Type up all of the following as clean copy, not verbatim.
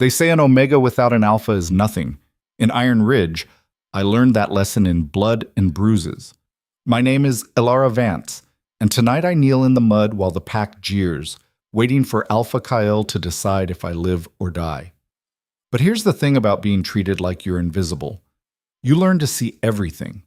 They say an omega without an alpha is nothing. In Iron Ridge, I learned that lesson in Blood and Bruises. My name is Elara Vance, and tonight I kneel in the mud while the pack jeers, waiting for Alpha Kyle to decide if I live or die. But here's the thing about being treated like you're invisible. You learn to see everything,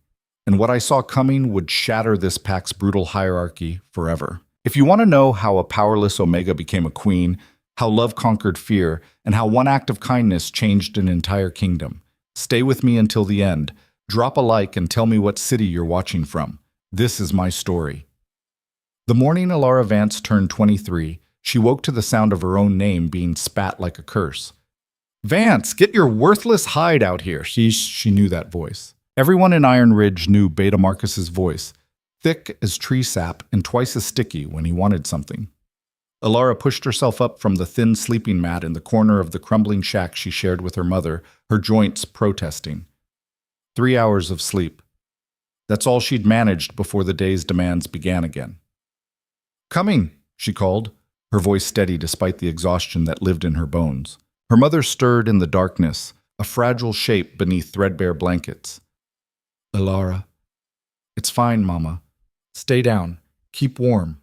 and what I saw coming would shatter this pack's brutal hierarchy forever. If you want to know how a powerless Omega became a queen, how love conquered fear, and how one act of kindness changed an entire kingdom, stay with me until the end. Drop a like and tell me what city you're watching from. This is my story. The morning Elara Vance turned 23, she woke to the sound of her own name being spat like a curse. "Vance, get your worthless hide out here." She knew that voice. Everyone in Iron Ridge knew Beta Marcus's voice, thick as tree sap and twice as sticky when he wanted something. Elara pushed herself up from the thin sleeping mat in the corner of the crumbling shack she shared with her mother, her joints protesting. 3 hours of sleep. That's all she'd managed before the day's demands began again. "Coming," she called, her voice steady despite the exhaustion that lived in her bones. Her mother stirred in the darkness, a fragile shape beneath threadbare blankets. "Elara." "It's fine, Mama. Stay down. Keep warm."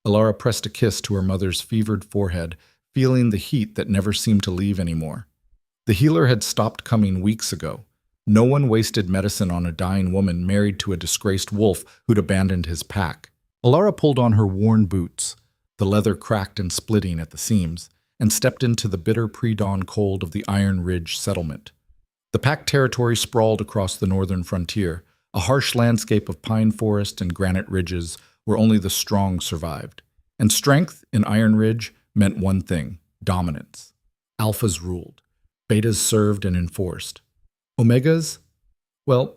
Elara pressed a kiss to her mother's fevered forehead, feeling the heat that never seemed to leave anymore. The healer had stopped coming weeks ago. No one wasted medicine on a dying woman married to a disgraced wolf who'd abandoned his pack. Elara pulled on her worn boots, the leather cracked and splitting at the seams, and stepped into the bitter pre-dawn cold of the Iron Ridge settlement. The pack territory sprawled across the northern frontier, a harsh landscape of pine forest and granite ridges where only the strong survived. And strength in Iron Ridge meant one thing: dominance. Alphas ruled. Betas served and enforced. Omegas? Well,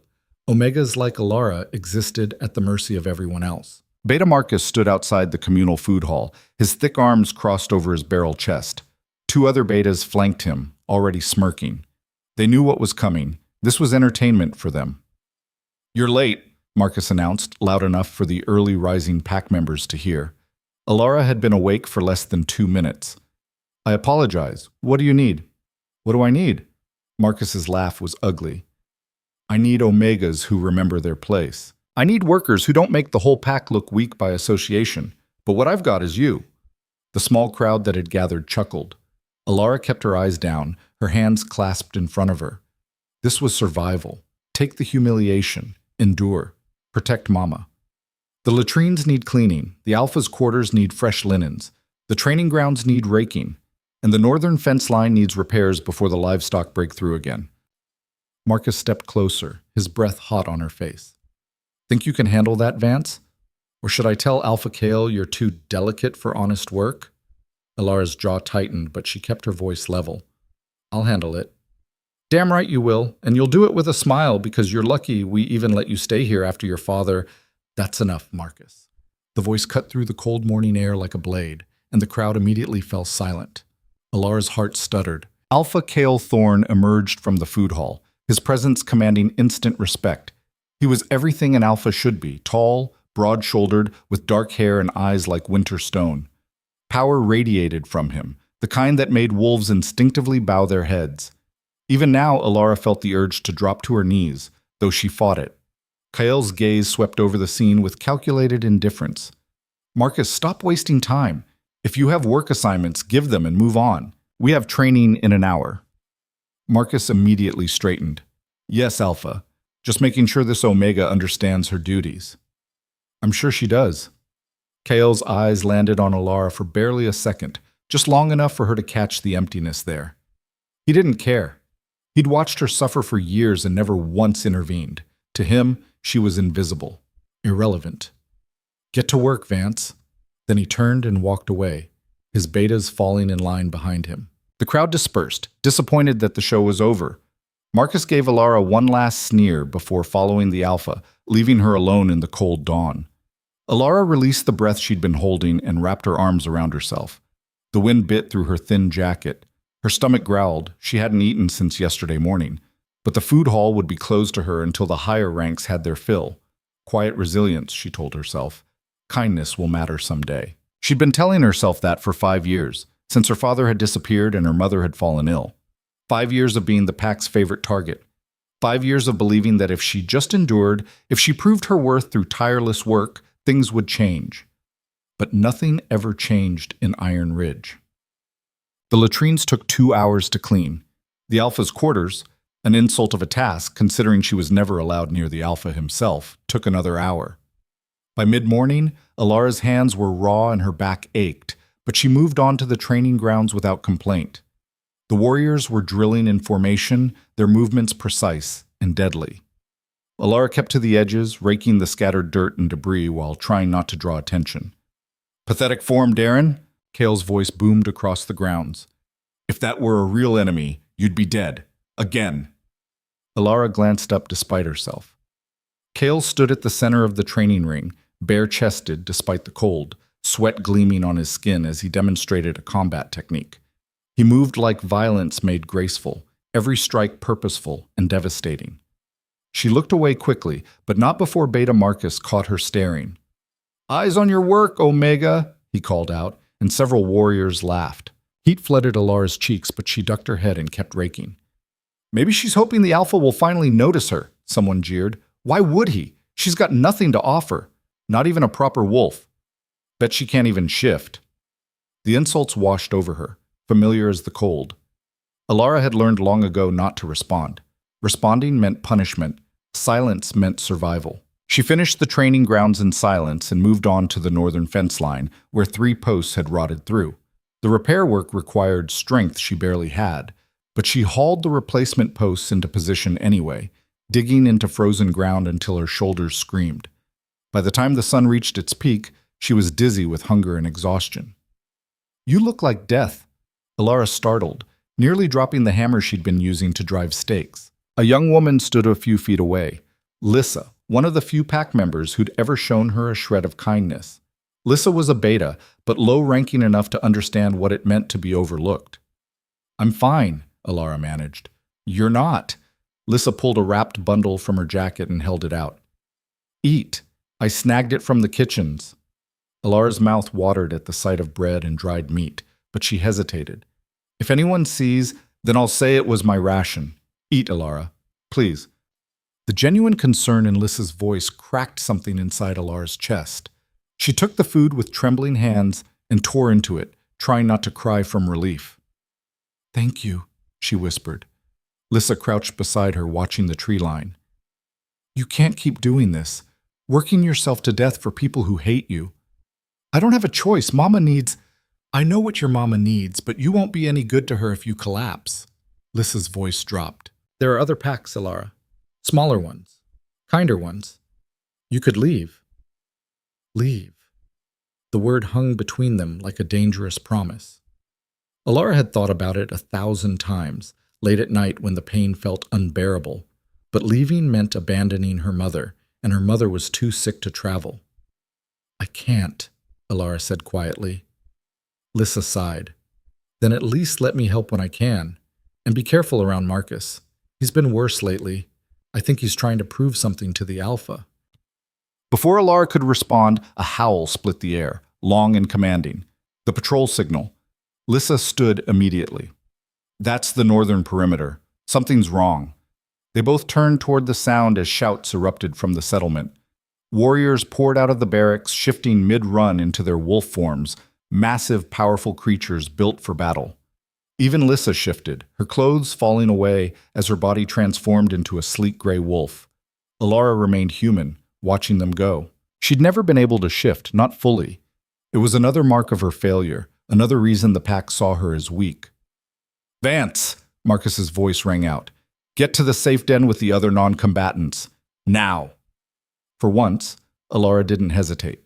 Omegas like Elara existed at the mercy of everyone else. Beta Marcus stood outside the communal food hall, his thick arms crossed over his barrel chest. 2 other betas flanked him, already smirking. They knew what was coming. This was entertainment for them. "You're late," Marcus announced, loud enough for the early rising pack members to hear. Elara had been awake for less than 2 minutes. "I apologize. What do you need?" "What do I need?" Marcus's laugh was ugly. "I need Omegas who remember their place. I need workers who don't make the whole pack look weak by association. But what I've got is you." The small crowd that had gathered chuckled. Elara kept her eyes down, her hands clasped in front of her. This was survival. Take the humiliation. Endure. Protect Mama. The latrines need cleaning. The Alpha's quarters need fresh linens. The training grounds need raking. And the northern fence line needs repairs before the livestock break through again. Marcus stepped closer, his breath hot on her face. "Think you can handle that, Vance? Or should I tell Alpha Kale you're too delicate for honest work?" Elara's jaw tightened, but she kept her voice level. "I'll handle it." "Damn right you will, and you'll do it with a smile because you're lucky we even let you stay here after your father—" "That's enough, Marcus." The voice cut through the cold morning air like a blade, and the crowd immediately fell silent. Elara's heart stuttered. Alpha Kale Thorne emerged from the food hall, his presence commanding instant respect. He was everything an Alpha should be, tall, broad-shouldered, with dark hair and eyes like winter stone. Power radiated from him, the kind that made wolves instinctively bow their heads. Even now, Elara felt the urge to drop to her knees, though she fought it. Kale's gaze swept over the scene with calculated indifference. "Marcus, stop wasting time. If you have work assignments, give them and move on. We have training in an hour." Marcus immediately straightened. "Yes, Alpha. Just making sure this Omega understands her duties." "I'm sure she does." Kale's eyes landed on Elara for barely a second, just long enough for her to catch the emptiness there. He didn't care. He'd watched her suffer for years and never once intervened. To him, she was invisible, irrelevant. "Get to work, Vance." Then he turned and walked away, his betas falling in line behind him. The crowd dispersed, disappointed that the show was over. Marcus gave Elara one last sneer before following the Alpha, leaving her alone in the cold dawn. Elara released the breath she'd been holding and wrapped her arms around herself. The wind bit through her thin jacket. Her stomach growled. She hadn't eaten since yesterday morning. But the food hall would be closed to her until the higher ranks had their fill. Quiet resilience, she told herself. Kindness will matter someday. She'd been telling herself that for 5 years, since her father had disappeared and her mother had fallen ill. 5 years of being the pack's favorite target. 5 years of believing that if she just endured, if she proved her worth through tireless work, things would change. But nothing ever changed in Iron Ridge. The latrines took 2 hours to clean. The Alpha's quarters, an insult of a task considering she was never allowed near the Alpha himself, took another hour. By mid-morning, Elara's hands were raw and her back ached, but she moved on to the training grounds without complaint. The warriors were drilling in formation, their movements precise and deadly. Elara kept to the edges, raking the scattered dirt and debris while trying not to draw attention. "Pathetic form, Darren," Kale's voice boomed across the grounds. "If that were a real enemy, you'd be dead. Again." Elara glanced up despite herself. Kale stood at the center of the training ring, bare-chested despite the cold, sweat gleaming on his skin as he demonstrated a combat technique. He moved like violence made graceful, every strike purposeful and devastating. She looked away quickly, but not before Beta Marcus caught her staring. "Eyes on your work, Omega," he called out, and several warriors laughed. Heat flooded Elara's cheeks, but she ducked her head and kept raking. "Maybe she's hoping the Alpha will finally notice her," someone jeered. "Why would he? She's got nothing to offer. Not even a proper wolf. Bet she can't even shift." The insults washed over her, familiar as the cold. Elara had learned long ago not to respond. Responding meant punishment. Silence meant survival. She finished the training grounds in silence and moved on to the northern fence line, where 3 posts had rotted through. The repair work required strength she barely had, but she hauled the replacement posts into position anyway, digging into frozen ground until her shoulders screamed. By the time the sun reached its peak, she was dizzy with hunger and exhaustion. "You look like death," Elara startled, nearly dropping the hammer she'd been using to drive stakes. A young woman stood a few feet away, Lissa, one of the few pack members who'd ever shown her a shred of kindness. Lissa was a beta, but low-ranking enough to understand what it meant to be overlooked. "I'm fine," Elara managed. "You're not." Lissa pulled a wrapped bundle from her jacket and held it out. "Eat. I snagged it from the kitchens." Elara's mouth watered at the sight of bread and dried meat, but she hesitated. "If anyone sees, then I'll say it was my ration. Eat, Elara. Please." The genuine concern in Lissa's voice cracked something inside Elara's chest. She took the food with trembling hands and tore into it, trying not to cry from relief. "Thank you," she whispered. Lissa crouched beside her, watching the tree line. "You can't keep doing this, working yourself to death for people who hate you. I don't have a choice. Mama needs—" "I know what your mama needs, but you won't be any good to her if you collapse." Lissa's voice dropped. "There are other packs, Elara. Smaller ones. Kinder ones. You could leave." Leave. The word hung between them like a dangerous promise. Elara had thought about it 1,000 times, late at night when the pain felt unbearable. But leaving meant abandoning her mother, and her mother was too sick to travel. "I can't," Elara said quietly. Lissa sighed. "Then at least let me help when I can. And be careful around Marcus. He's been worse lately. I think he's trying to prove something to the Alpha." Before Elara could respond, a howl split the air, long and commanding. The patrol signal. Lissa stood immediately. "That's the northern perimeter. Something's wrong." They both turned toward the sound as shouts erupted from the settlement. Warriors poured out of the barracks, shifting mid-run into their wolf forms, massive, powerful creatures built for battle. Even Lissa shifted, her clothes falling away as her body transformed into a sleek gray wolf. Elara remained human, watching them go. She'd never been able to shift, not fully. It was another mark of her failure, another reason the pack saw her as weak. "Vance!" Marcus's voice rang out. "Get to the safe den with the other non-combatants. Now!" For once, Elara didn't hesitate.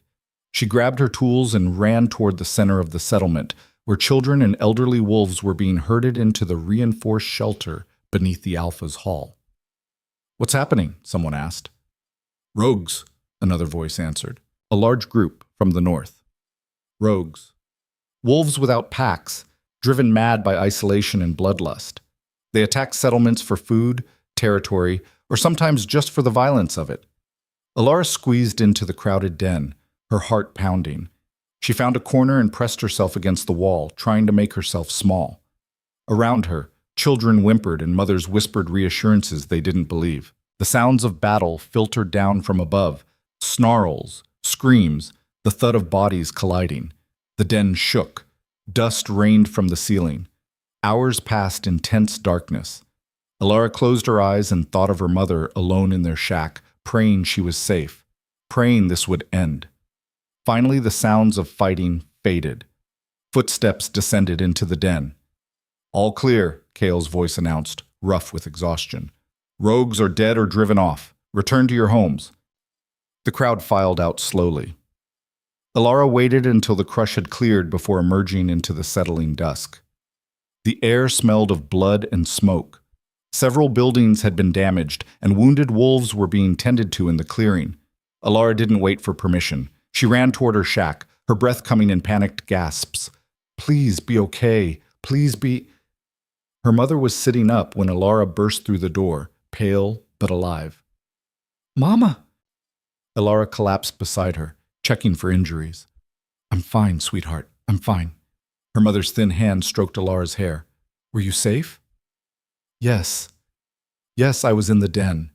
She grabbed her tools and ran toward the center of the settlement, where children and elderly wolves were being herded into the reinforced shelter beneath the Alpha's hall. "What's happening?" someone asked. "Rogues," another voice answered. "A large group from the north." Rogues. Wolves without packs, driven mad by isolation and bloodlust. They attack settlements for food, territory, or sometimes just for the violence of it. Elara squeezed into the crowded den, her heart pounding. She found a corner and pressed herself against the wall, trying to make herself small. Around her, children whimpered and mothers whispered reassurances they didn't believe. The sounds of battle filtered down from above, snarls, screams, the thud of bodies colliding. The den shook. Dust rained from the ceiling. Hours passed in tense darkness. Elara closed her eyes and thought of her mother alone in their shack, praying she was safe, praying this would end. Finally, the sounds of fighting faded. Footsteps descended into the den. "All clear," Kale's voice announced, rough with exhaustion. "Rogues are dead or driven off. Return to your homes." The crowd filed out slowly. Elara waited until the crush had cleared before emerging into the settling dusk. The air smelled of blood and smoke. Several buildings had been damaged, and wounded wolves were being tended to in the clearing. Elara didn't wait for permission. She ran toward her shack, her breath coming in panicked gasps. "Please be okay. Please be—" Her mother was sitting up when Elara burst through the door, pale but alive. "Mama!" Elara collapsed beside her, checking for injuries. "I'm fine, sweetheart. I'm fine." Her mother's thin hand stroked Elara's hair. "Were you safe?" "Yes. Yes, I was in the den."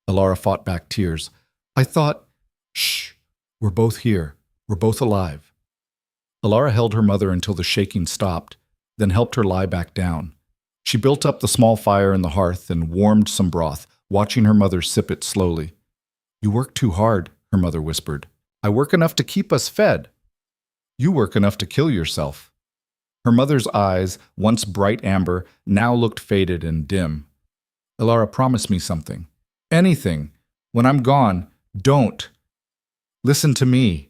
Elara fought back tears. "I thought—" "Shh. We're both here. We're both alive." Elara held her mother until the shaking stopped, then helped her lie back down. She built up the small fire in the hearth and warmed some broth, watching her mother sip it slowly. "You work too hard," her mother whispered. "I work enough to keep us fed." "You work enough to kill yourself." Her mother's eyes, once bright amber, now looked faded and dim. "Elara, promise me something. Anything. When I'm gone, don't. Listen to me."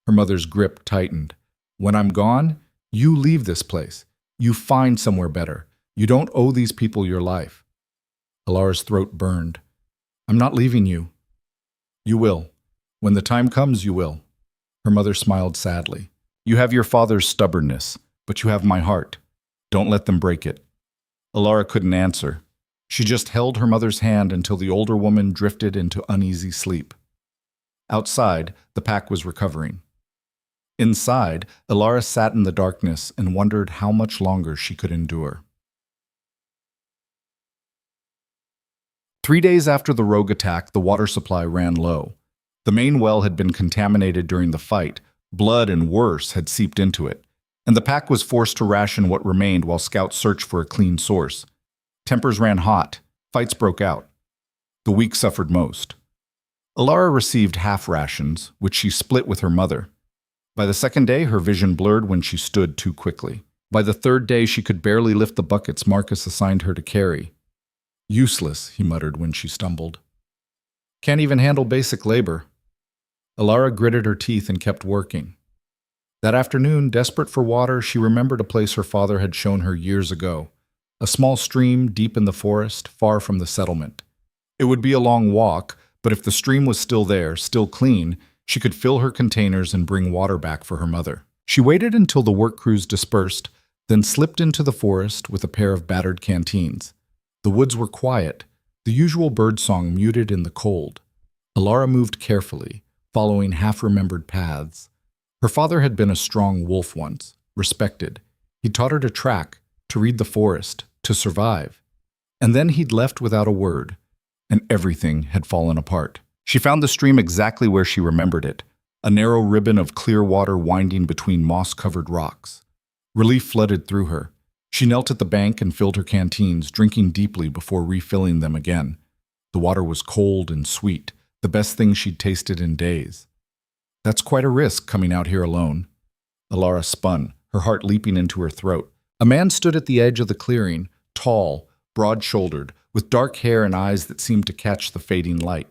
Her mother's grip tightened. "When I'm gone, you leave this place. You find somewhere better. You don't owe these people your life." Elara's throat burned. "I'm not leaving you." "You will. When the time comes, you will." Her mother smiled sadly. "You have your father's stubbornness, but you have my heart. Don't let them break it." Elara couldn't answer. She just held her mother's hand until the older woman drifted into uneasy sleep. Outside, the pack was recovering. Inside, Elara sat in the darkness and wondered how much longer she could endure. 3 days after the rogue attack, the water supply ran low. The main well had been contaminated during the fight. Blood and worse had seeped into it, and the pack was forced to ration what remained while scouts searched for a clean source. Tempers ran hot. Fights broke out. The weak suffered most. Elara received half rations, which she split with her mother. By the second day, her vision blurred when she stood too quickly. By the third day, she could barely lift the buckets Marcus assigned her to carry. "Useless," he muttered when she stumbled. "Can't even handle basic labor." Elara gritted her teeth and kept working. That afternoon, desperate for water, she remembered a place her father had shown her years ago. A small stream deep in the forest, far from the settlement. It would be a long walk, but if the stream was still there, still clean, she could fill her containers and bring water back for her mother. She waited until the work crews dispersed, then slipped into the forest with a pair of battered canteens. The woods were quiet, the usual birdsong muted in the cold. Elara moved carefully, following half-remembered paths. Her father had been a strong wolf once, respected. He'd taught her to track, to read the forest, to survive. And then he'd left without a word, and everything had fallen apart. She found the stream exactly where she remembered it, a narrow ribbon of clear water winding between moss-covered rocks. Relief flooded through her. She knelt at the bank and filled her canteens, drinking deeply before refilling them again. The water was cold and sweet, the best thing she'd tasted in days. That's quite a risk, coming out here alone. Elara spun, her heart leaping into her throat. A man stood at the edge of the clearing, tall, broad-shouldered, with dark hair and eyes that seemed to catch the fading light.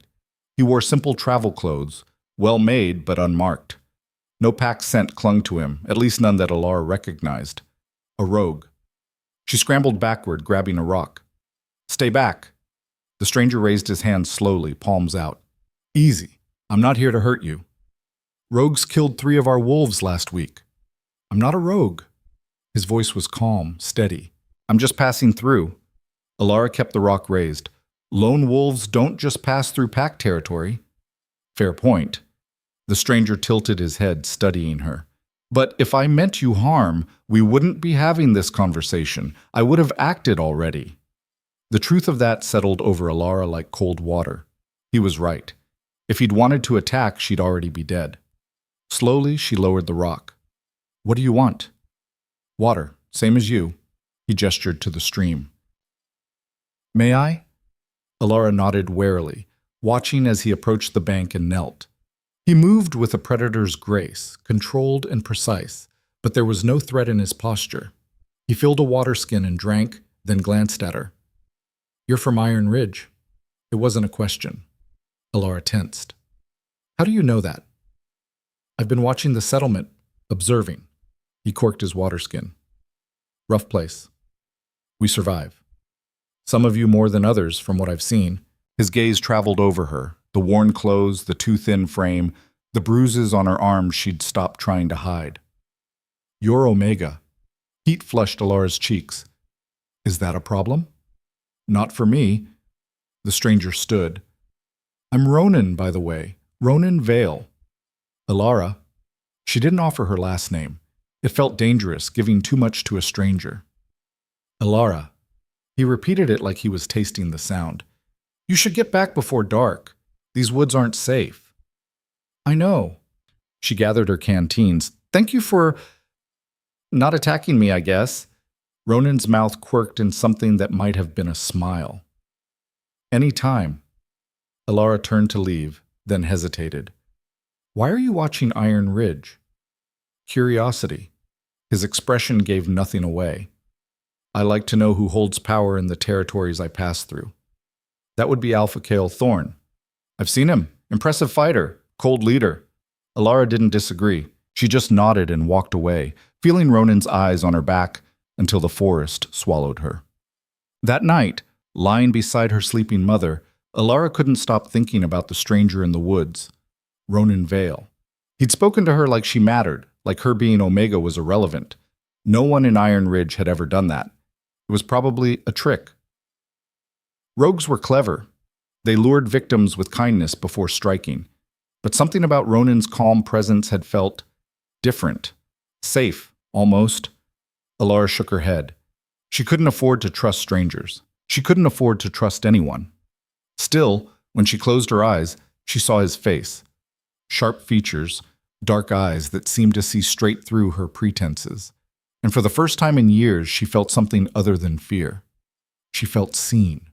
He wore simple travel clothes, well-made but unmarked. No pack scent clung to him, at least none that Elara recognized. A rogue. She scrambled backward, grabbing a rock. "Stay back." The stranger raised his hand slowly, palms out. "Easy. I'm not here to hurt you." "Rogues killed 3 of our wolves last week." "I'm not a rogue." His voice was calm, steady. "I'm just passing through." Elara kept the rock raised. "Lone wolves don't just pass through pack territory." "Fair point." The stranger tilted his head, studying her. But if I meant you harm, we wouldn't be having this conversation. I would have acted already. The truth of that settled over Elara like cold water. He was right. If he'd wanted to attack, she'd already be dead. Slowly, she lowered the rock. What do you want? Water, same as you. He gestured to the stream. May I? Elara nodded warily, watching as he approached the bank and knelt. He moved with a predator's grace, controlled and precise, but there was no threat in his posture. He filled a water skin and drank, then glanced at her. You're from Iron Ridge. It wasn't a question. Elara tensed. How do you know that? I've been watching the settlement, observing. He corked his water skin. Rough place. We survive. Some of you more than others, from what I've seen. His gaze traveled over her, the worn clothes, the too thin frame, the bruises on her arms she'd stopped trying to hide. You're Omega. Heat flushed Elara's cheeks. Is that a problem? Not for me. The stranger stood. I'm Ronan, by the way. Ronan Vale. Elara. She didn't offer her last name. It felt dangerous, giving too much to a stranger. Elara. He repeated it like he was tasting the sound. You should get back before dark. These woods aren't safe. I know. She gathered her canteens. Thank you for not attacking me, I guess. Ronan's mouth quirked in something that might have been a smile. Any time. Elara turned to leave, then hesitated. Why are you watching Iron Ridge? Curiosity. His expression gave nothing away. I like to know who holds power in the territories I pass through. That would be Alpha Kale Thorn. I've seen him. Impressive fighter. Cold leader. Elara didn't disagree. She just nodded and walked away, feeling Ronan's eyes on her back until the forest swallowed her. That night, lying beside her sleeping mother, Elara couldn't stop thinking about the stranger in the woods, Ronan Vale. He'd spoken to her like she mattered, like her being Omega was irrelevant. No one in Iron Ridge had ever done that. It was probably a trick. Rogues were clever. They lured victims with kindness before striking. But something about Ronan's calm presence had felt different. Safe, almost. Elara shook her head. She couldn't afford to trust strangers. She couldn't afford to trust anyone. Still, when she closed her eyes, she saw his face. Sharp features, dark eyes that seemed to see straight through her pretenses. And for the first time in years, she felt something other than fear. She felt seen.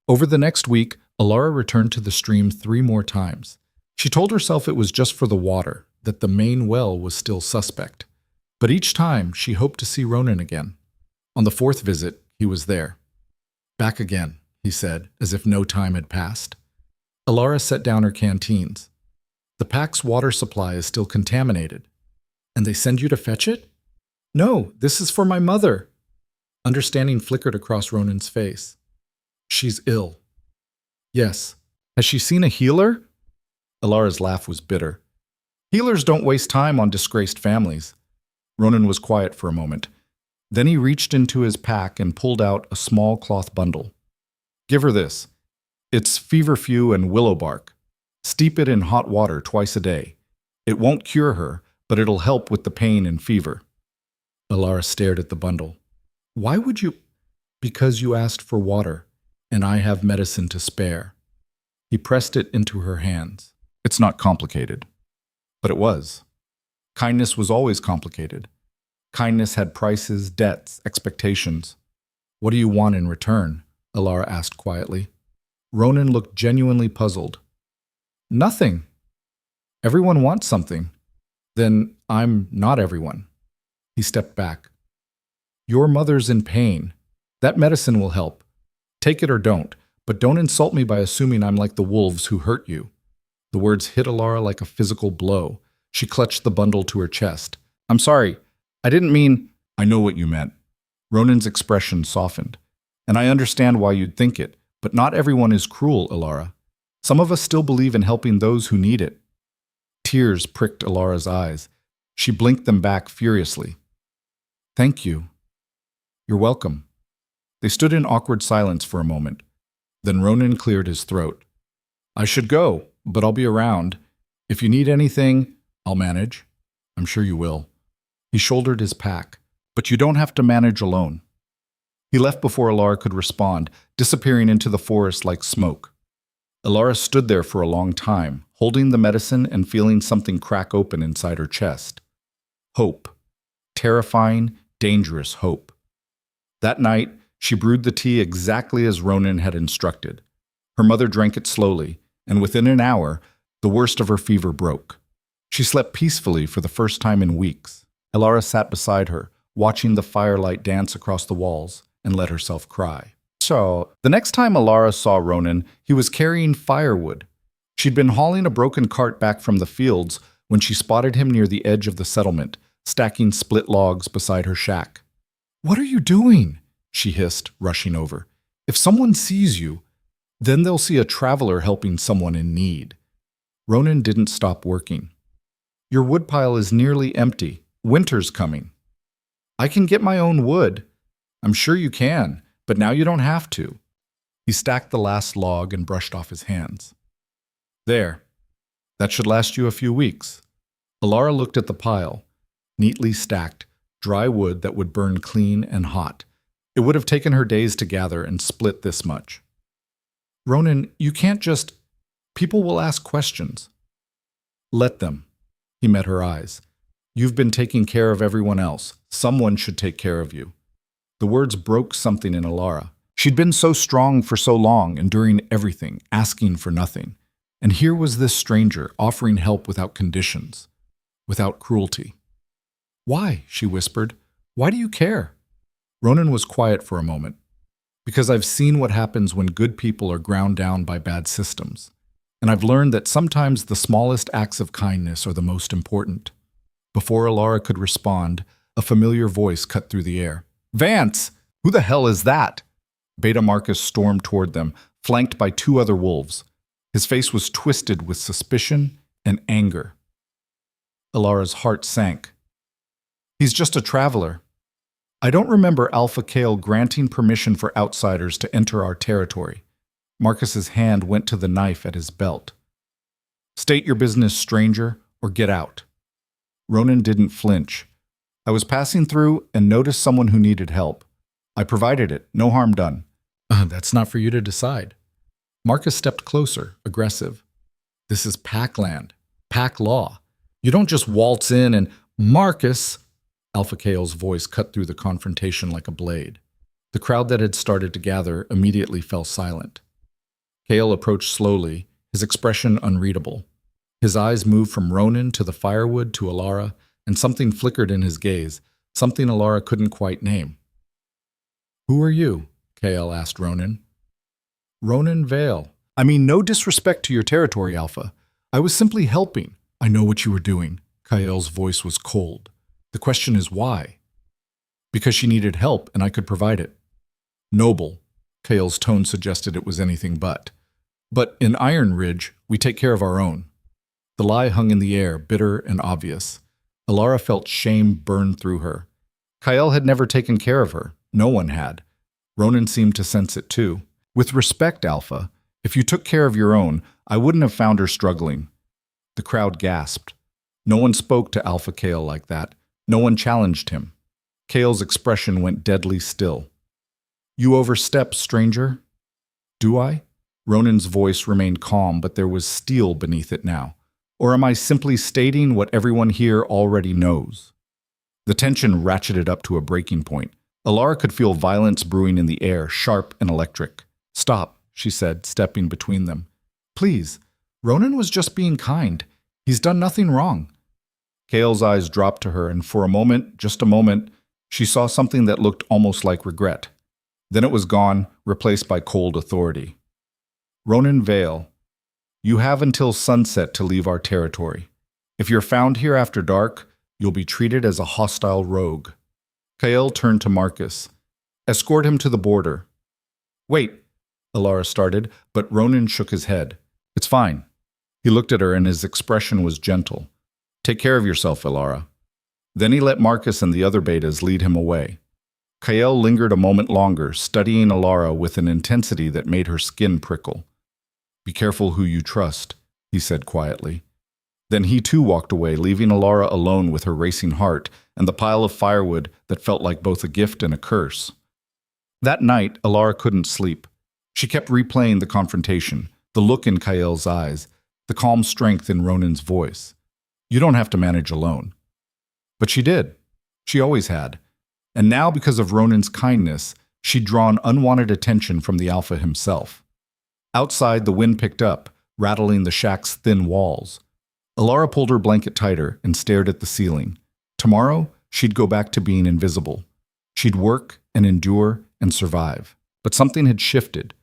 Over the next week, Elara returned to the stream 3 more times. She told herself it was just for the water, that the main well was still suspect. But each time, she hoped to see Ronan again. On the 4th visit, he was there. Back again, he said, as if no time had passed. Elara set down her canteens. The pack's water supply is still contaminated. And they send you to fetch it? No, this is for my mother. Understanding flickered across Ronan's face. She's ill. Yes. Has she seen a healer? Elara's laugh was bitter. Healers don't waste time on disgraced families. Ronan was quiet for a moment. Then he reached into his pack and pulled out a small cloth bundle. Give her this. It's feverfew and willow bark. Steep it in hot water twice a day. It won't cure her, but it'll help with the pain and fever. Elara stared at the bundle. Why would you? Because you asked for water, and I have medicine to spare. He pressed it into her hands. It's not complicated. But it was. Kindness was always complicated. Kindness had prices, debts, expectations. What do you want in return? Elara asked quietly. Ronan looked genuinely puzzled. Nothing. Everyone wants something. Then I'm not everyone. He stepped back. Your mother's in pain. That medicine will help. Take it or don't, but don't insult me by assuming I'm like the wolves who hurt you. The words hit Elara like a physical blow. She clutched the bundle to her chest. I'm sorry. I didn't mean... I know what you meant. Ronan's expression softened. And I understand why you'd think it, but not everyone is cruel, Elara. Some of us still believe in helping those who need it. Tears pricked Elara's eyes. She blinked them back furiously. Thank you. You're welcome. They stood in awkward silence for a moment. Then Ronan cleared his throat. I should go, but I'll be around. If you need anything, I'll manage. I'm sure you will. He shouldered his pack. But you don't have to manage alone. He left before Elara could respond, disappearing into the forest like smoke. Elara stood there for a long time, holding the medicine and feeling something crack open inside her chest. Hope. Terrifying, dangerous hope. That night, she brewed the tea exactly as Ronan had instructed. Her mother drank it slowly, and within an hour, the worst of her fever broke. She slept peacefully for the first time in weeks. Elara sat beside her, watching the firelight dance across the walls, and let herself cry. So, the next time Elara saw Ronan, he was carrying firewood. She'd been hauling a broken cart back from the fields when she spotted him near the edge of the settlement, stacking split logs beside her shack. "What are you doing?" she hissed, rushing over. "If someone sees you, then they'll see a traveler helping someone in need." Ronan didn't stop working. "Your woodpile is nearly empty. Winter's coming." "I can get my own wood." "I'm sure you can, but now you don't have to." He stacked the last log and brushed off his hands. "There. That should last you a few weeks." Elara looked at the pile. Neatly stacked, dry wood that would burn clean and hot. It would have taken her days to gather and split this much. "Ronan, you can't just... People will ask questions." "Let them." He met her eyes. "You've been taking care of everyone else. Someone should take care of you." The words broke something in Elara. She'd been so strong for so long, enduring everything, asking for nothing. And here was this stranger offering help without conditions, without cruelty. "Why?" she whispered. "Why do you care?" Ronan was quiet for a moment. "Because I've seen what happens when good people are ground down by bad systems. And I've learned that sometimes the smallest acts of kindness are the most important." Before Elara could respond, a familiar voice cut through the air. "Vance! Who the hell is that?" Beta Marcus stormed toward them, flanked by two other wolves. His face was twisted with suspicion and anger. Elara's heart sank. "He's just a traveler. I don't remember Alpha Kale granting permission for outsiders to enter our territory." Marcus's hand went to the knife at his belt. "State your business, stranger, or get out." Ronan didn't flinch. "I was passing through and noticed someone who needed help. I provided it, no harm done." "That's not for you to decide." Marcus stepped closer, aggressive. "This is pack land, pack law. You don't just waltz in and..." "Marcus!" Alpha Kale's voice cut through the confrontation like a blade. The crowd that had started to gather immediately fell silent. Kale approached slowly, his expression unreadable. His eyes moved from Ronan to the firewood to Elara, and something flickered in his gaze, something Elara couldn't quite name. "Who are you?" Kale asked Ronan. "Ronan Vale. I mean, no disrespect to your territory, Alpha. I was simply helping." "I know what you were doing." Kale's voice was cold. "The question is why?" "Because she needed help, and I could provide it." "Noble." Kale's tone suggested it was anything but. "But in Iron Ridge, we take care of our own." The lie hung in the air, bitter and obvious. Elara felt shame burn through her. Kyle had never taken care of her. No one had. Ronan seemed to sense it too. "With respect, Alpha, if you took care of your own, I wouldn't have found her struggling." The crowd gasped. No one spoke to Alpha Kale like that. No one challenged him. Kale's expression went deadly still. "You overstep, stranger." "Do I?" Ronan's voice remained calm, but there was steel beneath it now. "Or am I simply stating what everyone here already knows?" The tension ratcheted up to a breaking point. Elara could feel violence brewing in the air, sharp and electric. "Stop," she said, stepping between them. "Please, Ronan was just being kind. He's done nothing wrong." Kale's eyes dropped to her, and for a moment, just a moment, she saw something that looked almost like regret. Then it was gone, replaced by cold authority. "Ronan Vale, you have until sunset to leave our territory. If you're found here after dark, you'll be treated as a hostile rogue." Kale turned to Marcus. "Escort him to the border." "Wait," Elara started, but Ronan shook his head. "It's fine." He looked at her and his expression was gentle. "Take care of yourself, Elara." Then he let Marcus and the other betas lead him away. Kale lingered a moment longer, studying Elara with an intensity that made her skin prickle. "Be careful who you trust," he said quietly. Then he too walked away, leaving Elara alone with her racing heart and the pile of firewood that felt like both a gift and a curse. That night, Elara couldn't sleep. She kept replaying the confrontation, the look in Kael's eyes, the calm strength in Ronan's voice. You don't have to manage alone. But she did. She always had. And now, because of Ronan's kindness, she'd drawn unwanted attention from the Alpha himself. Outside, the wind picked up, rattling the shack's thin walls. Elara pulled her blanket tighter and stared at the ceiling. Tomorrow, she'd go back to being invisible. She'd work and endure and survive. But something had shifted.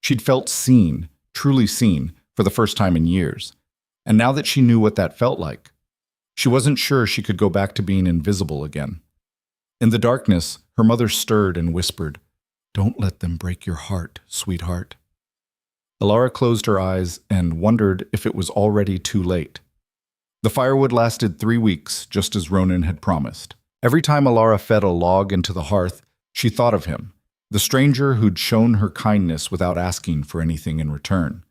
She'd felt seen, truly seen, for the first time in years. And now that she knew what that felt like, she wasn't sure she could go back to being invisible again. In the darkness, her mother stirred and whispered, "Don't let them break your heart, sweetheart." Elara closed her eyes and wondered if it was already too late. The firewood lasted 3 weeks, just as Ronan had promised. Every time Elara fed a log into the hearth, she thought of him, the stranger who'd shown her kindness without asking for anything in return.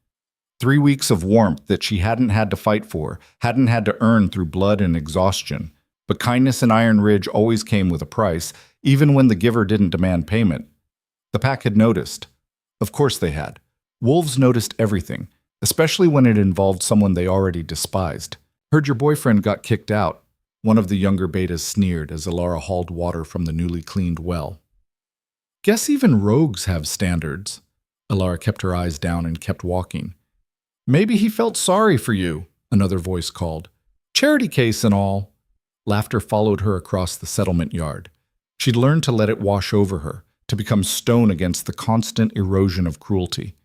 3 weeks of warmth that she hadn't had to fight for, hadn't had to earn through blood and exhaustion. But kindness in Iron Ridge always came with a price, even when the giver didn't demand payment. The pack had noticed. Of course they had. Wolves noticed everything, especially when it involved someone they already despised. "Heard your boyfriend got kicked out," one of the younger betas sneered as Elara hauled water from the newly cleaned well. "Guess even rogues have standards." Elara kept her eyes down and kept walking. "Maybe he felt sorry for you," another voice called. "Charity case and all." Laughter followed her across the settlement yard. She'd learned to let it wash over her, to become stone against the constant erosion of cruelty.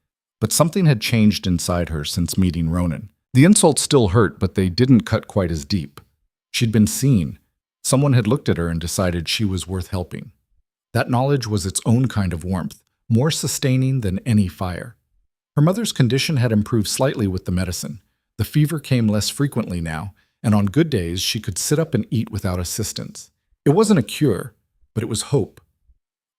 But something had changed inside her since meeting Ronan. The insults still hurt, but they didn't cut quite as deep. She'd been seen. Someone had looked at her and decided she was worth helping. That knowledge was its own kind of warmth, more sustaining than any fire. Her mother's condition had improved slightly with the medicine. The fever came less frequently now, and on good days she could sit up and eat without assistance. It wasn't a cure, but it was hope.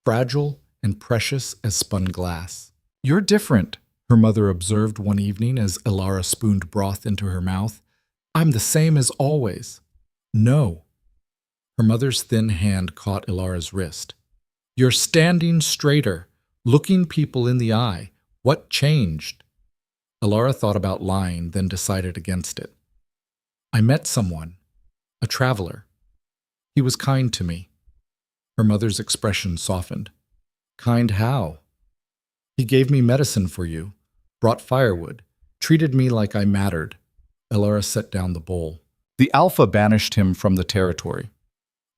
Fragile and precious as spun glass. "You're different," her mother observed one evening as Elara spooned broth into her mouth. "I'm the same as always." "No." Her mother's thin hand caught Elara's wrist. "You're standing straighter, looking people in the eye. What changed?" Elara thought about lying, then decided against it. "I met someone, a traveler. He was kind to me." Her mother's expression softened. "Kind how?" "He gave me medicine for you, brought firewood, treated me like I mattered." Elara set down the bowl. "The Alpha banished him from the territory."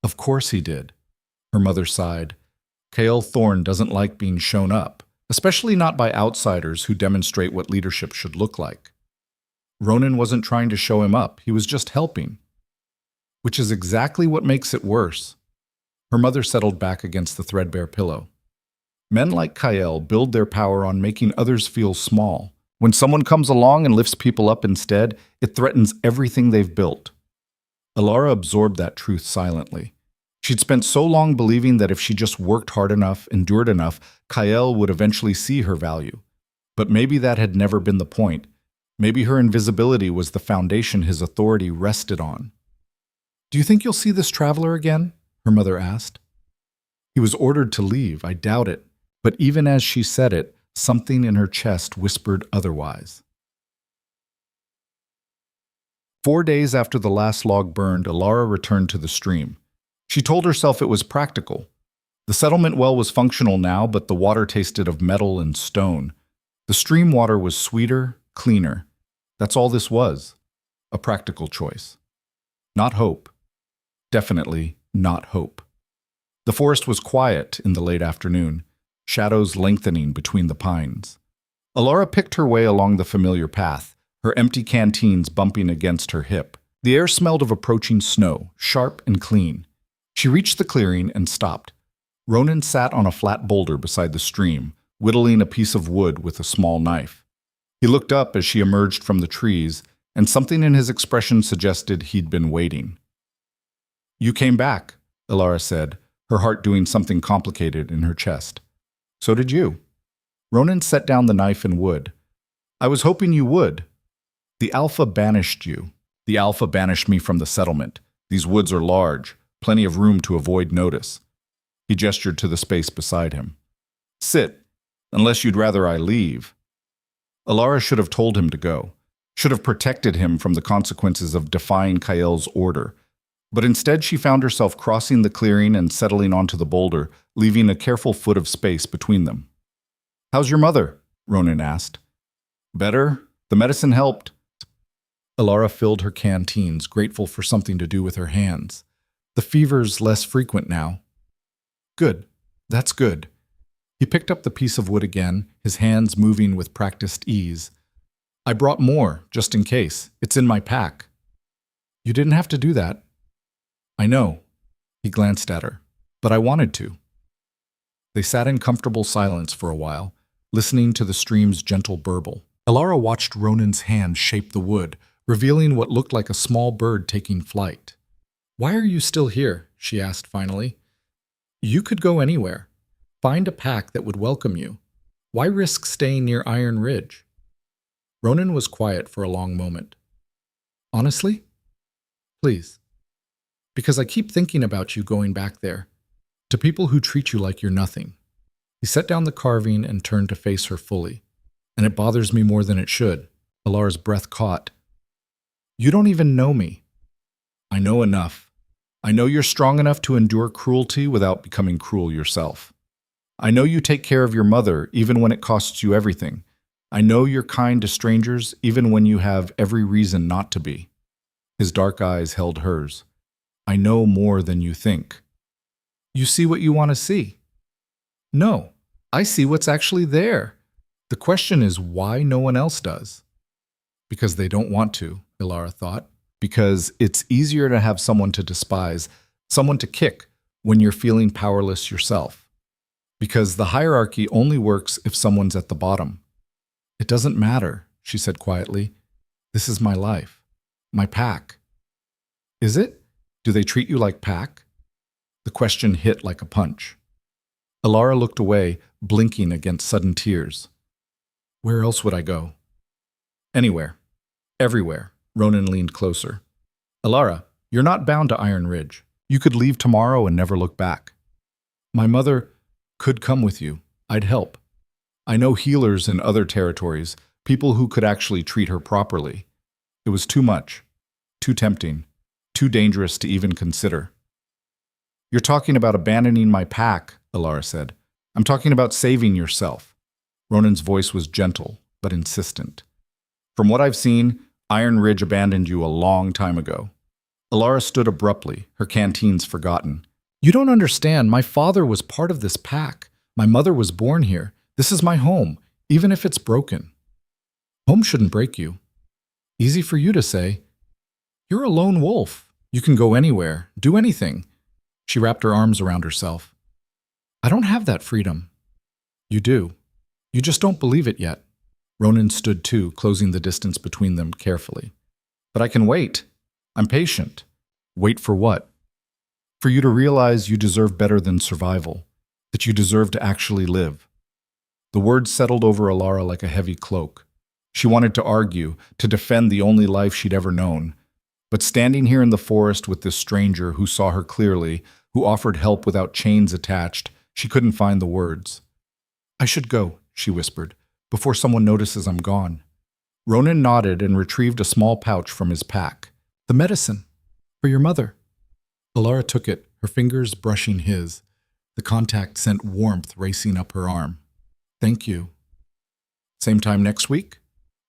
"Of course he did." Her mother sighed. "Kael Thorne doesn't like being shown up, especially not by outsiders who demonstrate what leadership should look like." Ronan wasn't trying to show him up, he was just helping. Which is exactly what makes it worse. Her mother settled back against the threadbare pillow. Men like Kael build their power on making others feel small. When someone comes along and lifts people up instead, it threatens everything they've built. Elara absorbed that truth silently. She'd spent so long believing that if she just worked hard enough, endured enough, Kael would eventually see her value. But maybe that had never been the point. Maybe her invisibility was the foundation his authority rested on. "Do you think you'll see this traveler again?" her mother asked. "He was ordered to leave, I doubt it." But even as she said it, something in her chest whispered otherwise. 4 days after the last log burned, Elara returned to the stream. She told herself it was practical. The settlement well was functional now, but the water tasted of metal and stone. The stream water was sweeter, cleaner. That's all this was. A practical choice. Not hope. Definitely not hope. The forest was quiet in the late afternoon, shadows lengthening between the pines. Elara picked her way along the familiar path, her empty canteens bumping against her hip. The air smelled of approaching snow, sharp and clean. She reached the clearing and stopped. Ronan sat on a flat boulder beside the stream, whittling a piece of wood with a small knife. He looked up as she emerged from the trees, and something in his expression suggested he'd been waiting. "You came back," Elara said, her heart doing something complicated in her chest. "So did you." Ronan set down the knife and wood. "I was hoping you would. The Alpha banished you. The Alpha banished me from the settlement. These woods are large, plenty of room to avoid notice. He gestured to the space beside him. Sit, unless you'd rather I leave. Elara should have told him to go, should have protected him from the consequences of defying Kael's order. But instead she found herself crossing the clearing and settling onto the boulder, leaving a careful foot of space between them. How's your mother? Ronan asked. Better. The medicine helped. Elara filled her canteens, grateful for something to do with her hands. The fever's less frequent now. Good. That's good. He picked up the piece of wood again, his hands moving with practiced ease. I brought more, just in case. It's in my pack. You didn't have to do that. I know. He glanced at her. But I wanted to. They sat in comfortable silence for a while, listening to the stream's gentle burble. Elara watched Ronan's hand shape the wood, revealing what looked like a small bird taking flight. Why are you still here? She asked finally. You could go anywhere. Find a pack that would welcome you. Why risk staying near Iron Ridge? Ronan was quiet for a long moment. Honestly? Please. Because I keep thinking about you going back there, to people who treat you like you're nothing. He set down the carving and turned to face her fully. And it bothers me more than it should. Elara's breath caught. You don't even know me. I know enough. I know you're strong enough to endure cruelty without becoming cruel yourself. I know you take care of your mother even when it costs you everything. I know you're kind to strangers even when you have every reason not to be. His dark eyes held hers. I know more than you think. You see what you want to see. No, I see what's actually there. The question is why no one else does. Because they don't want to, Elara thought. Because it's easier to have someone to despise, someone to kick when you're feeling powerless yourself. Because the hierarchy only works if someone's at the bottom. It doesn't matter, she said quietly. This is my life. My pack. Is it? Do they treat you like pack? The question hit like a punch. Elara looked away, blinking against sudden tears. Where else would I go? Anywhere. Everywhere. Ronan leaned closer. Elara, you're not bound to Iron Ridge. You could leave tomorrow and never look back. My mother could come with you. I'd help. I know healers in other territories, people who could actually treat her properly. It was too much, too tempting, too dangerous to even consider. You're talking about abandoning my pack, Elara said. I'm talking about saving yourself. Ronan's voice was gentle, but insistent. From what I've seen, Iron Ridge abandoned you a long time ago. Elara stood abruptly, her canteens forgotten. You don't understand. My father was part of this pack. My mother was born here. This is my home, even if it's broken. Home shouldn't break you. Easy for you to say. You're a lone wolf. You can go anywhere, do anything. She wrapped her arms around herself. I don't have that freedom. You do. You just don't believe it yet. Ronan stood too, closing the distance between them carefully. But I can wait. I'm patient. Wait for what? For you to realize you deserve better than survival, that you deserve to actually live. The words settled over Elara like a heavy cloak. She wanted to argue, to defend the only life she'd ever known. But standing here in the forest with this stranger who saw her clearly, who offered help without chains attached, she couldn't find the words. I should go, she whispered, before someone notices I'm gone. Ronan nodded and retrieved a small pouch from his pack. The medicine. For your mother. Elara took it, her fingers brushing his. The contact sent warmth racing up her arm. Thank you. Same time next week?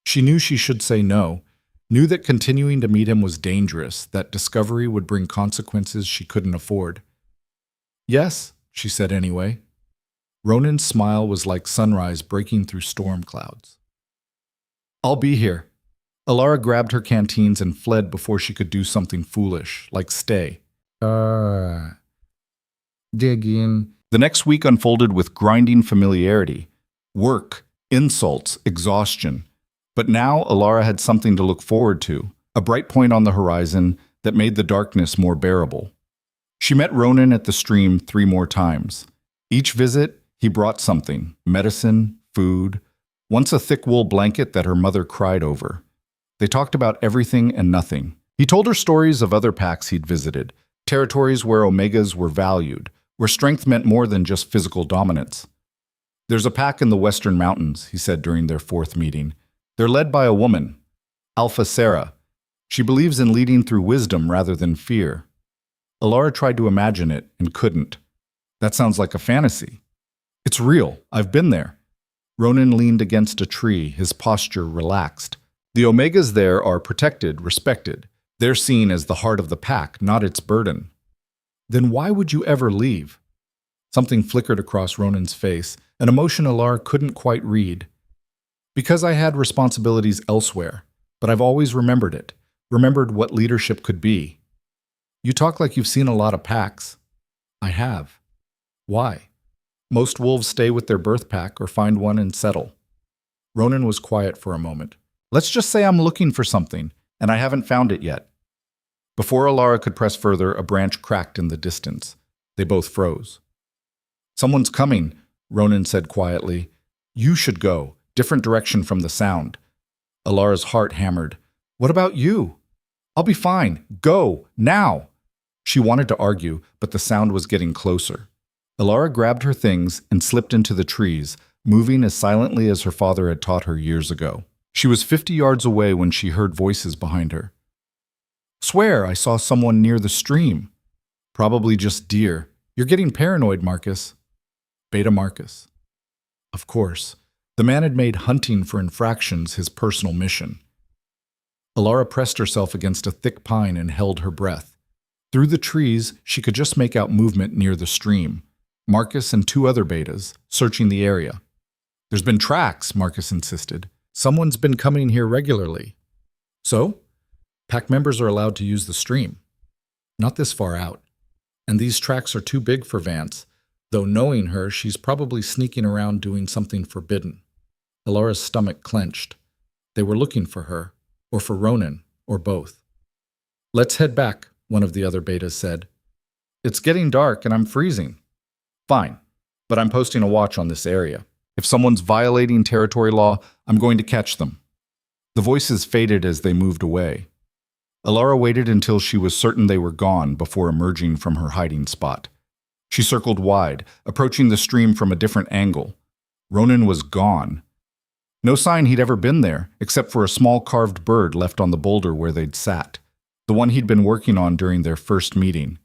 She knew she should say no, knew that continuing to meet him was dangerous, that discovery would bring consequences she couldn't afford. Yes, she said anyway. Ronan's smile was like sunrise breaking through storm clouds. I'll be here. Elara grabbed her canteens and fled before she could do something foolish, like stay. Dig in. The next week unfolded with grinding familiarity. Work, insults, exhaustion. But now Elara had something to look forward to, a bright point on the horizon that made the darkness more bearable. She met Ronan at the stream 3 more times. Each visit, he brought something, medicine, food, once a thick wool blanket that her mother cried over. They talked about everything and nothing, He told her stories of other packs he'd visited, territories where Omegas were valued, where strength meant more than just physical dominance. There's a pack in the Western Mountains, he said during their fourth meeting. They're led by a woman, Alpha Sarah. She believes in leading through wisdom rather than fear. Elara tried to imagine it and couldn't. That sounds like a fantasy. It's real. I've been there. Ronan leaned against a tree, his posture relaxed. The Omegas there are protected, respected. They're seen as the heart of the pack, not its burden. Then why would you ever leave? Something flickered across Ronan's face, an emotion Elara couldn't quite read. Because I had responsibilities elsewhere, but I've always remembered it, remembered what leadership could be. You talk like you've seen a lot of packs. I have. Why? Most wolves stay with their birth pack or find one and settle. Ronan was quiet for a moment. Let's just say I'm looking for something, and I haven't found it yet. Before Elara could press further, a branch cracked in the distance. They both froze. Someone's coming, Ronan said quietly. You should go, different direction from the sound. Alara's heart hammered. What about you? I'll be fine. Go, now. She wanted to argue, but the sound was getting closer. Elara grabbed her things and slipped into the trees, moving as silently as her father had taught her years ago. She was 50 yards away when she heard voices behind her. Swear I saw someone near the stream. Probably just deer. You're getting paranoid, Marcus. Beta Marcus. Of course. The man had made hunting for infractions his personal mission. Elara pressed herself against a thick pine and held her breath. Through the trees, she could just make out movement near the stream. Marcus and two other betas, searching the area. There's been tracks, Marcus insisted. Someone's been coming here regularly. So? Pack members are allowed to use the stream. Not this far out. And these tracks are too big for Vance, though knowing her, she's probably sneaking around doing something forbidden. Elara's stomach clenched. They were looking for her, or for Ronan, or both. Let's head back, one of the other betas said. It's getting dark and I'm freezing. Fine, but I'm posting a watch on this area. If someone's violating territory law, I'm going to catch them. The voices faded as they moved away. Elara waited until she was certain they were gone before emerging from her hiding spot. She circled wide, approaching the stream from a different angle. Ronan was gone. No sign he'd ever been there, except for a small carved bird left on the boulder where they'd sat, the one he'd been working on during their first meeting.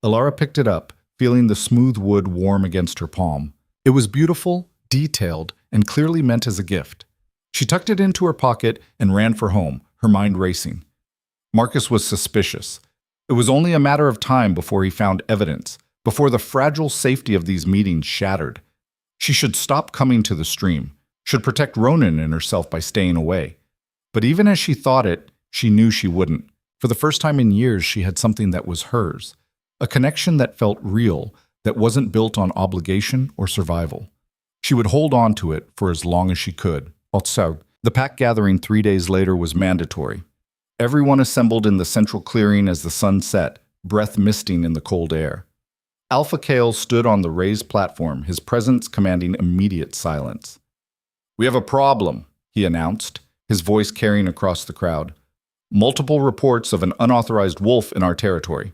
Elara picked it up, feeling the smooth wood warm against her palm. It was beautiful, detailed, and clearly meant as a gift. She tucked it into her pocket and ran for home, her mind racing. Marcus was suspicious. It was only a matter of time before he found evidence, before the fragile safety of these meetings shattered. She should stop coming to the stream, should protect Ronan and herself by staying away. But even as she thought it, she knew she wouldn't. For the first time in years, she had something that was hers, a connection that felt real, that wasn't built on obligation or survival. She would hold on to it for as long as she could. Also, the pack gathering 3 days later was mandatory. Everyone assembled in the central clearing as the sun set, breath misting in the cold air. Alpha Kale stood on the raised platform, his presence commanding immediate silence. We have a problem, he announced, his voice carrying across the crowd. Multiple reports of an unauthorized wolf in our territory.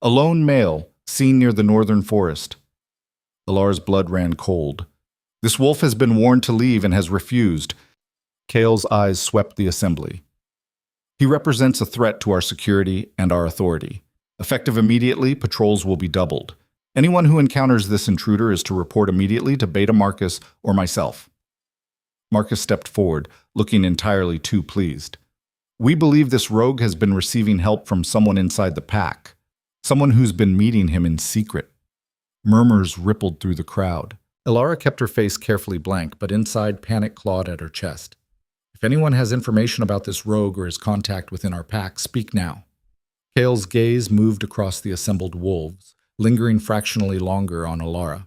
A lone male, seen near the northern forest. Elara's blood ran cold. This wolf has been warned to leave and has refused. Kale's eyes swept the assembly. He represents a threat to our security and our authority. Effective immediately, patrols will be doubled. Anyone who encounters this intruder is to report immediately to Beta Marcus or myself. Marcus stepped forward, looking entirely too pleased. We believe this rogue has been receiving help from someone inside the pack, someone who's been meeting him in secret. Murmurs rippled through the crowd. Elara kept her face carefully blank, but inside panic clawed at her chest. If anyone has information about this rogue or his contact within our pack, speak now. Kale's gaze moved across the assembled wolves, lingering fractionally longer on Elara.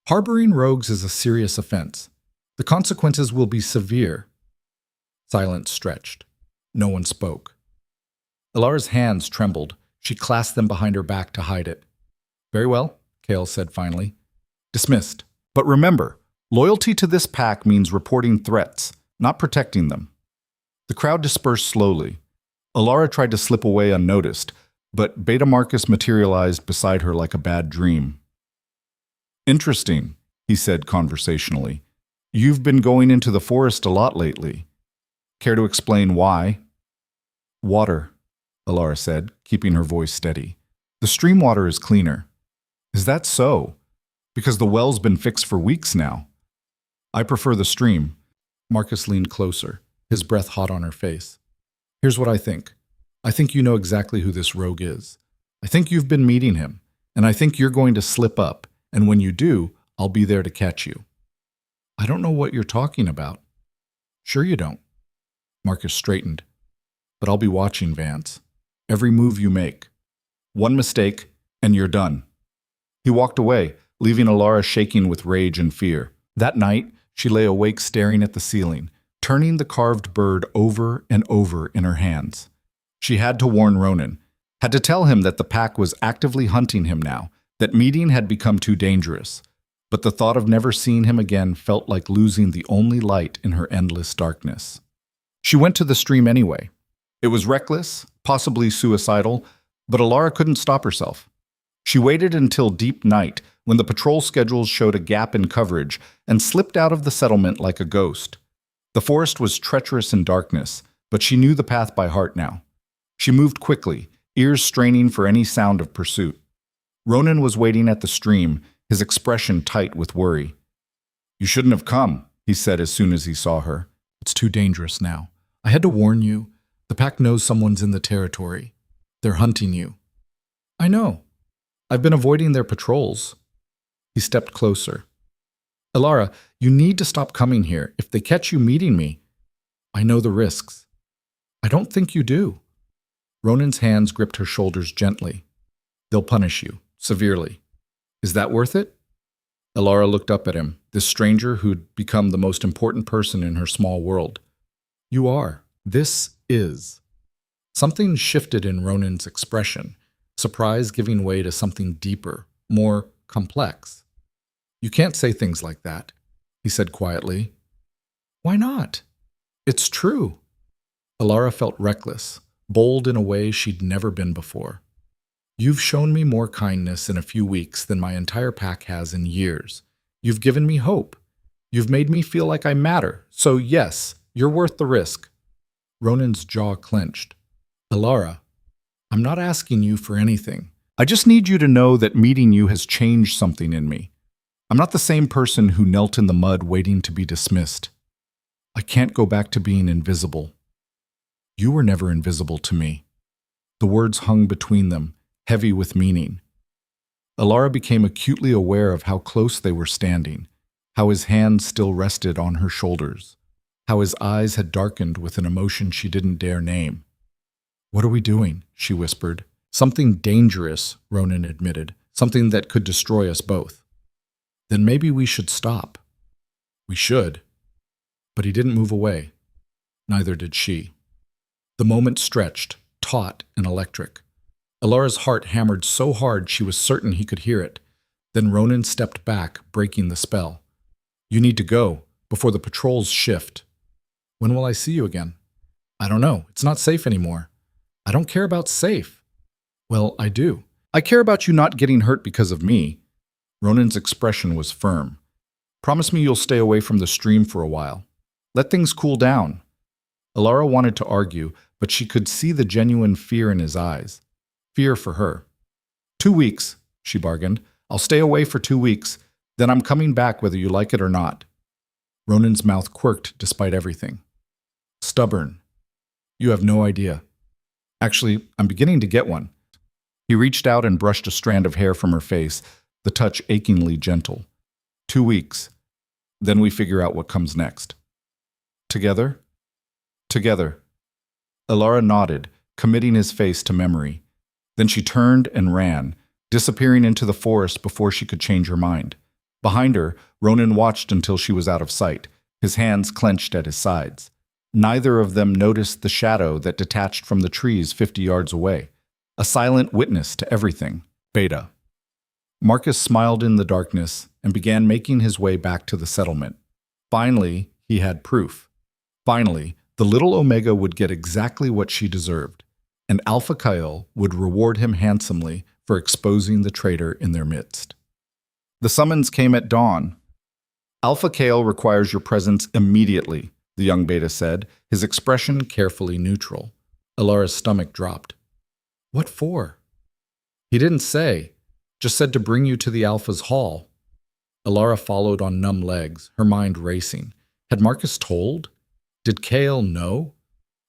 Harboring rogues is a serious offense. The consequences will be severe. Silence stretched. No one spoke. Elara's hands trembled. She clasped them behind her back to hide it. Very well, Kale said finally. Dismissed. But remember, loyalty to this pack means reporting threats, not protecting them. The crowd dispersed slowly. Elara tried to slip away unnoticed, but Beta Marcus materialized beside her like a bad dream. Interesting, he said conversationally. You've been going into the forest a lot lately. Care to explain why? Water, Elara said, keeping her voice steady. The stream water is cleaner. Is that so? Because the well's been fixed for weeks now. I prefer the stream. Marcus leaned closer, his breath hot on her face. Here's what I think. I think you know exactly who this rogue is. I think you've been meeting him, and I think you're going to slip up, and when you do, I'll be there to catch you. I don't know what you're talking about. Sure you don't. Marcus straightened. But I'll be watching, Vance. Every move you make. One mistake, and you're done. He walked away, leaving Elara shaking with rage and fear. That night, she lay awake staring at the ceiling, turning the carved bird over and over in her hands. She had to warn Ronan, had to tell him that the pack was actively hunting him now, that meeting had become too dangerous. But the thought of never seeing him again felt like losing the only light in her endless darkness. She went to the stream anyway. It was reckless, possibly suicidal, but Elara couldn't stop herself. She waited until deep night, when the patrol schedules showed a gap in coverage, and slipped out of the settlement like a ghost. The forest was treacherous in darkness, but she knew the path by heart now. She moved quickly, ears straining for any sound of pursuit. Ronan was waiting at the stream, his expression tight with worry. You shouldn't have come, he said as soon as he saw her. It's too dangerous now. I had to warn you. The pack knows someone's in the territory. They're hunting you. I know. I've been avoiding their patrols. He stepped closer. Elara, you need to stop coming here. If they catch you meeting me, I know the risks. I don't think you do. Ronan's hands gripped her shoulders gently. They'll punish you, severely. Is that worth it? Elara looked up at him, this stranger who'd become the most important person in her small world. You are. This is. Something shifted in Ronan's expression, surprise giving way to something deeper, more complex. You can't say things like that, he said quietly. Why not? It's true. Elara felt reckless, bold in a way she'd never been before. You've shown me more kindness in a few weeks than my entire pack has in years. You've given me hope. You've made me feel like I matter. So yes, you're worth the risk. Ronan's jaw clenched. Elara, I'm not asking you for anything. I just need you to know that meeting you has changed something in me. I'm not the same person who knelt in the mud waiting to be dismissed. I can't go back to being invisible. You were never invisible to me. The words hung between them, heavy with meaning. Elara became acutely aware of how close they were standing, how his hands still rested on her shoulders, how his eyes had darkened with an emotion she didn't dare name. What are we doing? She whispered. Something dangerous, Ronan admitted, something that could destroy us both. Then maybe we should stop. We should. But he didn't move away. Neither did she. The moment stretched, taut and electric. Elara's heart hammered so hard she was certain he could hear it. Then Ronan stepped back, breaking the spell. You need to go, before the patrols shift. When will I see you again? I don't know. It's not safe anymore. I don't care about safe. Well, I do. I care about you not getting hurt because of me. Ronan's expression was firm. Promise me you'll stay away from the stream for a while. Let things cool down. Elara wanted to argue, but she could see the genuine fear in his eyes. Fear for her. 2 weeks, she bargained. I'll stay away for 2 weeks. Then I'm coming back whether you like it or not. Ronan's mouth quirked despite everything. Stubborn. You have no idea. Actually, I'm beginning to get one. He reached out and brushed a strand of hair from her face, the touch achingly gentle. 2 weeks. Then we figure out what comes next. Together? Together. Elara nodded, committing his face to memory. Then she turned and ran, disappearing into the forest before she could change her mind. Behind her, Ronan watched until she was out of sight, his hands clenched at his sides. Neither of them noticed the shadow that detached from the trees 50 yards away, a silent witness to everything. Beta. Marcus smiled in the darkness and began making his way back to the settlement. Finally, he had proof. Finally, the little Omega would get exactly what she deserved. and Alpha Kyle would reward him handsomely for exposing the traitor in their midst. The summons came at dawn. Alpha Kale requires your presence immediately, the young beta said, his expression carefully neutral. Elara's stomach dropped. What for? He didn't say, just said to bring you to the Alpha's hall. Elara followed on numb legs, her mind racing. Had Marcus told? Did Kale know?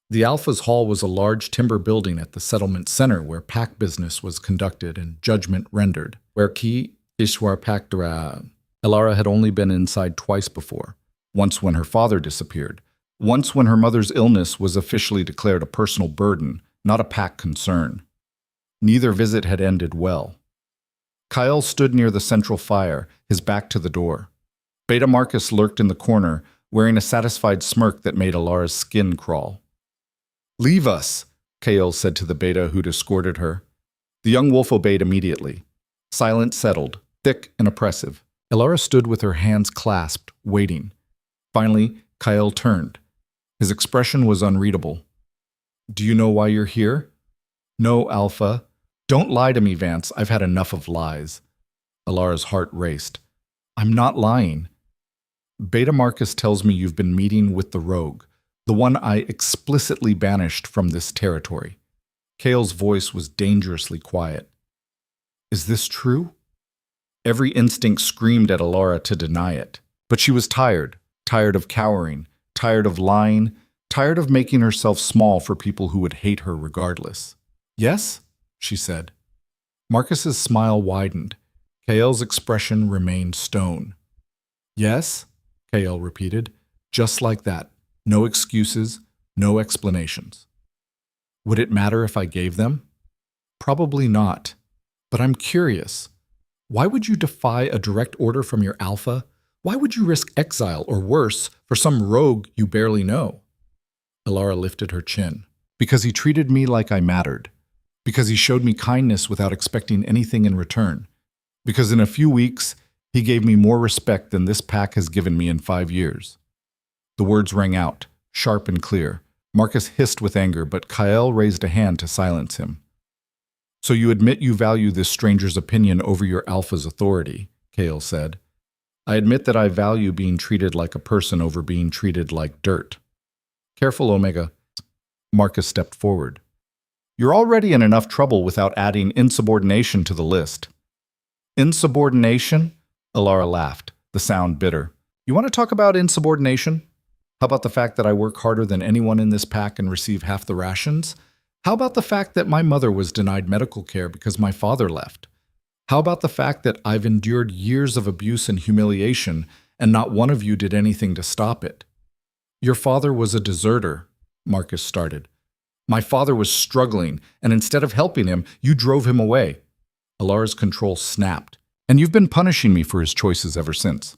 The Alpha's hall was a large timber building at the settlement center where pack business was conducted and judgment rendered, where ki ishwar pakdra. Elara had only been inside twice before, once when her father disappeared, once when her mother's illness was officially declared a personal burden, not a pack concern. Neither visit had ended well. Kyle stood near the central fire, his back to the door. Beta Marcus lurked in the corner, wearing a satisfied smirk that made Elara's skin crawl. Leave us, Kale said to the beta who'd escorted her. The young wolf obeyed immediately. Silence settled, thick and oppressive. Elara stood with her hands clasped, waiting. Finally, Kyle turned. His expression was unreadable. Do you know why you're here? No, Alpha. Don't lie to me, Vance. I've had enough of lies. Elara's heart raced. I'm not lying. Beta Marcus tells me you've been meeting with the rogue, the one I explicitly banished from this territory. Kale's voice was dangerously quiet. Is this true? Every instinct screamed at Elara to deny it. But she was tired of cowering, tired of lying, tired of making herself small for people who would hate her regardless. Yes, she said. Marcus's smile widened. Kale's expression remained stone. Yes, Kale repeated, just like that. No excuses, no explanations. Would it matter if I gave them? Probably not. But I'm curious. Why would you defy a direct order from your Alpha? Why would you risk exile, or worse, for some rogue you barely know? Elara lifted her chin. Because he treated me like I mattered. Because he showed me kindness without expecting anything in return. Because in a few weeks, he gave me more respect than this pack has given me in 5 years. The words rang out, sharp and clear. Marcus hissed with anger, but Kyle raised a hand to silence him. So you admit you value this stranger's opinion over your Alpha's authority, Kale said. I admit that I value being treated like a person over being treated like dirt. Careful, Omega. Marcus stepped forward. You're already in enough trouble without adding insubordination to the list. Insubordination? Elara laughed, the sound bitter. You want to talk about insubordination? How about the fact that I work harder than anyone in this pack and receive half the rations? How about the fact that my mother was denied medical care because my father left? How about the fact that I've endured years of abuse and humiliation and not one of you did anything to stop it? Your father was a deserter, Marcus started. My father was struggling, and instead of helping him, you drove him away. Elara's control snapped, and you've been punishing me for his choices ever since.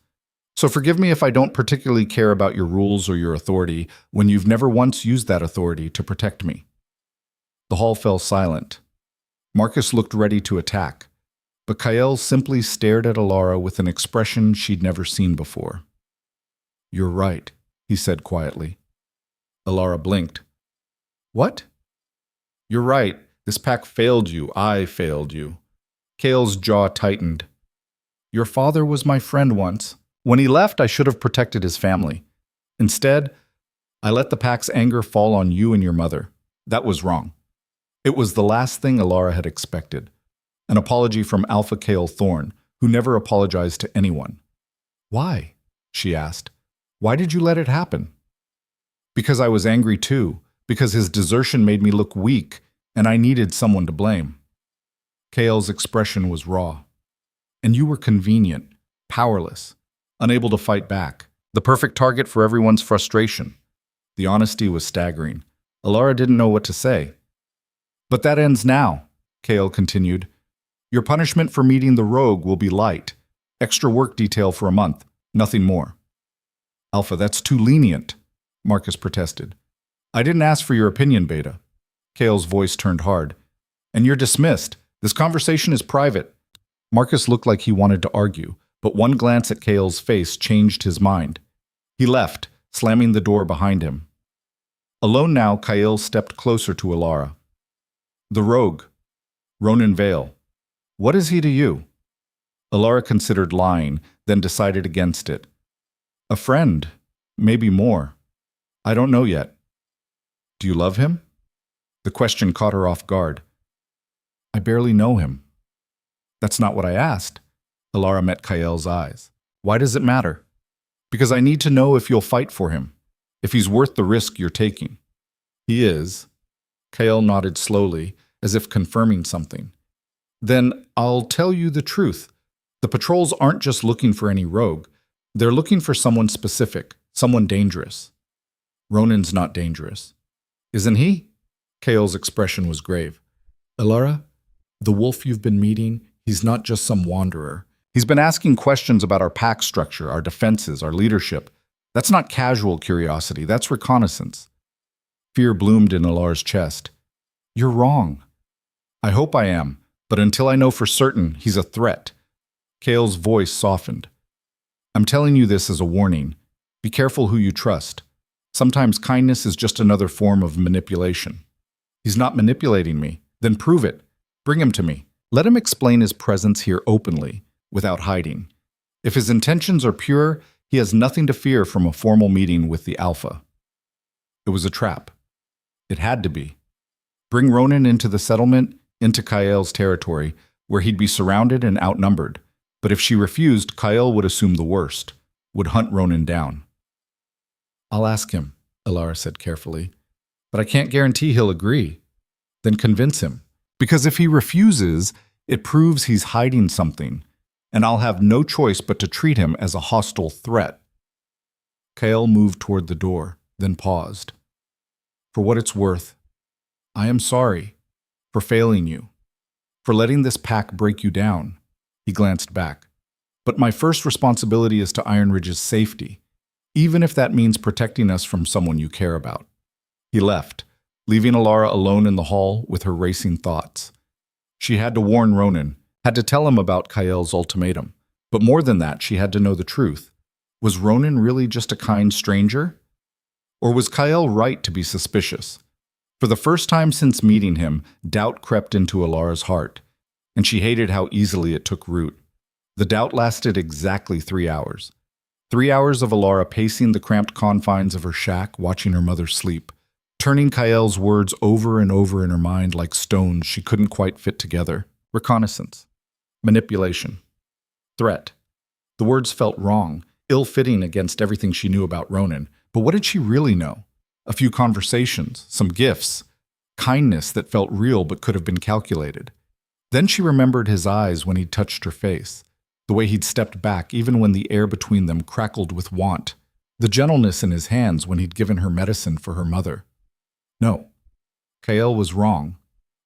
So forgive me if I don't particularly care about your rules or your authority when you've never once used that authority to protect me. The hall fell silent. Marcus looked ready to attack, but Kyle simply stared at Elara with an expression she'd never seen before. You're right, he said quietly. Elara blinked. What? You're right. This pack failed you. I failed you. Kale's jaw tightened. Your father was my friend once. When he left, I should have protected his family. Instead, I let the pack's anger fall on you and your mother. That was wrong. It was the last thing Elara had expected. An apology from Alpha Kale Thorne, who never apologized to anyone. Why? She asked. Why did you let it happen? Because I was angry too, because his desertion made me look weak, and I needed someone to blame. Kale's expression was raw. And you were convenient, powerless, unable to fight back, the perfect target for everyone's frustration. The honesty was staggering. Elara didn't know what to say. But that ends now, Kale continued. Your punishment for meeting the rogue will be light. Extra work detail for a month, nothing more. Alpha, that's too lenient, Marcus protested. I didn't ask for your opinion, Beta. Kale's voice turned hard. And you're dismissed. This conversation is private. Marcus looked like he wanted to argue, but one glance at Kale's face changed his mind. He left, slamming the door behind him. Alone now, Kyle stepped closer to Elara. The rogue, Ronan Vale. What is he to you? Elara considered lying, then decided against it. A friend, maybe more. I don't know yet. Do you love him? The question caught her off guard. I barely know him. That's not what I asked. Elara met Kael's eyes. Why does it matter? Because I need to know if you'll fight for him, if he's worth the risk you're taking. He is. Kael nodded slowly, as if confirming something. Then I'll tell you the truth. The patrols aren't just looking for any rogue. They're looking for someone specific, someone dangerous. Ronan's not dangerous. Isn't he? Kael's expression was grave. Elara, the wolf you've been meeting, he's not just some wanderer. He's been asking questions about our pack structure, our defenses, our leadership. That's not casual curiosity, that's reconnaissance. Fear bloomed in Elara's chest. You're wrong. I hope I am, but until I know for certain, he's a threat. Kael's voice softened. I'm telling you this as a warning. Be careful who you trust. Sometimes kindness is just another form of manipulation. He's not manipulating me. Then prove it. Bring him to me. Let him explain his presence here openly, without hiding. If his intentions are pure, he has nothing to fear from a formal meeting with the Alpha. It was a trap. It had to be. Bring Ronan into the settlement, into Kael's territory, where he'd be surrounded and outnumbered. But if she refused, Kael would assume the worst, would hunt Ronan down. I'll ask him, Elara said carefully. But I can't guarantee he'll agree. Then convince him. Because if he refuses, it proves he's hiding something, and I'll have no choice but to treat him as a hostile threat. Kael moved toward the door, then paused. For what it's worth, I am sorry for failing you, for letting this pack break you down. He glanced back. But my first responsibility is to Iron Ridge's safety, even if that means protecting us from someone you care about. He left, leaving Elara alone in the hall with her racing thoughts. She had to warn Ronan, had to tell him about Kael's ultimatum. But more than that, she had to know the truth. Was Ronan really just a kind stranger? Or was Kael right to be suspicious? For the first time since meeting him, doubt crept into Elara's heart, and she hated how easily it took root. The doubt lasted exactly 3 hours. 3 hours of Elara pacing the cramped confines of her shack, watching her mother sleep, turning Kael's words over and over in her mind like stones she couldn't quite fit together. Reconnaissance. Manipulation. Threat. The words felt wrong, ill-fitting against everything she knew about Ronan. But what did she really know? A few conversations, some gifts, kindness that felt real but could have been calculated. Then she remembered his eyes when he'd touched her face, the way he'd stepped back even when the air between them crackled with want, the gentleness in his hands when he'd given her medicine for her mother. No, Kael was wrong,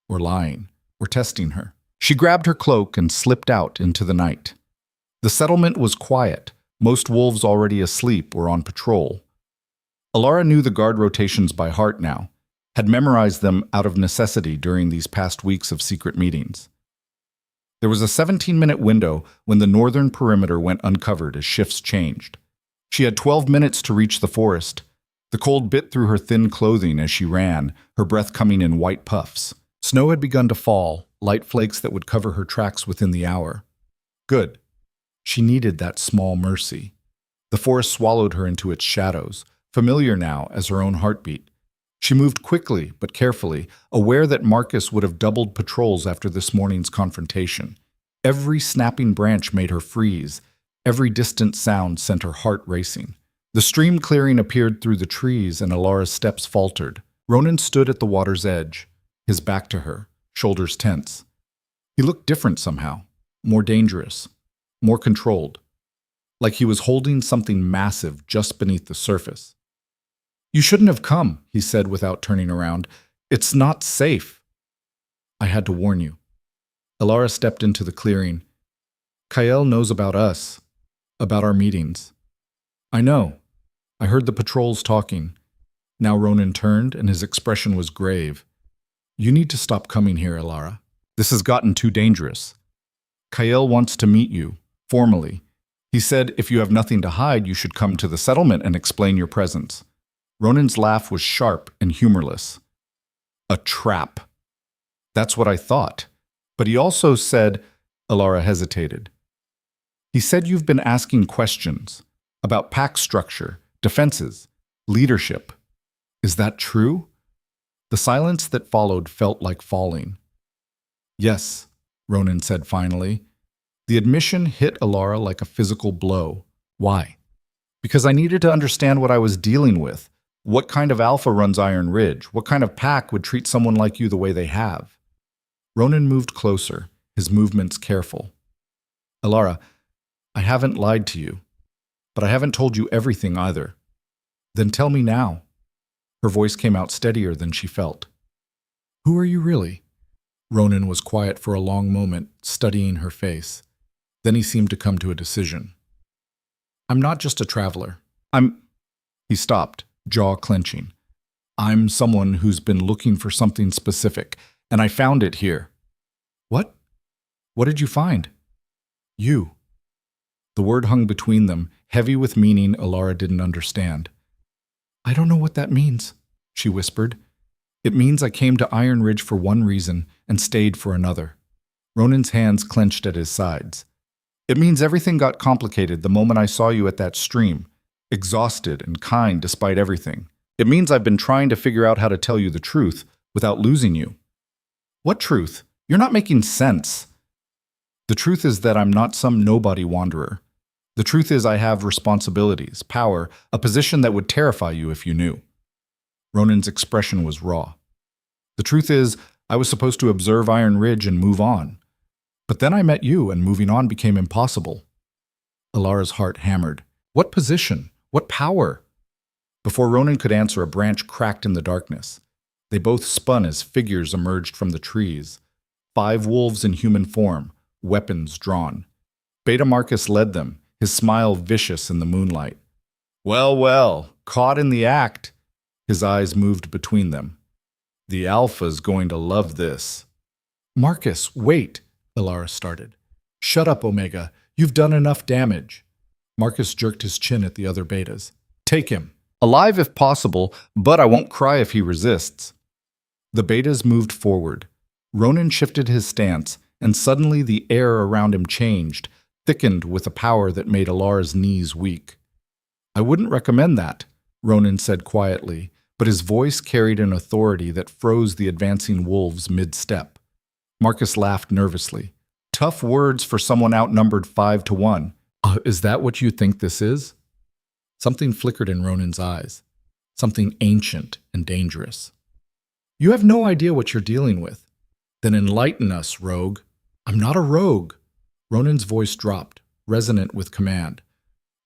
or lying, or testing her. She grabbed her cloak and slipped out into the night. The settlement was quiet, most wolves already asleep or on patrol. Elara knew the guard rotations by heart now, had memorized them out of necessity during these past weeks of secret meetings. There was a 17-minute window when the northern perimeter went uncovered as shifts changed. She had 12 minutes to reach the forest. The cold bit through her thin clothing as she ran, her breath coming in white puffs. Snow had begun to fall, light flakes that would cover her tracks within the hour. Good. She needed that small mercy. The forest swallowed her into its shadows, familiar now as her own heartbeat. She moved quickly but carefully, aware that Marcus would have doubled patrols after this morning's confrontation. Every snapping branch made her freeze. Every distant sound sent her heart racing. The stream clearing appeared through the trees and Elara's steps faltered. Ronan stood at the water's edge, his back to her, shoulders tense. He looked different somehow, more dangerous, more controlled, like he was holding something massive just beneath the surface. You shouldn't have come, he said without turning around. It's not safe. I had to warn you. Elara stepped into the clearing. Kael knows about us, about our meetings. I know. I heard the patrols talking. Now Ronan turned, and his expression was grave. You need to stop coming here, Elara. This has gotten too dangerous. Kael wants to meet you, formally. He said if you have nothing to hide, you should come to the settlement and explain your presence. Ronan's laugh was sharp and humorless. A trap. That's what I thought. But he also said, Elara hesitated. He said you've been asking questions about pack structure, defenses, leadership. Is that true? The silence that followed felt like falling. Yes, Ronan said finally. The admission hit Elara like a physical blow. Why? Because I needed to understand what I was dealing with. What kind of alpha runs Iron Ridge? What kind of pack would treat someone like you the way they have? Ronan moved closer, his movements careful. Elara, I haven't lied to you, but I haven't told you everything either. Then tell me now. Her voice came out steadier than she felt. Who are you really? Ronan was quiet for a long moment, studying her face. Then he seemed to come to a decision. I'm not just a traveler. He stopped, jaw clenching. I'm someone who's been looking for something specific, and I found it here. What? What did you find? You. The word hung between them, heavy with meaning Elara didn't understand. I don't know what that means, she whispered. It means I came to Iron Ridge for one reason and stayed for another. Ronan's hands clenched at his sides. It means everything got complicated the moment I saw you at that stream, exhausted and kind despite everything. It means I've been trying to figure out how to tell you the truth without losing you. What truth? You're not making sense. The truth is that I'm not some nobody wanderer. The truth is I have responsibilities, power, a position that would terrify you if you knew. Ronan's expression was raw. The truth is, I was supposed to observe Iron Ridge and move on. But then I met you, and moving on became impossible. Elara's heart hammered. What position? What power? Before Ronan could answer, a branch cracked in the darkness. They both spun as figures emerged from the trees. 5 wolves in human form, weapons drawn. Beta Marcus led them, his smile vicious in the moonlight. Well, well, caught in the act. His eyes moved between them. The Alpha's going to love this. Marcus, wait, Elara started. Shut up, Omega. You've done enough damage. Marcus jerked his chin at the other betas. Take him. Alive if possible, but I won't cry if he resists. The betas moved forward. Ronan shifted his stance, and suddenly the air around him changed, thickened with a power that made Elara's knees weak. I wouldn't recommend that, Ronan said quietly, but his voice carried an authority that froze the advancing wolves mid-step. Marcus laughed nervously. Tough words for someone outnumbered 5-1. Is that what you think this is? Something flickered in Ronan's eyes. Something ancient and dangerous. You have no idea what you're dealing with. Then enlighten us, rogue. I'm not a rogue. Ronan's voice dropped, resonant with command.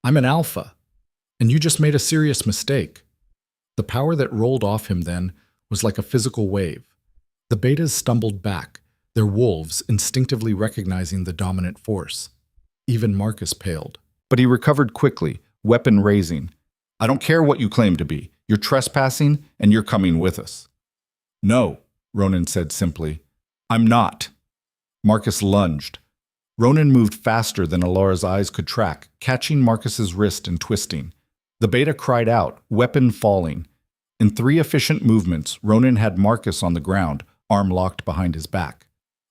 I'm an alpha, and you just made a serious mistake. The power that rolled off him then was like a physical wave. The betas stumbled back, their wolves instinctively recognizing the dominant force. Even Marcus paled. But he recovered quickly, weapon raising. I don't care what you claim to be. You're trespassing, and you're coming with us. No, Ronan said simply. I'm not. Marcus lunged. Ronan moved faster than Elara's eyes could track, catching Marcus's wrist and twisting. The beta cried out, weapon falling. In 3 efficient movements, Ronan had Marcus on the ground, arm locked behind his back.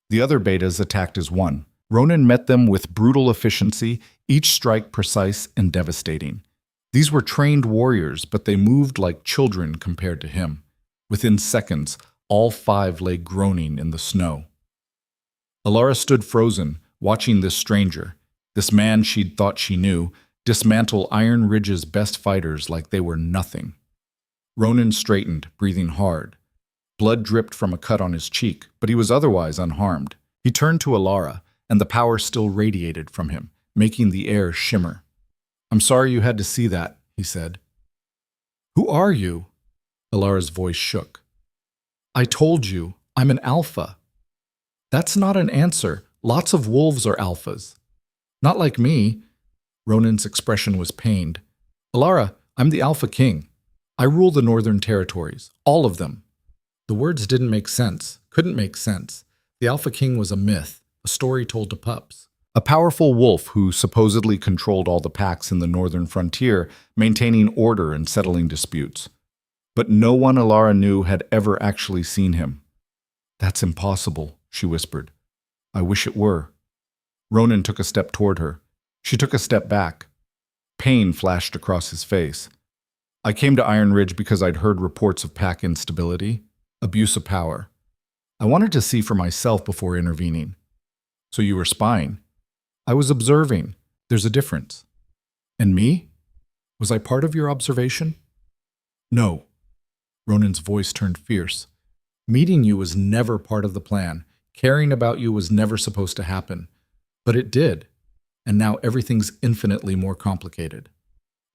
The other betas attacked as one. Ronan met them with brutal efficiency, each strike precise and devastating. These were trained warriors, but they moved like children compared to him. Within seconds, all 5 lay groaning in the snow. Elara stood frozen, watching this stranger, this man she'd thought she knew, dismantle Iron Ridge's best fighters like they were nothing. Ronan straightened, breathing hard. Blood dripped from a cut on his cheek, but he was otherwise unharmed. He turned to Elara, and the power still radiated from him, making the air shimmer. I'm sorry you had to see that, he said. Who are you? Elara's voice shook. I told you, I'm an alpha. That's not an answer. Lots of wolves are alphas. Not like me. Ronan's expression was pained. Elara, I'm the Alpha King. I rule the Northern Territories, all of them. The words didn't make sense, couldn't make sense. The Alpha King was a myth, a story told to pups. A powerful wolf who supposedly controlled all the packs in the northern frontier, maintaining order and settling disputes. But no one Elara knew had ever actually seen him. That's impossible, she whispered. I wish it were. Ronan took a step toward her. She took a step back. Pain flashed across his face. I came to Iron Ridge because I'd heard reports of pack instability, abuse of power. I wanted to see for myself before intervening. So you were spying? I was observing. There's a difference. And me? Was I part of your observation? No. Ronan's voice turned fierce. Meeting you was never part of the plan. Caring about you was never supposed to happen. But it did. And now everything's infinitely more complicated.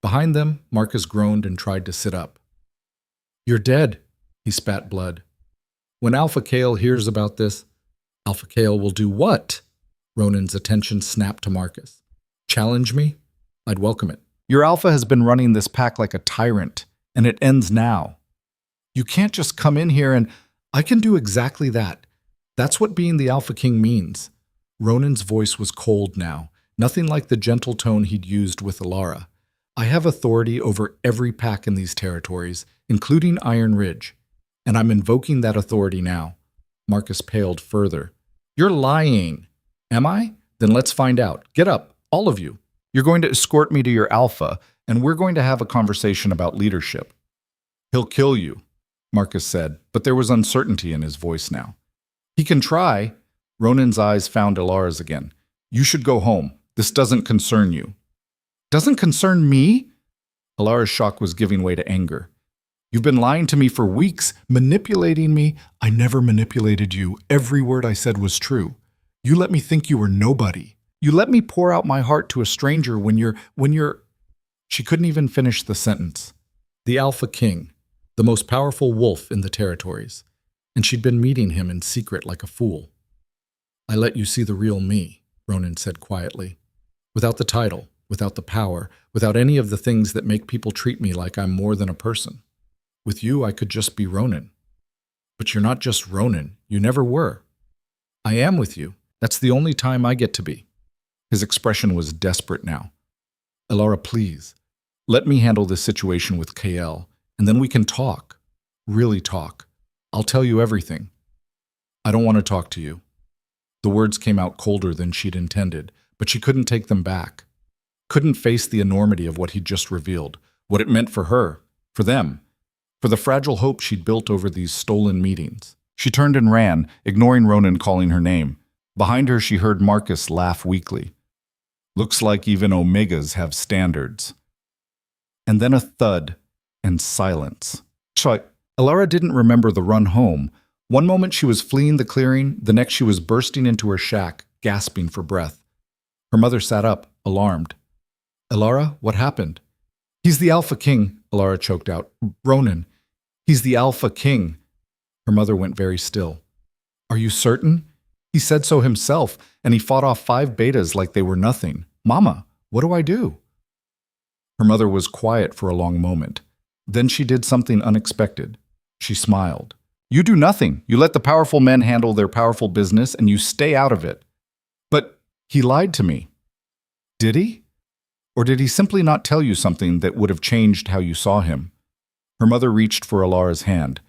Behind them, Marcus groaned and tried to sit up. You're dead, he spat blood. When Alpha Kale hears about this, Alpha Kale will do what? Ronan's attention snapped to Marcus. Challenge me? I'd welcome it. Your Alpha has been running this pack like a tyrant, and it ends now. You can't just come in here and I can do exactly that. That's what being the Alpha King means. Ronan's voice was cold now, nothing like the gentle tone he'd used with Elara. I have authority over every pack in these territories, including Iron Ridge, and I'm invoking that authority now. Marcus paled further. You're lying. Am I? Then let's find out. Get up, all of you. You're going to escort me to your Alpha, and we're going to have a conversation about leadership. He'll kill you, Marcus said, but there was uncertainty in his voice now. He can try. Ronan's eyes found Elara's again. You should go home. This doesn't concern you. Doesn't concern me? Elara's shock was giving way to anger. You've been lying to me for weeks, manipulating me. I never manipulated you. Every word I said was true. You let me think you were nobody. You let me pour out my heart to a stranger when you're... She couldn't even finish the sentence. The Alpha King, the most powerful wolf in the territories, and she'd been meeting him in secret like a fool. I let you see the real me, Ronan said quietly. Without the title, without the power, without any of the things that make people treat me like I'm more than a person. With you, I could just be Ronan. But you're not just Ronan. You never were. I am with you. That's the only time I get to be. His expression was desperate now. Elara, please, let me handle this situation with KL, and then we can talk. Really talk. I'll tell you everything. I don't want to talk to you. The words came out colder than she'd intended, but she couldn't take them back. Couldn't face the enormity of what he'd just revealed, what it meant for her, for them, for the fragile hope she'd built over these stolen meetings. She turned and ran, ignoring Ronan calling her name. Behind her, she heard Marcus laugh weakly. Looks like even Omegas have standards. And then a thud and silence. Elara didn't remember the run home. One moment she was fleeing the clearing, the next she was bursting into her shack, gasping for breath. Her mother sat up, alarmed. Elara, what happened? He's the Alpha King, Elara choked out. Ronan, he's the Alpha King. Her mother went very still. Are you certain? He said so himself, and he fought off 5 betas like they were nothing. Mama, what do I do? Her mother was quiet for a long moment. Then she did something unexpected. She smiled. You do nothing. You let the powerful men handle their powerful business, and you stay out of it. But he lied to me. Did he? Or did he simply not tell you something that would have changed how you saw him? Her mother reached for Elara's hand.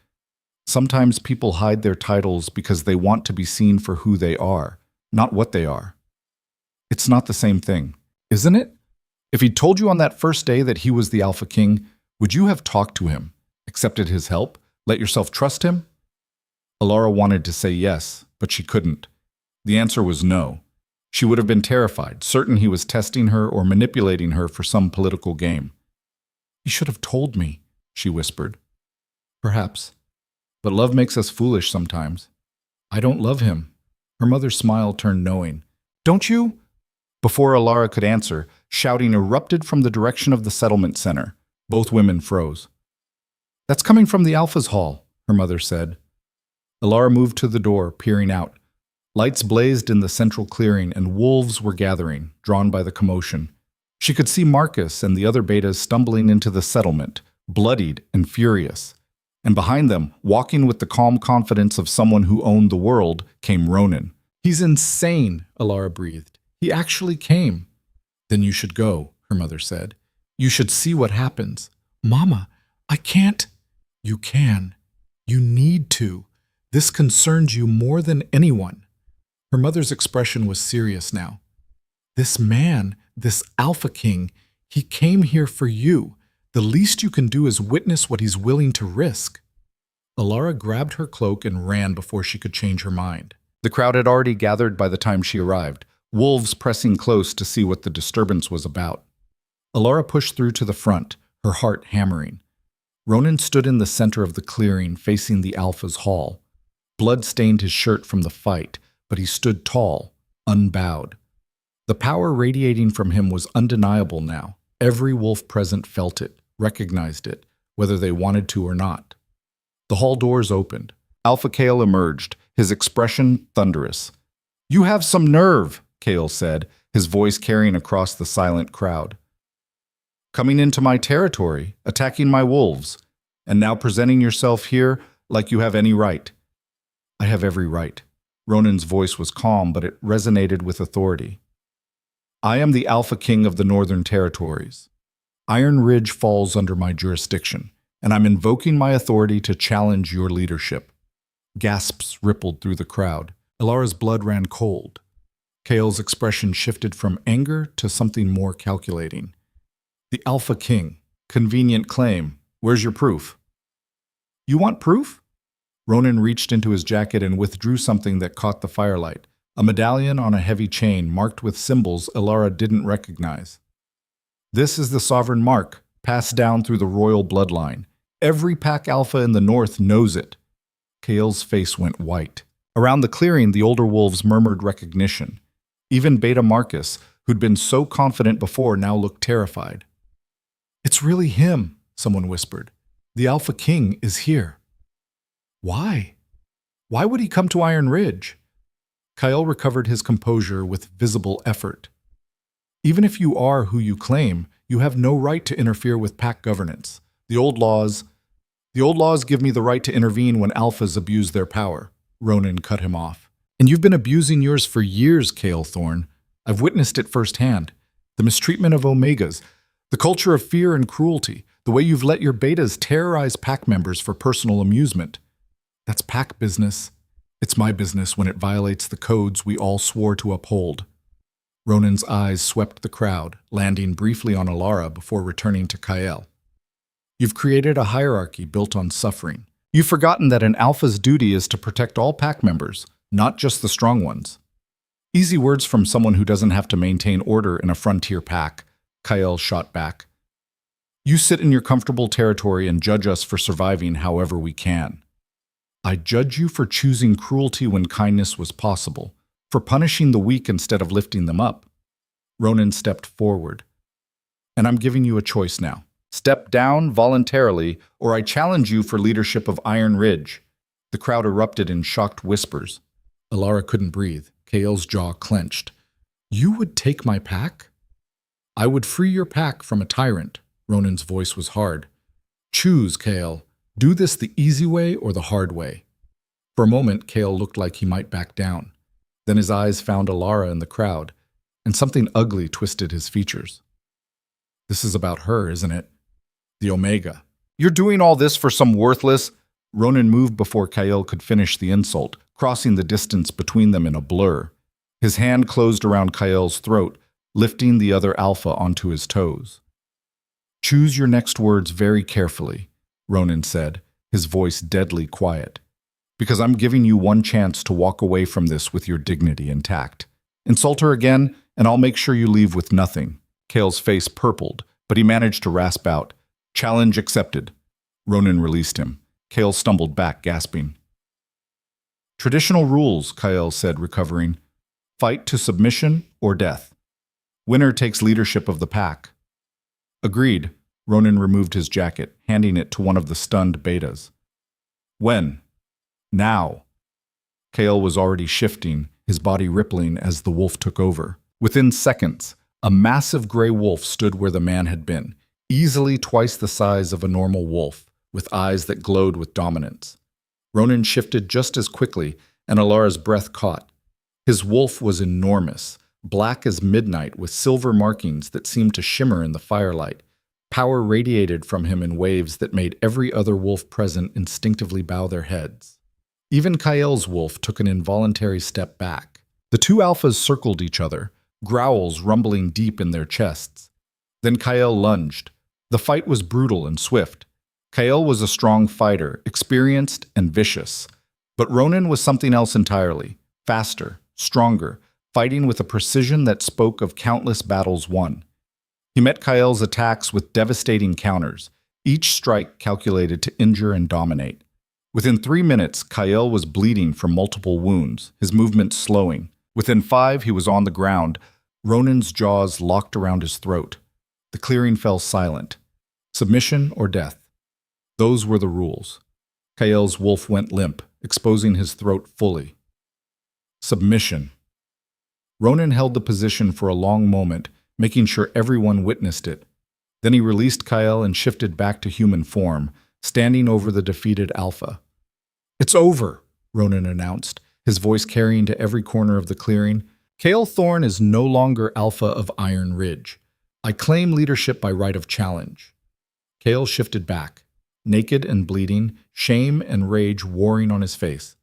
Sometimes people hide their titles because they want to be seen for who they are, not what they are. It's not the same thing, isn't it? If he'd told you on that first day that he was the Alpha King, would you have talked to him, accepted his help, let yourself trust him? Elara wanted to say yes, but she couldn't. The answer was no. She would have been terrified, certain he was testing her or manipulating her for some political game. He should have told me, she whispered. Perhaps. But love makes us foolish sometimes. I don't love him. Her mother's smile turned knowing. Don't you? Before Elara could answer, shouting erupted from the direction of the settlement center. Both women froze. That's coming from the Alpha's hall, her mother said. Elara moved to the door, peering out. Lights blazed in the central clearing, and wolves were gathering, drawn by the commotion. She could see Marcus and the other betas stumbling into the settlement, bloodied and furious. And behind them, walking with the calm confidence of someone who owned the world, came Ronan. He's insane, Elara breathed. He actually came. Then you should go, her mother said. You should see what happens. Mama, I can't. You can. You need to. This concerns you more than anyone." Her mother's expression was serious now. "This man, this Alpha King, he came here for you. The least you can do is witness what he's willing to risk." Elara grabbed her cloak and ran before she could change her mind. The crowd had already gathered by the time she arrived, wolves pressing close to see what the disturbance was about. Elara pushed through to the front, her heart hammering. Ronan stood in the center of the clearing, facing the Alpha's hall. Blood stained his shirt from the fight, but he stood tall, unbowed. The power radiating from him was undeniable now. Every wolf present felt it, recognized it, whether they wanted to or not. The hall doors opened. Alpha Kale emerged, his expression thunderous. "You have some nerve," Kale said, his voice carrying across the silent crowd. "Coming into my territory, attacking my wolves, and now presenting yourself here like you have any right." "I have every right." Ronan's voice was calm, but it resonated with authority. "I am the Alpha King of the Northern Territories. Iron Ridge falls under my jurisdiction, and I'm invoking my authority to challenge your leadership." Gasps rippled through the crowd. Elara's blood ran cold. Kale's expression shifted from anger to something more calculating. "The Alpha King. Convenient claim. Where's your proof?" "You want proof?" Ronan reached into his jacket and withdrew something that caught the firelight. A medallion on a heavy chain marked with symbols Elara didn't recognize. "This is the sovereign mark, passed down through the royal bloodline. Every pack alpha in the north knows it." Kale's face went white. Around the clearing, the older wolves murmured recognition. Even Beta Marcus, who'd been so confident before, now looked terrified. "It's really him," someone whispered. "The Alpha King is here." "Why? Why would he come to Iron Ridge?" Kyle recovered his composure with visible effort. "Even if you are who you claim, you have no right to interfere with pack governance. The old laws give me the right to intervene when alphas abuse their power." Ronan cut him off. "And you've been abusing yours for years, Kale Thorne. I've witnessed it firsthand. The mistreatment of omegas, the culture of fear and cruelty, the way you've let your betas terrorize pack members for personal amusement. That's pack business. It's my business when it violates the codes we all swore to uphold." Ronan's eyes swept the crowd, landing briefly on Elara before returning to Kyle. "You've created a hierarchy built on suffering. You've forgotten that an alpha's duty is to protect all pack members, not just the strong ones." "Easy words from someone who doesn't have to maintain order in a frontier pack," Kyle shot back. "You sit in your comfortable territory and judge us for surviving however we can. I judge you for choosing cruelty when kindness was possible, for punishing the weak instead of lifting them up." Ronan stepped forward. "And I'm giving you a choice now. Step down voluntarily, or I challenge you for leadership of Iron Ridge." The crowd erupted in shocked whispers. Elara couldn't breathe. Kale's jaw clenched. "You would take my pack?" "I would free your pack from a tyrant." Ronan's voice was hard. "Choose, Kale. Do this the easy way or the hard way." For a moment, Kale looked like he might back down. Then his eyes found Elara in the crowd, and something ugly twisted his features. "This is about her, isn't it? The Omega." "You're doing all this for some worthless—" Ronan moved before Kyle could finish the insult, crossing the distance between them in a blur. His hand closed around Kyle's throat, lifting the other alpha onto his toes. "Choose your next words very carefully," Ronan said, his voice deadly quiet. "Because I'm giving you one chance to walk away from this with your dignity intact. Insult her again, and I'll make sure you leave with nothing." Kale's face purpled, but he managed to rasp out, "Challenge accepted." Ronan released him. Kale stumbled back, gasping. "Traditional rules," Kyle said, recovering. "Fight to submission or death. Winner takes leadership of the pack." "Agreed." Ronan removed his jacket, handing it to one of the stunned betas. "When?" "Now." Kale was already shifting, his body rippling as the wolf took over. Within seconds, a massive gray wolf stood where the man had been, easily twice the size of a normal wolf, with eyes that glowed with dominance. Ronan shifted just as quickly, and Elara's breath caught. His wolf was enormous, black as midnight with silver markings that seemed to shimmer in the firelight. Power radiated from him in waves that made every other wolf present instinctively bow their heads. Even Kael's wolf took an involuntary step back. The two alphas circled each other, growls rumbling deep in their chests. Then Kael lunged. The fight was brutal and swift. Kael was a strong fighter, experienced and vicious. But Ronan was something else entirely. Faster, stronger, fighting with a precision that spoke of countless battles won. He met Kael's attacks with devastating counters, each strike calculated to injure and dominate. Within 3 minutes, Kael was bleeding from multiple wounds, his movements slowing. Within 5, he was on the ground, Ronan's jaws locked around his throat. The clearing fell silent. Submission or death. Those were the rules. Kael's wolf went limp, exposing his throat fully. Submission. Ronan held the position for a long moment, making sure everyone witnessed it. Then he released Kael and shifted back to human form, standing over the defeated alpha. "It's over," Ronan announced, his voice carrying to every corner of the clearing. "Kael Thorne is no longer alpha of Iron Ridge. I claim leadership by right of challenge." Kael shifted back, naked and bleeding, shame and rage warring on his face.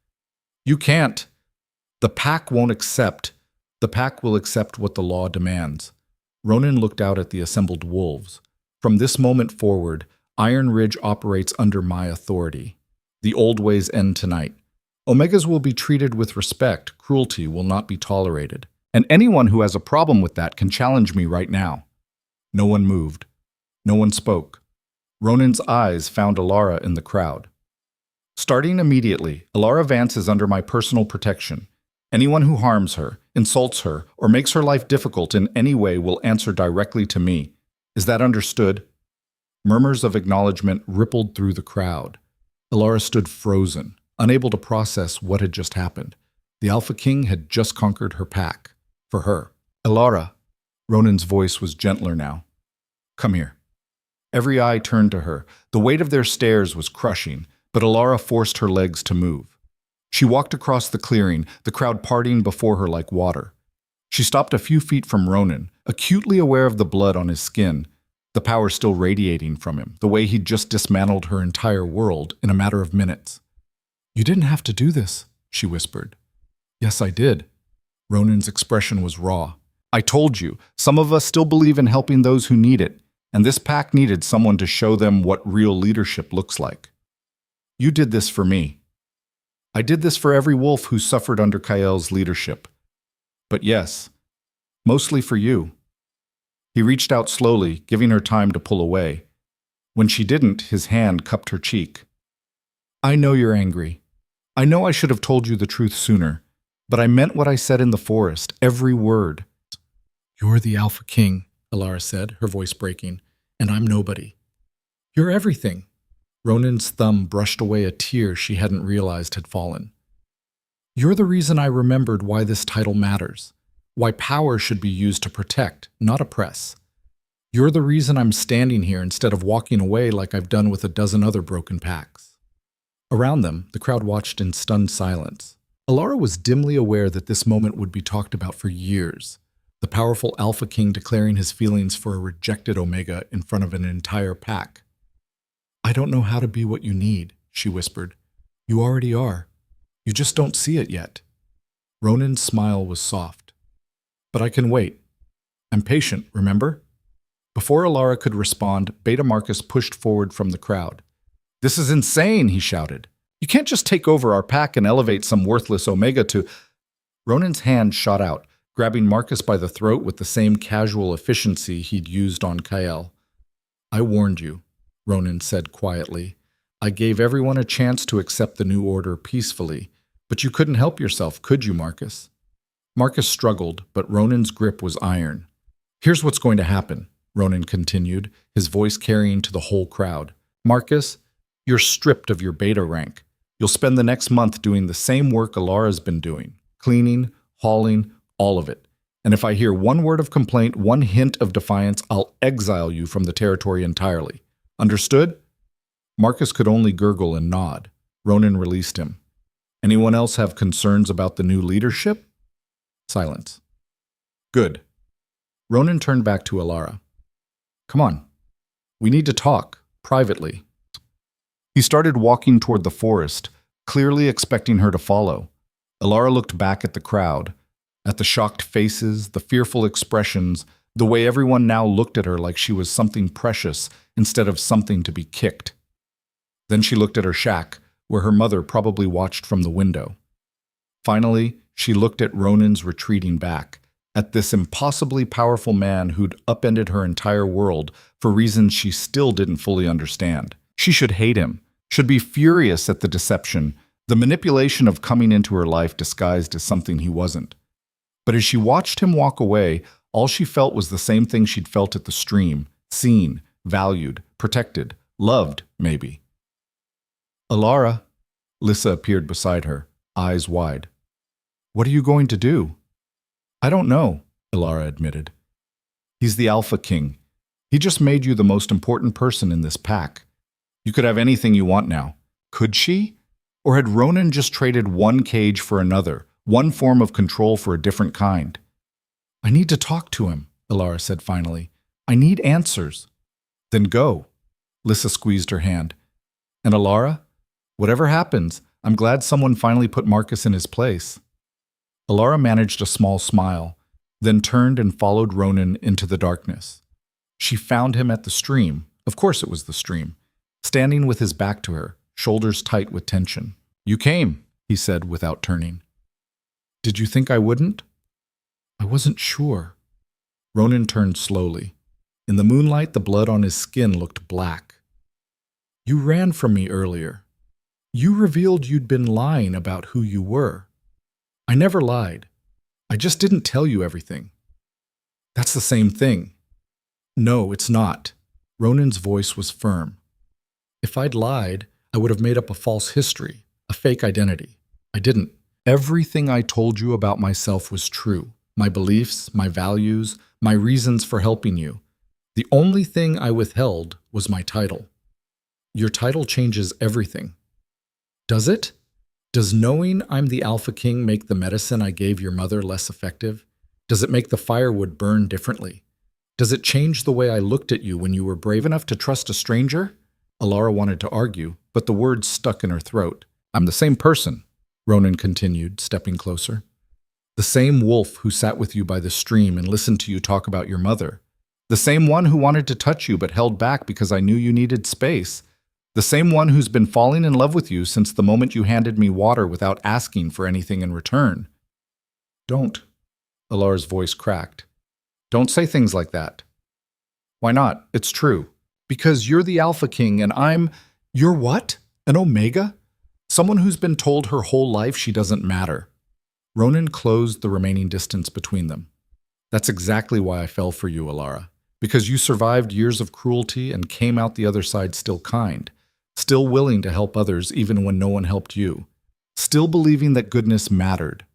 "You can't. The pack won't accept. The pack will accept what the law demands." Ronan looked out at the assembled wolves. "From this moment forward, Iron Ridge operates under my authority. The old ways end tonight. Omegas will be treated with respect, cruelty will not be tolerated. And anyone who has a problem with that can challenge me right now." No one moved. No one spoke. Ronan's eyes found Elara in the crowd. "Starting immediately, Elara Vance is under my personal protection. Anyone who harms her, insults her, or makes her life difficult in any way will answer directly to me. Is that understood?" Murmurs of acknowledgement rippled through the crowd. Elara stood frozen, unable to process what had just happened. The Alpha King had just conquered her pack. For her. "Elara," Ronan's voice was gentler now. "Come here." Every eye turned to her. The weight of their stares was crushing, but Elara forced her legs to move. She walked across the clearing, the crowd parting before her like water. She stopped a few feet from Ronan, acutely aware of the blood on his skin, the power still radiating from him, the way he'd just dismantled her entire world in a matter of minutes. "You didn't have to do this," she whispered. "Yes, I did." Ronan's expression was raw. "I told you, some of us still believe in helping those who need it, and this pack needed someone to show them what real leadership looks like. You did this for me. I did this for every wolf who suffered under Kael's leadership. But yes, mostly for you." He reached out slowly, giving her time to pull away. When she didn't, his hand cupped her cheek. "I know you're angry. I know I should have told you the truth sooner, but I meant what I said in the forest, every word." "You're the Alpha King," Elara said, her voice breaking, "and I'm nobody. You're everything." Ronan's thumb brushed away a tear she hadn't realized had fallen. "You're the reason I remembered why this title matters, why power should be used to protect, not oppress. You're the reason I'm standing here instead of walking away like I've done with a dozen other broken packs." Around them, the crowd watched in stunned silence. Elara was dimly aware that this moment would be talked about for years, the powerful Alpha King declaring his feelings for a rejected Omega in front of an entire pack. "I don't know how to be what you need," she whispered. "You already are. You just don't see it yet." Ronan's smile was soft. "But I can wait. I'm patient, remember?" Before Elara could respond, Beta Marcus pushed forward from the crowd. "This is insane," he shouted. "You can't just take over our pack and elevate some worthless Omega to—" Ronan's hand shot out, grabbing Marcus by the throat with the same casual efficiency he'd used on Kael. "I warned you," Ronan said quietly. "I gave everyone a chance to accept the new order peacefully, but you couldn't help yourself, could you, Marcus?" Marcus struggled, but Ronan's grip was iron. "Here's what's going to happen," Ronan continued, his voice carrying to the whole crowd. "Marcus, you're stripped of your beta rank. You'll spend the next month doing the same work Elara's been doing, cleaning, hauling, all of it. And if I hear one word of complaint, one hint of defiance, I'll exile you from the territory entirely. Understood?" Marcus could only gurgle and nod. Ronan released him. "Anyone else have concerns about the new leadership?" Silence. "Good." Ronan turned back to Elara. "Come on. We need to talk, privately." He started walking toward the forest, clearly expecting her to follow. Elara looked back at the crowd, at the shocked faces, the fearful expressions, the way everyone now looked at her like she was something precious instead of something to be kicked. Then she looked at her shack, where her mother probably watched from the window. Finally, she looked at Ronan's retreating back, at this impossibly powerful man who'd upended her entire world for reasons she still didn't fully understand. She should hate him, should be furious at the deception, the manipulation of coming into her life disguised as something he wasn't. But as she watched him walk away, all she felt was the same thing she'd felt at the stream, seen, valued, protected, loved, maybe. Elara, Lissa appeared beside her, eyes wide. What are you going to do? I don't know, Elara admitted. He's the Alpha King. He just made you the most important person in this pack. You could have anything you want now. Could she? Or had Ronan just traded one cage for another, one form of control for a different kind? I need to talk to him, Elara said finally. I need answers. Then go. Lissa squeezed her hand. And Elara? Whatever happens, I'm glad someone finally put Marcus in his place. Elara managed a small smile, then turned and followed Ronan into the darkness. She found him at the stream, of course it was the stream, standing with his back to her, shoulders tight with tension. You came, he said without turning. Did you think I wouldn't? I wasn't sure. Ronan turned slowly. In the moonlight, the blood on his skin looked black. You ran from me earlier. You revealed you'd been lying about who you were. I never lied. I just didn't tell you everything. That's the same thing. No, it's not. Ronan's voice was firm. If I'd lied, I would have made up a false history, a fake identity. I didn't. Everything I told you about myself was true. My beliefs, my values, my reasons for helping you. The only thing I withheld was my title. Your title changes everything. Does it? Does knowing I'm the Alpha King make the medicine I gave your mother less effective? Does it make the firewood burn differently? Does it change the way I looked at you when you were brave enough to trust a stranger? Elara wanted to argue, but the words stuck in her throat. I'm the same person, Ronan continued, stepping closer. The same wolf who sat with you by the stream and listened to you talk about your mother. The same one who wanted to touch you but held back because I knew you needed space. The same one who's been falling in love with you since the moment you handed me water without asking for anything in return. Don't. Elara's voice cracked. Don't say things like that. Why not? It's true. Because you're the Alpha King and You're what? An Omega? Someone who's been told her whole life she doesn't matter. Ronan closed the remaining distance between them. That's exactly why I fell for you, Elara. Because you survived years of cruelty and came out the other side still kind. Still willing to help others even when no one helped you. Still believing that goodness mattered.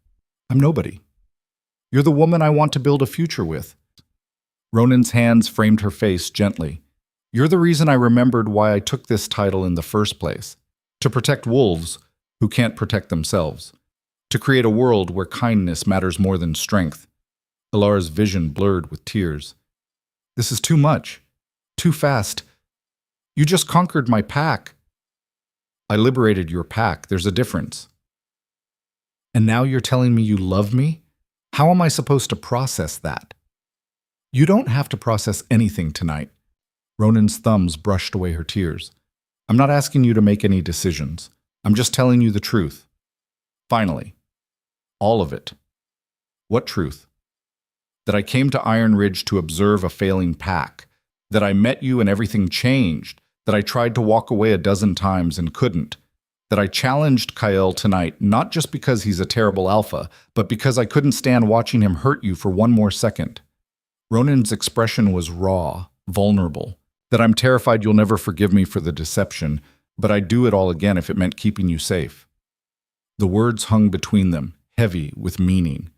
I'm nobody. You're the woman I want to build a future with. Ronan's hands framed her face gently. You're the reason I remembered why I took this title in the first place. To protect wolves who can't protect themselves. To create a world where kindness matters more than strength. Elara's vision blurred with tears. This is too much. Too fast. You just conquered my pack. I liberated your pack. There's a difference. And now you're telling me you love me? How am I supposed to process that? You don't have to process anything tonight. Ronan's thumbs brushed away her tears. I'm not asking you to make any decisions. I'm just telling you the truth. Finally. All of it. What truth? That I came to Iron Ridge to observe a failing pack. That I met you and everything changed. That I tried to walk away a dozen times and couldn't. That I challenged Kyle tonight not just because he's a terrible alpha, but because I couldn't stand watching him hurt you for one more second. Ronan's expression was raw, vulnerable. That I'm terrified you'll never forgive me for the deception, but I'd do it all again if it meant keeping you safe. The words hung between them, heavy with meaning.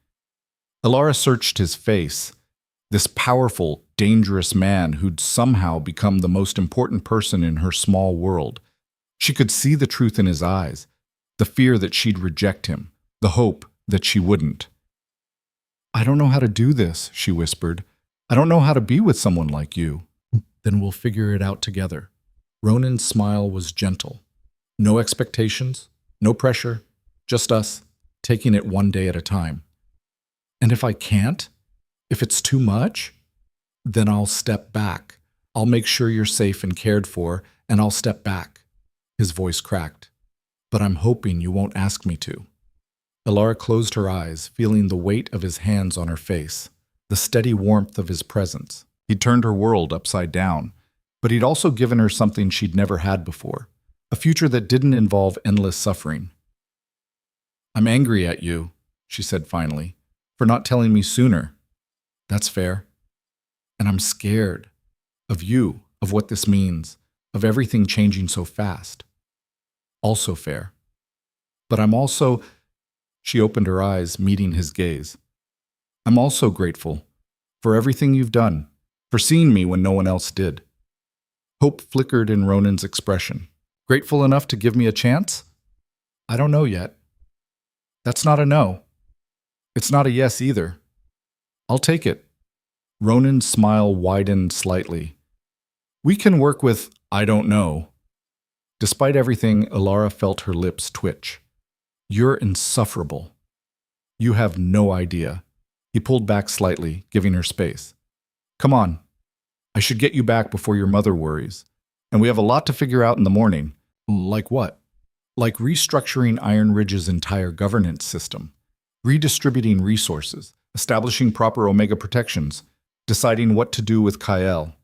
Elara searched his face. This powerful, dangerous man who'd somehow become the most important person in her small world. She could see the truth in his eyes, the fear that she'd reject him, the hope that she wouldn't. I don't know how to do this, she whispered. I don't know how to be with someone like you. Then we'll figure it out together. Ronan's smile was gentle. No expectations, No pressure, just us, taking it one day at a time. And if I can't, if it's too much, then I'll step back. I'll make sure you're safe and cared for, and I'll step back. His voice cracked. But I'm hoping you won't ask me to. Elara closed her eyes, feeling the weight of his hands on her face, the steady warmth of his presence. He'd turned her world upside down, but he'd also given her something she'd never had before, a future that didn't involve endless suffering. I'm angry at you, she said finally, for not telling me sooner. That's fair. And I'm scared of you, of what this means, of everything changing so fast. Also fair. But I'm also... She opened her eyes, meeting his gaze. I'm also grateful for everything you've done, for seeing me when no one else did. Hope flickered in Ronan's expression. Grateful enough to give me a chance? I don't know yet. That's not a no. It's not a yes either. I'll take it. Ronan's smile widened slightly. We can work with I don't know. Despite everything, Elara felt her lips twitch. You're insufferable. You have no idea. He pulled back slightly, giving her space. Come on. I should get you back before your mother worries. And we have a lot to figure out in the morning. Like what? Like restructuring Iron Ridge's entire governance system, redistributing resources, establishing proper Omega protections, deciding what to do with Kael.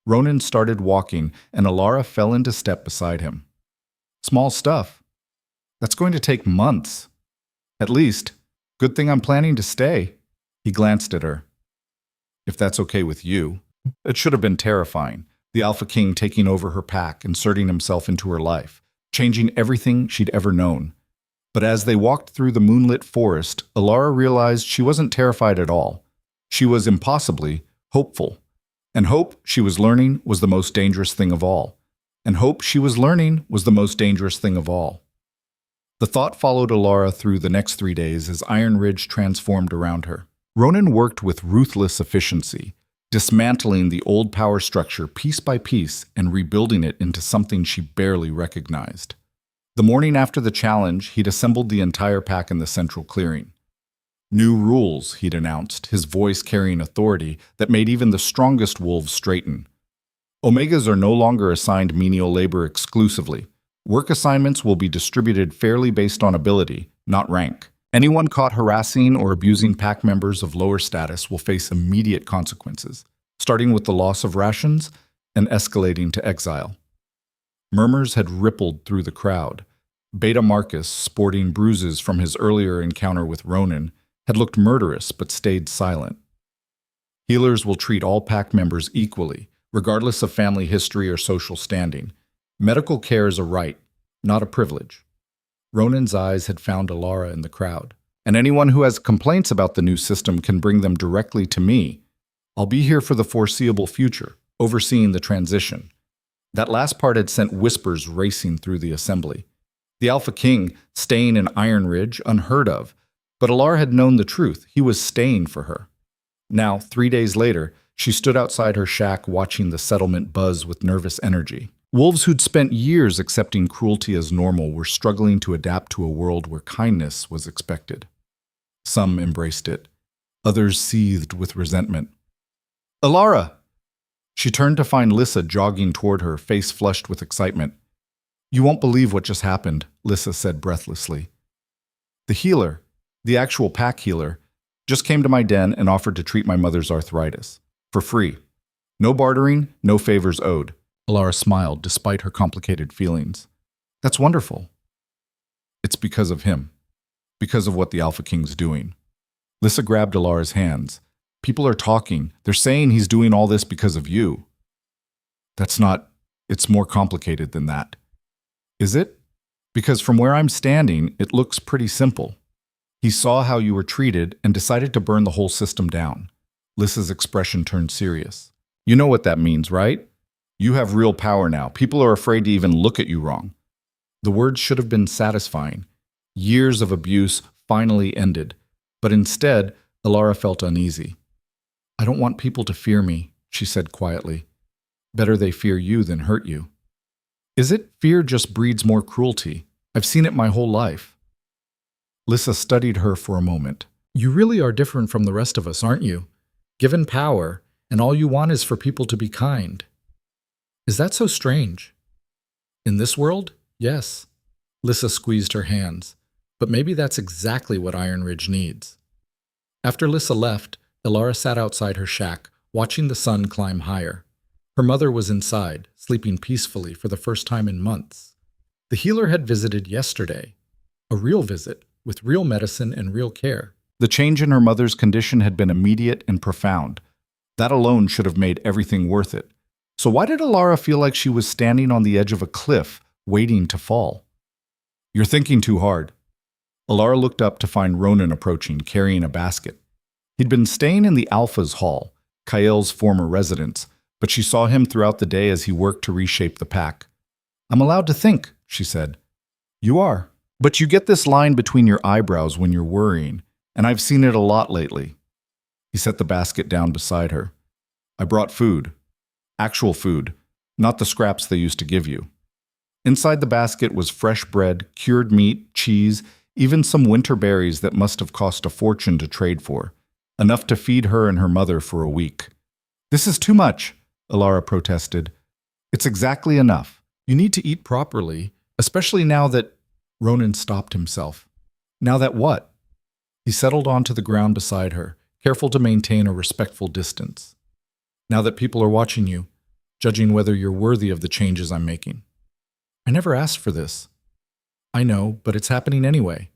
Ronan started walking, and Elara fell into step beside him. Small stuff. That's going to take months. At least, good thing I'm planning to stay. He glanced at her. If that's okay with you. It should have been terrifying. The Alpha King taking over her pack, inserting himself into her life, changing everything she'd ever known. But as they walked through the moonlit forest, Elara realized she wasn't terrified at all. She was impossibly hopeful. And hope, she was learning, was the most dangerous thing of all. And hope, she was learning, was the most dangerous thing of all. The thought followed Elara through the next 3 days as Iron Ridge transformed around her. Ronan worked with ruthless efficiency, dismantling the old power structure piece by piece and rebuilding it into something she barely recognized. The morning after the challenge, he'd assembled the entire pack in the central clearing. New rules, he'd announced, his voice carrying authority that made even the strongest wolves straighten. Omegas are no longer assigned menial labor exclusively. Work assignments will be distributed fairly based on ability, not rank. Anyone caught harassing or abusing pack members of lower status will face immediate consequences, starting with the loss of rations and escalating to exile. Murmurs had rippled through the crowd. Beta Marcus, sporting bruises from his earlier encounter with Ronan, had looked murderous but stayed silent. Healers will treat all pack members equally, regardless of family history or social standing. Medical care is a right, not a privilege. Ronan's eyes had found Elara in the crowd. And anyone who has complaints about the new system can bring them directly to me. I'll be here for the foreseeable future, overseeing the transition. That last part had sent whispers racing through the assembly. The Alpha King, staying in Iron Ridge, unheard of. But Elara had known the truth. He was staying for her. Now, 3 days later, she stood outside her shack watching the settlement buzz with nervous energy. Wolves who'd spent years accepting cruelty as normal were struggling to adapt to a world where kindness was expected. Some embraced it. Others seethed with resentment. Elara! She turned to find Lissa jogging toward her, face flushed with excitement. You won't believe what just happened, Lissa said breathlessly. The healer, the actual pack healer, just came to my den and offered to treat my mother's arthritis. For free. No bartering, no favors owed. Elara smiled despite her complicated feelings. That's wonderful. It's because of him. Because of what the Alpha King's doing. Lissa grabbed Elara's hands. People are talking. They're saying he's doing all this because of you. That's not... It's more complicated than that. Is it? Because from where I'm standing, it looks pretty simple. He saw how you were treated and decided to burn the whole system down. Lissa's expression turned serious. You know what that means, right? You have real power now. People are afraid to even look at you wrong. The words should have been satisfying. Years of abuse finally ended. But instead, Elara felt uneasy. I don't want people to fear me, she said quietly. Better they fear you than hurt you. Is it fear just breeds more cruelty? I've seen it my whole life. Lissa studied her for a moment. You really are different from the rest of us, aren't you? Given power, and all you want is for people to be kind. Is that so strange? In this world, yes. Lissa squeezed her hands. But maybe that's exactly what Iron Ridge needs. After Lissa left, Elara sat outside her shack, watching the sun climb higher. Her mother was inside, sleeping peacefully for the first time in months. The healer had visited yesterday. A real visit, with real medicine and real care. The change in her mother's condition had been immediate and profound. That alone should have made everything worth it. So why did Elara feel like she was standing on the edge of a cliff, waiting to fall? You're thinking too hard. Elara looked up to find Ronan approaching, carrying a basket. He'd been staying in the Alpha's hall, Kael's former residence, but she saw him throughout the day as he worked to reshape the pack. I'm allowed to think, she said. You are. But you get this line between your eyebrows when you're worrying, and I've seen it a lot lately. He set the basket down beside her. I brought food. Actual food, not the scraps they used to give you. Inside the basket was fresh bread, cured meat, cheese, even some winter berries that must have cost a fortune to trade for, enough to feed her and her mother for a week. This is too much, Elara protested. It's exactly enough. You need to eat properly, especially now that… Ronan stopped himself. Now that what? He settled onto the ground beside her, careful to maintain a respectful distance. Now that people are watching you, judging whether you're worthy of the changes I'm making. I never asked for this. I know, but it's happening anyway.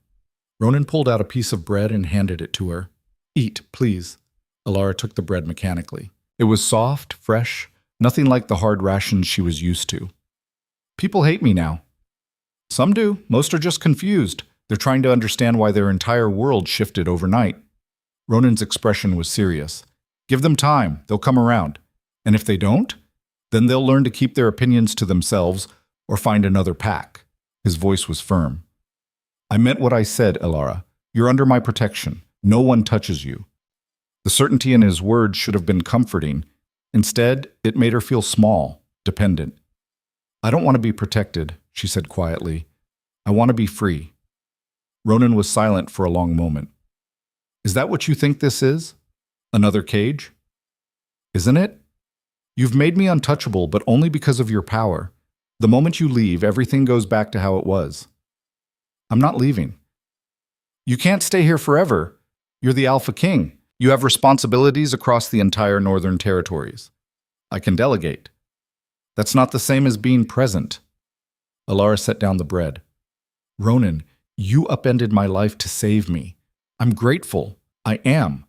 Ronan pulled out a piece of bread and handed it to her. Eat, please. Elara took the bread mechanically. It was soft, fresh, nothing like the hard rations she was used to. People hate me now. Some do. Most are just confused. They're trying to understand why their entire world shifted overnight. Ronan's expression was serious. Give them time. They'll come around. And if they don't, then they'll learn to keep their opinions to themselves or find another pack. His voice was firm. I meant what I said, Elara. You're under my protection. No one touches you. The certainty in his words should have been comforting. Instead, it made her feel small, dependent. I don't want to be protected, she said quietly. I want to be free. Ronan was silent for a long moment. Is that what you think this is? Another cage? Isn't it? You've made me untouchable, but only because of your power. The moment you leave, everything goes back to how it was. I'm not leaving. You can't stay here forever. You're the Alpha King. You have responsibilities across the entire Northern Territories. I can delegate. That's not the same as being present. Elara set down the bread. Ronan, you upended my life to save me. I'm grateful. I am.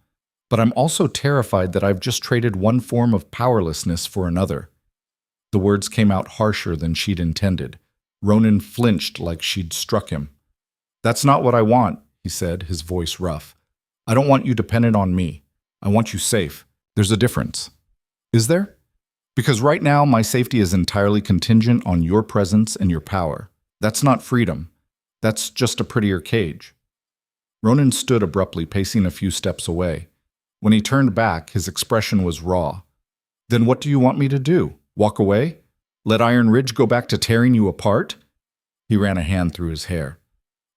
But I'm also terrified that I've just traded one form of powerlessness for another. The words came out harsher than she'd intended. Ronan flinched like she'd struck him. That's not what I want, he said, his voice rough. I don't want you dependent on me. I want you safe. There's a difference. Is there? Because right now, my safety is entirely contingent on your presence and your power. That's not freedom. That's just a prettier cage. Ronan stood abruptly, pacing a few steps away. When he turned back, his expression was raw. Then what do you want me to do? Walk away? Let Iron Ridge go back to tearing you apart? He ran a hand through his hair.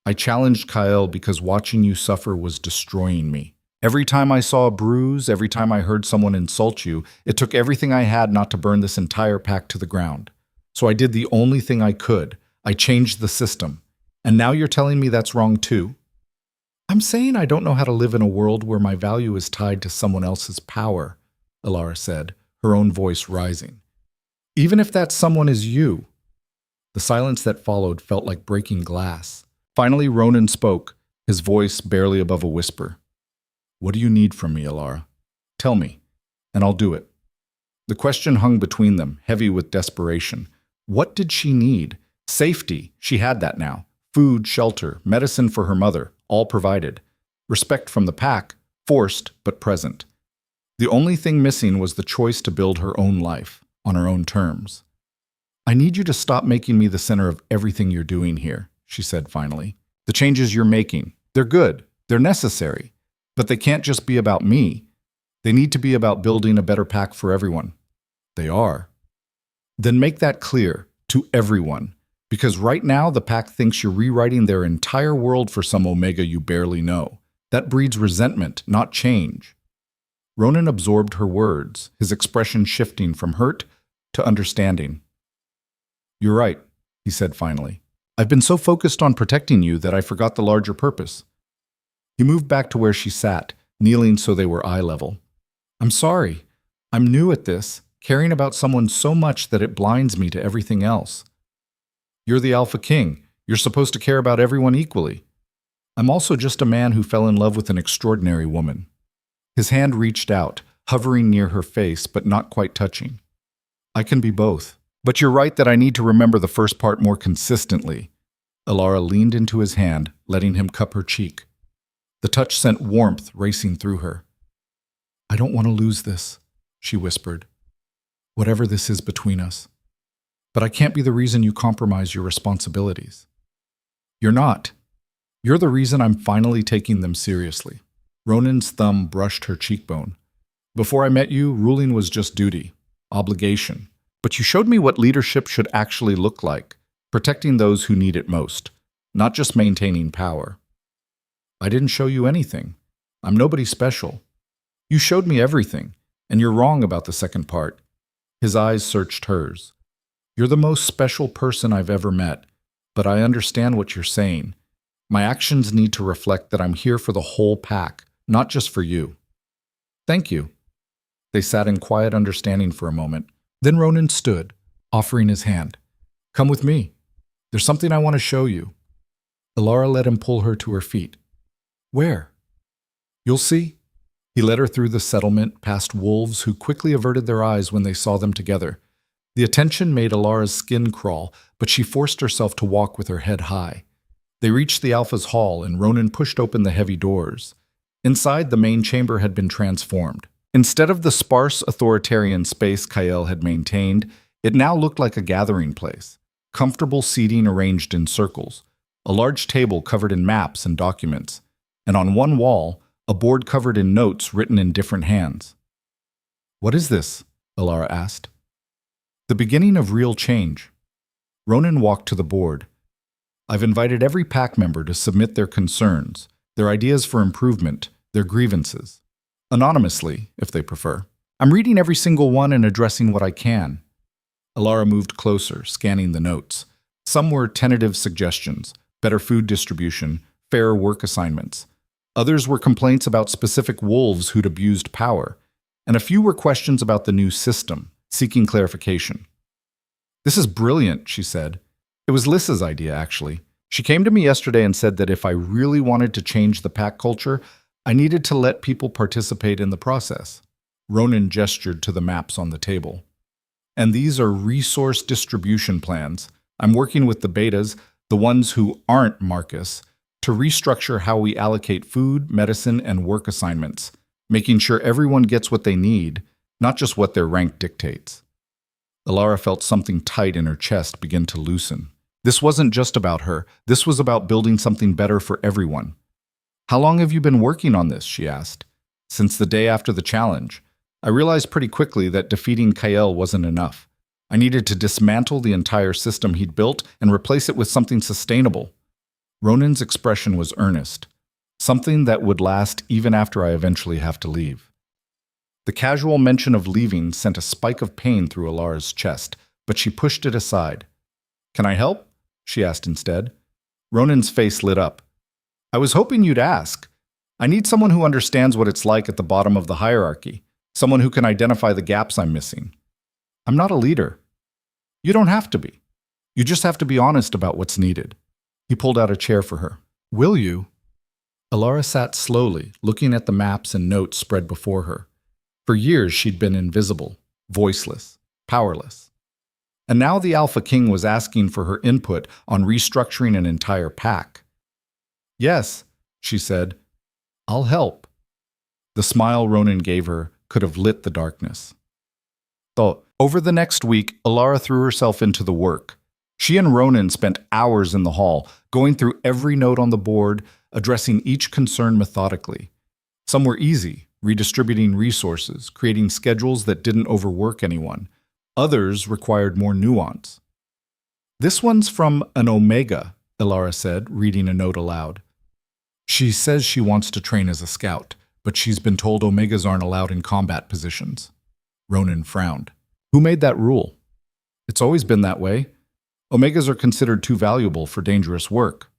I challenged Kael because watching you suffer was destroying me. Every time I saw a bruise, every time I heard someone insult you, it took everything I had not to burn this entire pack to the ground. So I did the only thing I could. I changed the system. And now you're telling me that's wrong too? I'm saying I don't know how to live in a world where my value is tied to someone else's power, Elara said, her own voice rising. Even if that someone is you. The silence that followed felt like breaking glass. Finally, Ronan spoke, his voice barely above a whisper. What do you need from me, Elara? Tell me, and I'll do it. The question hung between them, heavy with desperation. What did she need? Safety. She had that now. Food, shelter, medicine for her mother, all provided. Respect from the pack, forced but present. The only thing missing was the choice to build her own life, on her own terms. I need you to stop making me the center of everything you're doing here, she said finally. The changes you're making, they're good, they're necessary, but they can't just be about me. They need to be about building a better pack for everyone. They are. Then make that clear to everyone. Because right now, the pack thinks you're rewriting their entire world for some Omega you barely know. That breeds resentment, not change. Ronan absorbed her words, his expression shifting from hurt to understanding. You're right, he said finally. I've been so focused on protecting you that I forgot the larger purpose. He moved back to where she sat, kneeling so they were eye level. I'm sorry. I'm new at this, caring about someone so much that it blinds me to everything else. You're the Alpha King. You're supposed to care about everyone equally. I'm also just a man who fell in love with an extraordinary woman. His hand reached out, hovering near her face but not quite touching. I can be both. But you're right that I need to remember the first part more consistently. Elara leaned into his hand, letting him cup her cheek. The touch sent warmth racing through her. I don't want to lose this, she whispered. Whatever this is between us. But I can't be the reason you compromise your responsibilities. You're not. You're the reason I'm finally taking them seriously. Ronan's thumb brushed her cheekbone. Before I met you, ruling was just duty, obligation. But you showed me what leadership should actually look like, protecting those who need it most, not just maintaining power. I didn't show you anything. I'm nobody special. You showed me everything, and you're wrong about the second part. His eyes searched hers. You're the most special person I've ever met, but I understand what you're saying. My actions need to reflect that I'm here for the whole pack, not just for you. Thank you. They sat in quiet understanding for a moment. Then Ronan stood, offering his hand. Come with me. There's something I want to show you. Elara let him pull her to her feet. Where? You'll see. He led her through the settlement, past wolves who quickly averted their eyes when they saw them together. The attention made Elara's skin crawl, but she forced herself to walk with her head high. They reached the Alpha's hall, and Ronan pushed open the heavy doors. Inside, the main chamber had been transformed. Instead of the sparse authoritarian space Kyle had maintained, it now looked like a gathering place. Comfortable seating arranged in circles, a large table covered in maps and documents, and on one wall, a board covered in notes written in different hands. What is this? Elara asked. The beginning of real change. Ronan walked to the board. I've invited every pack member to submit their concerns, their ideas for improvement, their grievances. Anonymously, if they prefer. I'm reading every single one and addressing what I can. Elara moved closer, scanning the notes. Some were tentative suggestions, better food distribution, fairer work assignments. Others were complaints about specific wolves who'd abused power. And a few were questions about the new system, seeking clarification. This is brilliant, she said. It was Lissa's idea, actually. She came to me yesterday and said that if I really wanted to change the pack culture, I needed to let people participate in the process. Ronan gestured to the maps on the table. And these are resource distribution plans. I'm working with the betas, the ones who aren't Marcus, to restructure how we allocate food, medicine, and work assignments, making sure everyone gets what they need, not just what their rank dictates. Elara felt something tight in her chest begin to loosen. This wasn't just about her. This was about building something better for everyone. How long have you been working on this? She asked. Since the day after the challenge. I realized pretty quickly that defeating Kyle wasn't enough. I needed to dismantle the entire system he'd built and replace it with something sustainable. Ronan's expression was earnest. Something that would last even after I eventually have to leave. The casual mention of leaving sent a spike of pain through Elara's chest, but she pushed it aside. Can I help? She asked instead. Ronan's face lit up. I was hoping you'd ask. I need someone who understands what it's like at the bottom of the hierarchy, someone who can identify the gaps I'm missing. I'm not a leader. You don't have to be. You just have to be honest about what's needed. He pulled out a chair for her. Will you? Elara sat slowly, looking at the maps and notes spread before her. For years she'd been invisible, voiceless, powerless. And now the Alpha King was asking for her input on restructuring an entire pack. Yes, she said. I'll help. The smile Ronan gave her could have lit the darkness. So, over the next week, Elara threw herself into the work. She and Ronan spent hours in the hall, going through every note on the board, addressing each concern methodically. Some were easy, redistributing resources, creating schedules that didn't overwork anyone. Others required more nuance. This one's from an Omega, Elara said, reading a note aloud. She says she wants to train as a scout, but she's been told Omegas aren't allowed in combat positions. Ronan frowned. Who made that rule? It's always been that way. Omegas are considered too valuable for dangerous work.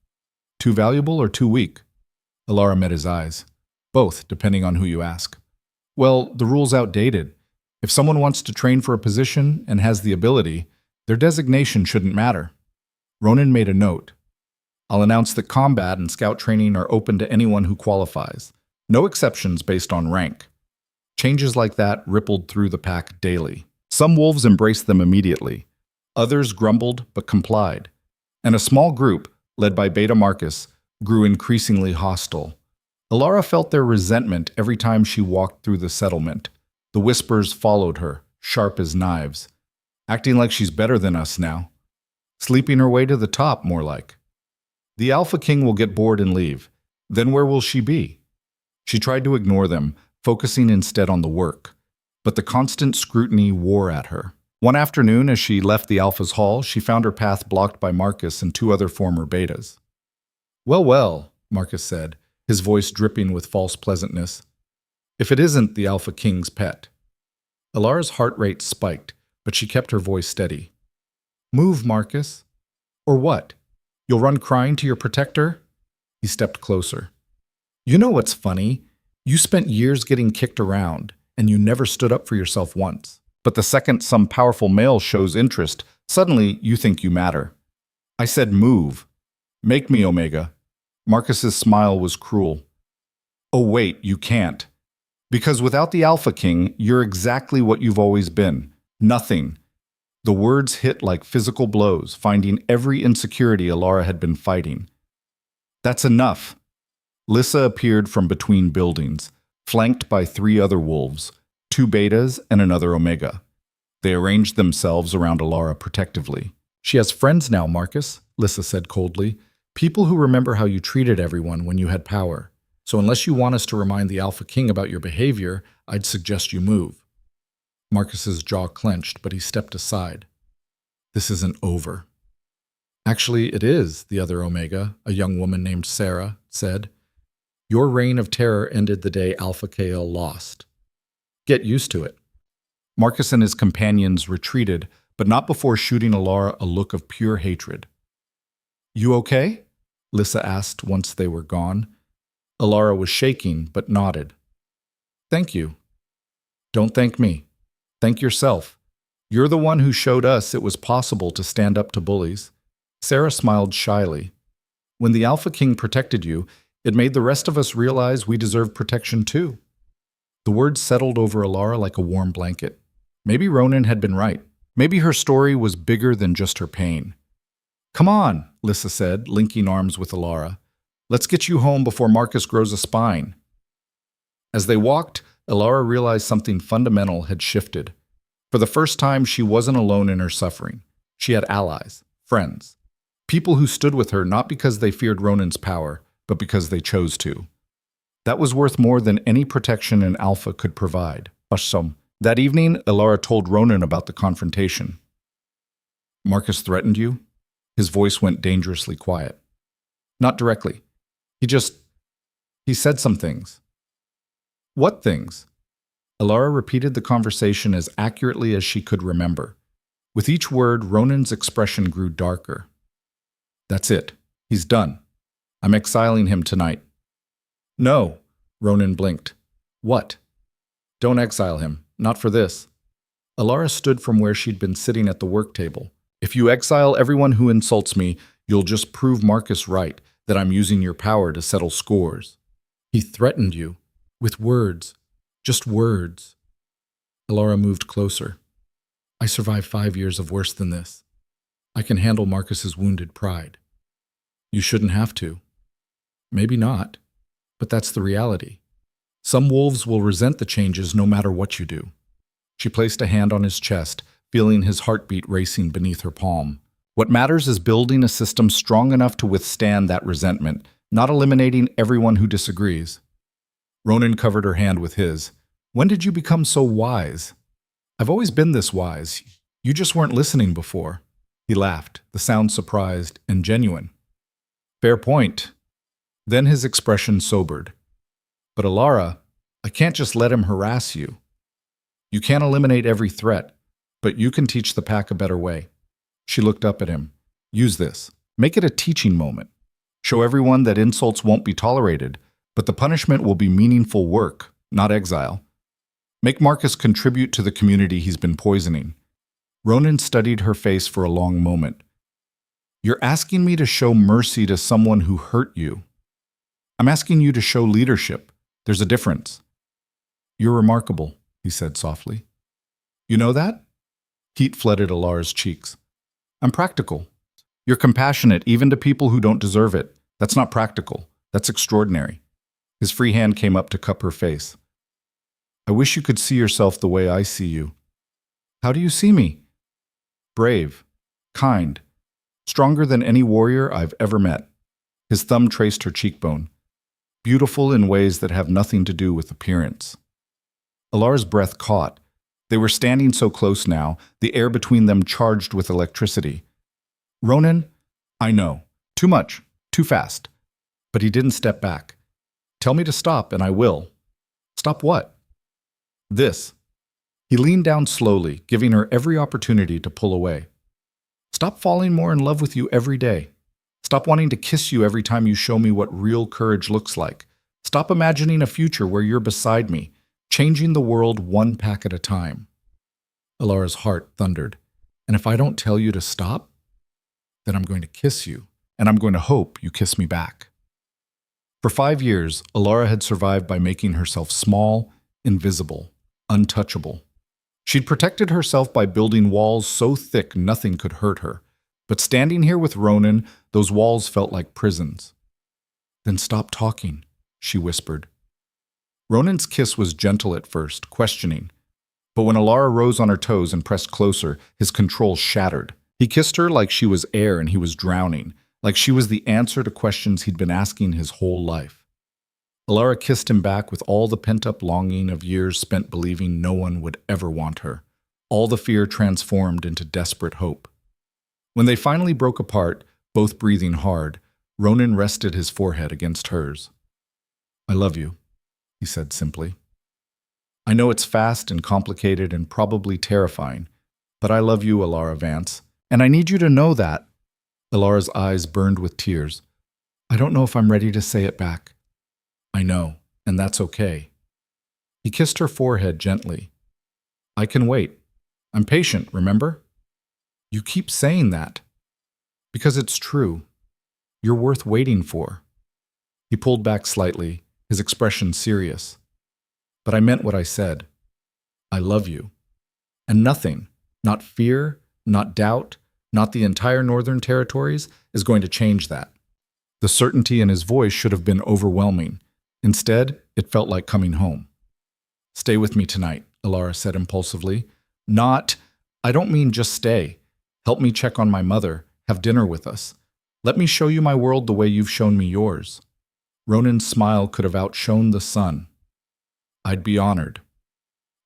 Too valuable or too weak? Elara met his eyes. Both, depending on who you ask. Well, the rule's outdated. If someone wants to train for a position and has the ability, their designation shouldn't matter. Ronan made a note. I'll announce that combat and scout training are open to anyone who qualifies. No exceptions based on rank. Changes like that rippled through the pack daily. Some wolves embraced them immediately. Others grumbled but complied. And a small group, led by Beta Marcus, grew increasingly hostile. Elara felt their resentment every time she walked through the settlement. The whispers followed her, sharp as knives. Acting like she's better than us now. Sleeping her way to the top, more like. The Alpha King will get bored and leave. Then where will she be? She tried to ignore them, focusing instead on the work. But the constant scrutiny wore at her. One afternoon, as she left the Alpha's hall, she found her path blocked by Marcus and two other former Betas. Well, well, Marcus said, his voice dripping with false pleasantness. If it isn't the Alpha King's pet. Elara's heart rate spiked, but she kept her voice steady. Move, Marcus. Or what? You'll run crying to your protector? He stepped closer. You know what's funny? You spent years getting kicked around, and you never stood up for yourself once. But the second some powerful male shows interest, suddenly you think you matter. I said move. Make me Omega. Marcus's smile was cruel. Oh wait, you can't. Because without the Alpha King, you're exactly what you've always been. Nothing. The words hit like physical blows, finding every insecurity Elara had been fighting. That's enough. Lissa appeared from between buildings, flanked by three other wolves, two Betas and another Omega. They arranged themselves around Elara protectively. She has friends now, Marcus, Lissa said coldly. People who remember how you treated everyone when you had power. So unless you want us to remind the Alpha King about your behavior, I'd suggest you move. Marcus's jaw clenched, but he stepped aside. This isn't over. Actually, it is, the other Omega, a young woman named Sarah, said. Your reign of terror ended the day Alpha KL lost. Get used to it. Marcus and his companions retreated, but not before shooting Elara a look of pure hatred. You okay? Lissa asked once they were gone. Elara was shaking, but nodded. Thank you. Don't thank me. Thank yourself. You're the one who showed us it was possible to stand up to bullies. Sarah smiled shyly. When the Alpha King protected you, it made the rest of us realize we deserve protection too. The words settled over Elara like a warm blanket. Maybe Ronan had been right. Maybe her story was bigger than just her pain. Come on, Lissa said, linking arms with Elara. Let's get you home before Marcus grows a spine. As they walked, Elara realized something fundamental had shifted. For the first time, she wasn't alone in her suffering. She had allies, friends, people who stood with her not because they feared Ronan's power, but because they chose to. That was worth more than any protection an Alpha could provide. That evening, Elara told Ronan about the confrontation. Marcus threatened you? His voice went dangerously quiet. Not directly. He said some things. What things? Elara repeated the conversation as accurately as she could remember. With each word, Ronan's expression grew darker. That's it. He's done. I'm exiling him tonight. No, Ronan blinked. What? Don't exile him. Not for this. Elara stood from where she'd been sitting at the work table. If you exile everyone who insults me, you'll just prove Marcus right, that I'm using your power to settle scores. He threatened you. With words. Just words. Elara moved closer. I survived 5 years of worse than this. I can handle Marcus's wounded pride. You shouldn't have to. Maybe not, but that's the reality. Some wolves will resent the changes no matter what you do. She placed a hand on his chest, feeling his heartbeat racing beneath her palm. What matters is building a system strong enough to withstand that resentment, not eliminating everyone who disagrees. Ronan covered her hand with his. When did you become so wise? I've always been this wise. You just weren't listening before. He laughed, the sound surprised and genuine. Fair point. Then his expression sobered. But Elara, I can't just let him harass you. You can't eliminate every threat, but you can teach the pack a better way. She looked up at him. Use this. Make it a teaching moment. Show everyone that insults won't be tolerated, but the punishment will be meaningful work, not exile. Make Marcus contribute to the community he's been poisoning. Ronan studied her face for a long moment. You're asking me to show mercy to someone who hurt you. I'm asking you to show leadership. There's a difference. You're remarkable, he said softly. You know that? Heat flooded Elara's cheeks. I'm practical. You're compassionate even to people who don't deserve it. That's not practical. That's extraordinary. His free hand came up to cup her face. I wish you could see yourself the way I see you. How do you see me? Brave, kind, stronger than any warrior I've ever met. His thumb traced her cheekbone. Beautiful in ways that have nothing to do with appearance. Elara's breath caught. They were standing so close now, the air between them charged with electricity. Ronan, I know. Too much. Too fast. But he didn't step back. Tell me to stop, and I will. Stop what? This. He leaned down slowly, giving her every opportunity to pull away. Stop falling more in love with you every day. Stop wanting to kiss you every time you show me what real courage looks like. Stop imagining a future where you're beside me, changing the world one pack at a time. Elara's heart thundered. And if I don't tell you to stop, then I'm going to kiss you, and I'm going to hope you kiss me back. For 5 years, Elara had survived by making herself small, invisible, untouchable. She'd protected herself by building walls so thick nothing could hurt her. But standing here with Ronan, those walls felt like prisons. Then stop talking, she whispered. Ronan's kiss was gentle at first, questioning. But when Elara rose on her toes and pressed closer, his control shattered. He kissed her like she was air and he was drowning, like she was the answer to questions he'd been asking his whole life. Elara kissed him back with all the pent-up longing of years spent believing no one would ever want her, all the fear transformed into desperate hope. When they finally broke apart, both breathing hard, Ronan rested his forehead against hers. I love you, he said simply. I know it's fast and complicated and probably terrifying, but I love you, Elara Vance, and I need you to know that. Elara's eyes burned with tears. I don't know if I'm ready to say it back. I know, and that's okay. He kissed her forehead gently. I can wait. I'm patient, remember? You keep saying that. Because it's true. You're worth waiting for. He pulled back slightly, his expression serious. But I meant what I said. I love you. And nothing, not fear, not doubt, not the entire Northern Territories, is going to change that. The certainty in his voice should have been overwhelming. Instead, it felt like coming home. Stay with me tonight, Elara said impulsively. I don't mean just stay. Help me check on my mother, have dinner with us. Let me show you my world the way you've shown me yours. Ronan's smile could have outshone the sun. I'd be honored.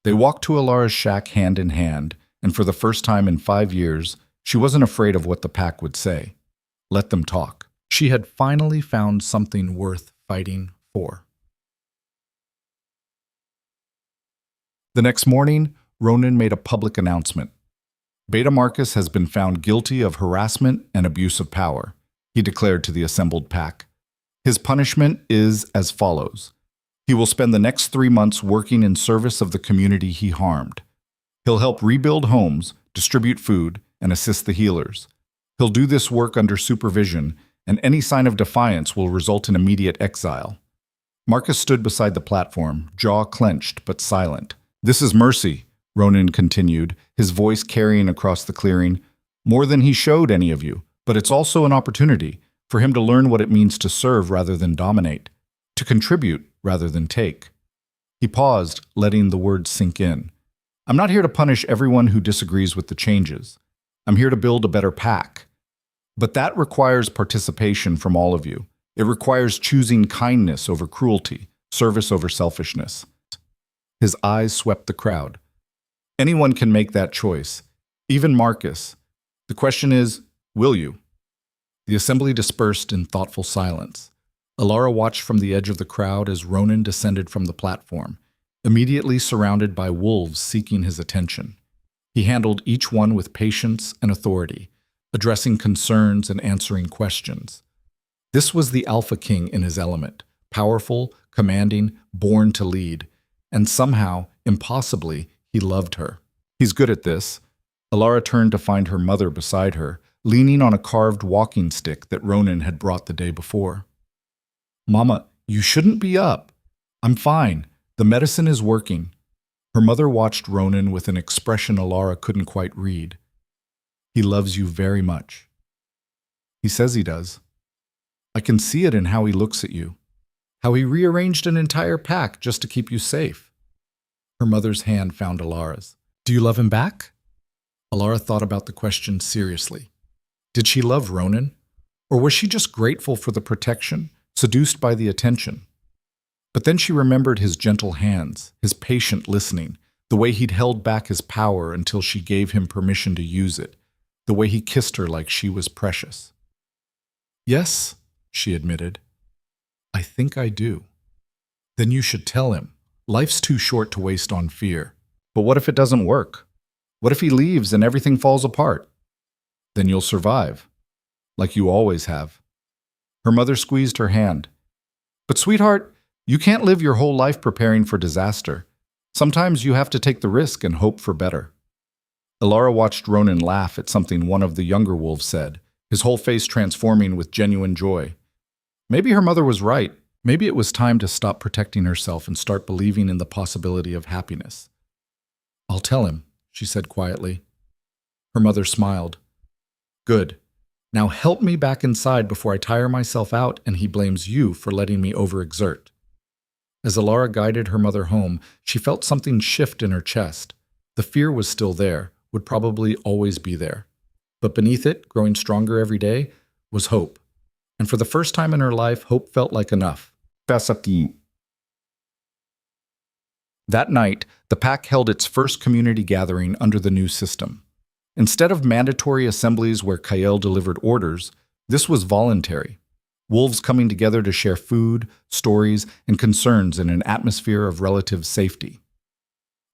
They walked to Elara's shack hand in hand, and for the first time in 5 years, she wasn't afraid of what the pack would say. Let them talk. She had finally found something worth fighting for. The next morning, Ronan made a public announcement. Beta Marcus has been found guilty of harassment and abuse of power, he declared to the assembled pack. His punishment is as follows. He will spend the next 3 months working in service of the community he harmed. He'll help rebuild homes, distribute food, and assist the healers. He'll do this work under supervision, and any sign of defiance will result in immediate exile. Marcus stood beside the platform, jaw clenched but silent. This is mercy, Ronan continued, his voice carrying across the clearing. More than he showed any of you, but it's also an opportunity for him to learn what it means to serve rather than dominate, to contribute rather than take. He paused, letting the words sink in. I'm not here to punish everyone who disagrees with the changes. I'm here to build a better pack. But that requires participation from all of you. It requires choosing kindness over cruelty, service over selfishness. His eyes swept the crowd. Anyone can make that choice, even Marcus. The question is, will you? The assembly dispersed in thoughtful silence. Elara watched from the edge of the crowd as Ronan descended from the platform, immediately surrounded by wolves seeking his attention. He handled each one with patience and authority, addressing concerns and answering questions. This was the Alpha King in his element, powerful, commanding, born to lead, and somehow, impossibly, he loved her. He's good at this. Elara turned to find her mother beside her, leaning on a carved walking stick that Ronan had brought the day before. "Mama, you shouldn't be up. I'm fine. The medicine is working." Her mother watched Ronan with an expression Elara couldn't quite read. "He loves you very much." "He says he does. I can see it in how he looks at you. How he rearranged an entire pack just to keep you safe." Her mother's hand found Elara's. "Do you love him back?" Elara thought about the question seriously. Did she love Ronan? Or was she just grateful for the protection, seduced by the attention? But then she remembered his gentle hands, his patient listening, the way he'd held back his power until she gave him permission to use it, the way he kissed her like she was precious. "Yes," she admitted. "I think I do." "Then you should tell him. Life's too short to waste on fear." "But what if it doesn't work? What if he leaves and everything falls apart?" "Then you'll survive, like you always have." Her mother squeezed her hand. "But sweetheart, you can't live your whole life preparing for disaster. Sometimes you have to take the risk and hope for better." Elara watched Ronan laugh at something one of the younger wolves said, his whole face transforming with genuine joy. Maybe her mother was right. Maybe it was time to stop protecting herself and start believing in the possibility of happiness. "I'll tell him," she said quietly. Her mother smiled. "Good. Now help me back inside before I tire myself out and he blames you for letting me overexert." As Elara guided her mother home, she felt something shift in her chest. The fear was still there, would probably always be there. But beneath it, growing stronger every day, was hope. And for the first time in her life, hope felt like enough. That night, the pack held its first community gathering under the new system. Instead of mandatory assemblies where Kael delivered orders, this was voluntary. Wolves coming together to share food, stories, and concerns in an atmosphere of relative safety.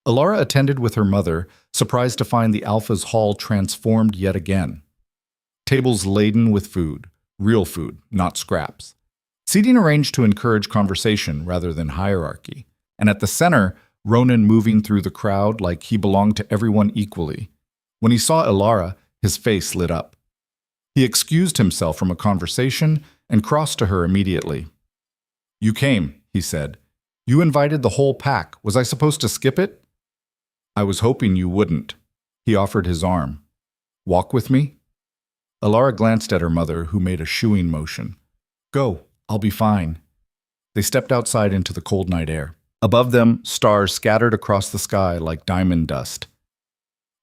Elara attended with her mother, surprised to find the Alpha's hall transformed yet again. Tables laden with food, real food, not scraps. Seating arranged to encourage conversation rather than hierarchy. And at the center, Ronan moving through the crowd like he belonged to everyone equally. When he saw Elara, his face lit up. He excused himself from a conversation and crossed to her immediately. "You came," he said. "You invited the whole pack. Was I supposed to skip it?" "I was hoping you wouldn't." He offered his arm. "Walk with me?" Elara glanced at her mother, who made a shooing motion. "Go, I'll be fine." They stepped outside into the cold night air. Above them, stars scattered across the sky like diamond dust.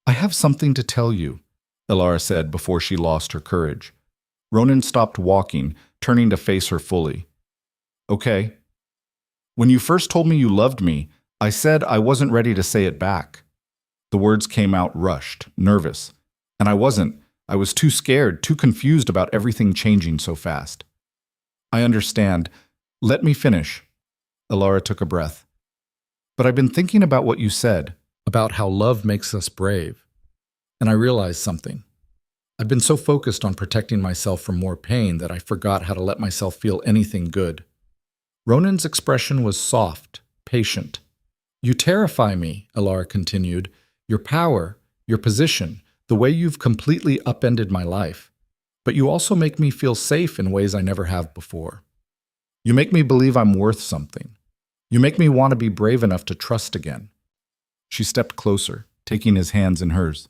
"I have something to tell you," Elara said before she lost her courage. Ronan stopped walking, turning to face her fully. "Okay. When you first told me you loved me, I said I wasn't ready to say it back." The words came out rushed, nervous. And I wasn't. I was too scared, too confused about everything changing so fast. "I understand. Let me finish." Elara took a breath. "But I've been thinking about what you said, about how love makes us brave. And I realized something. I've been so focused on protecting myself from more pain that I forgot how to let myself feel anything good." Ronan's expression was soft, patient. "You terrify me," Elara continued. "Your power, your position, the way you've completely upended my life. But you also make me feel safe in ways I never have before. You make me believe I'm worth something. You make me want to be brave enough to trust again." She stepped closer, taking his hands in hers.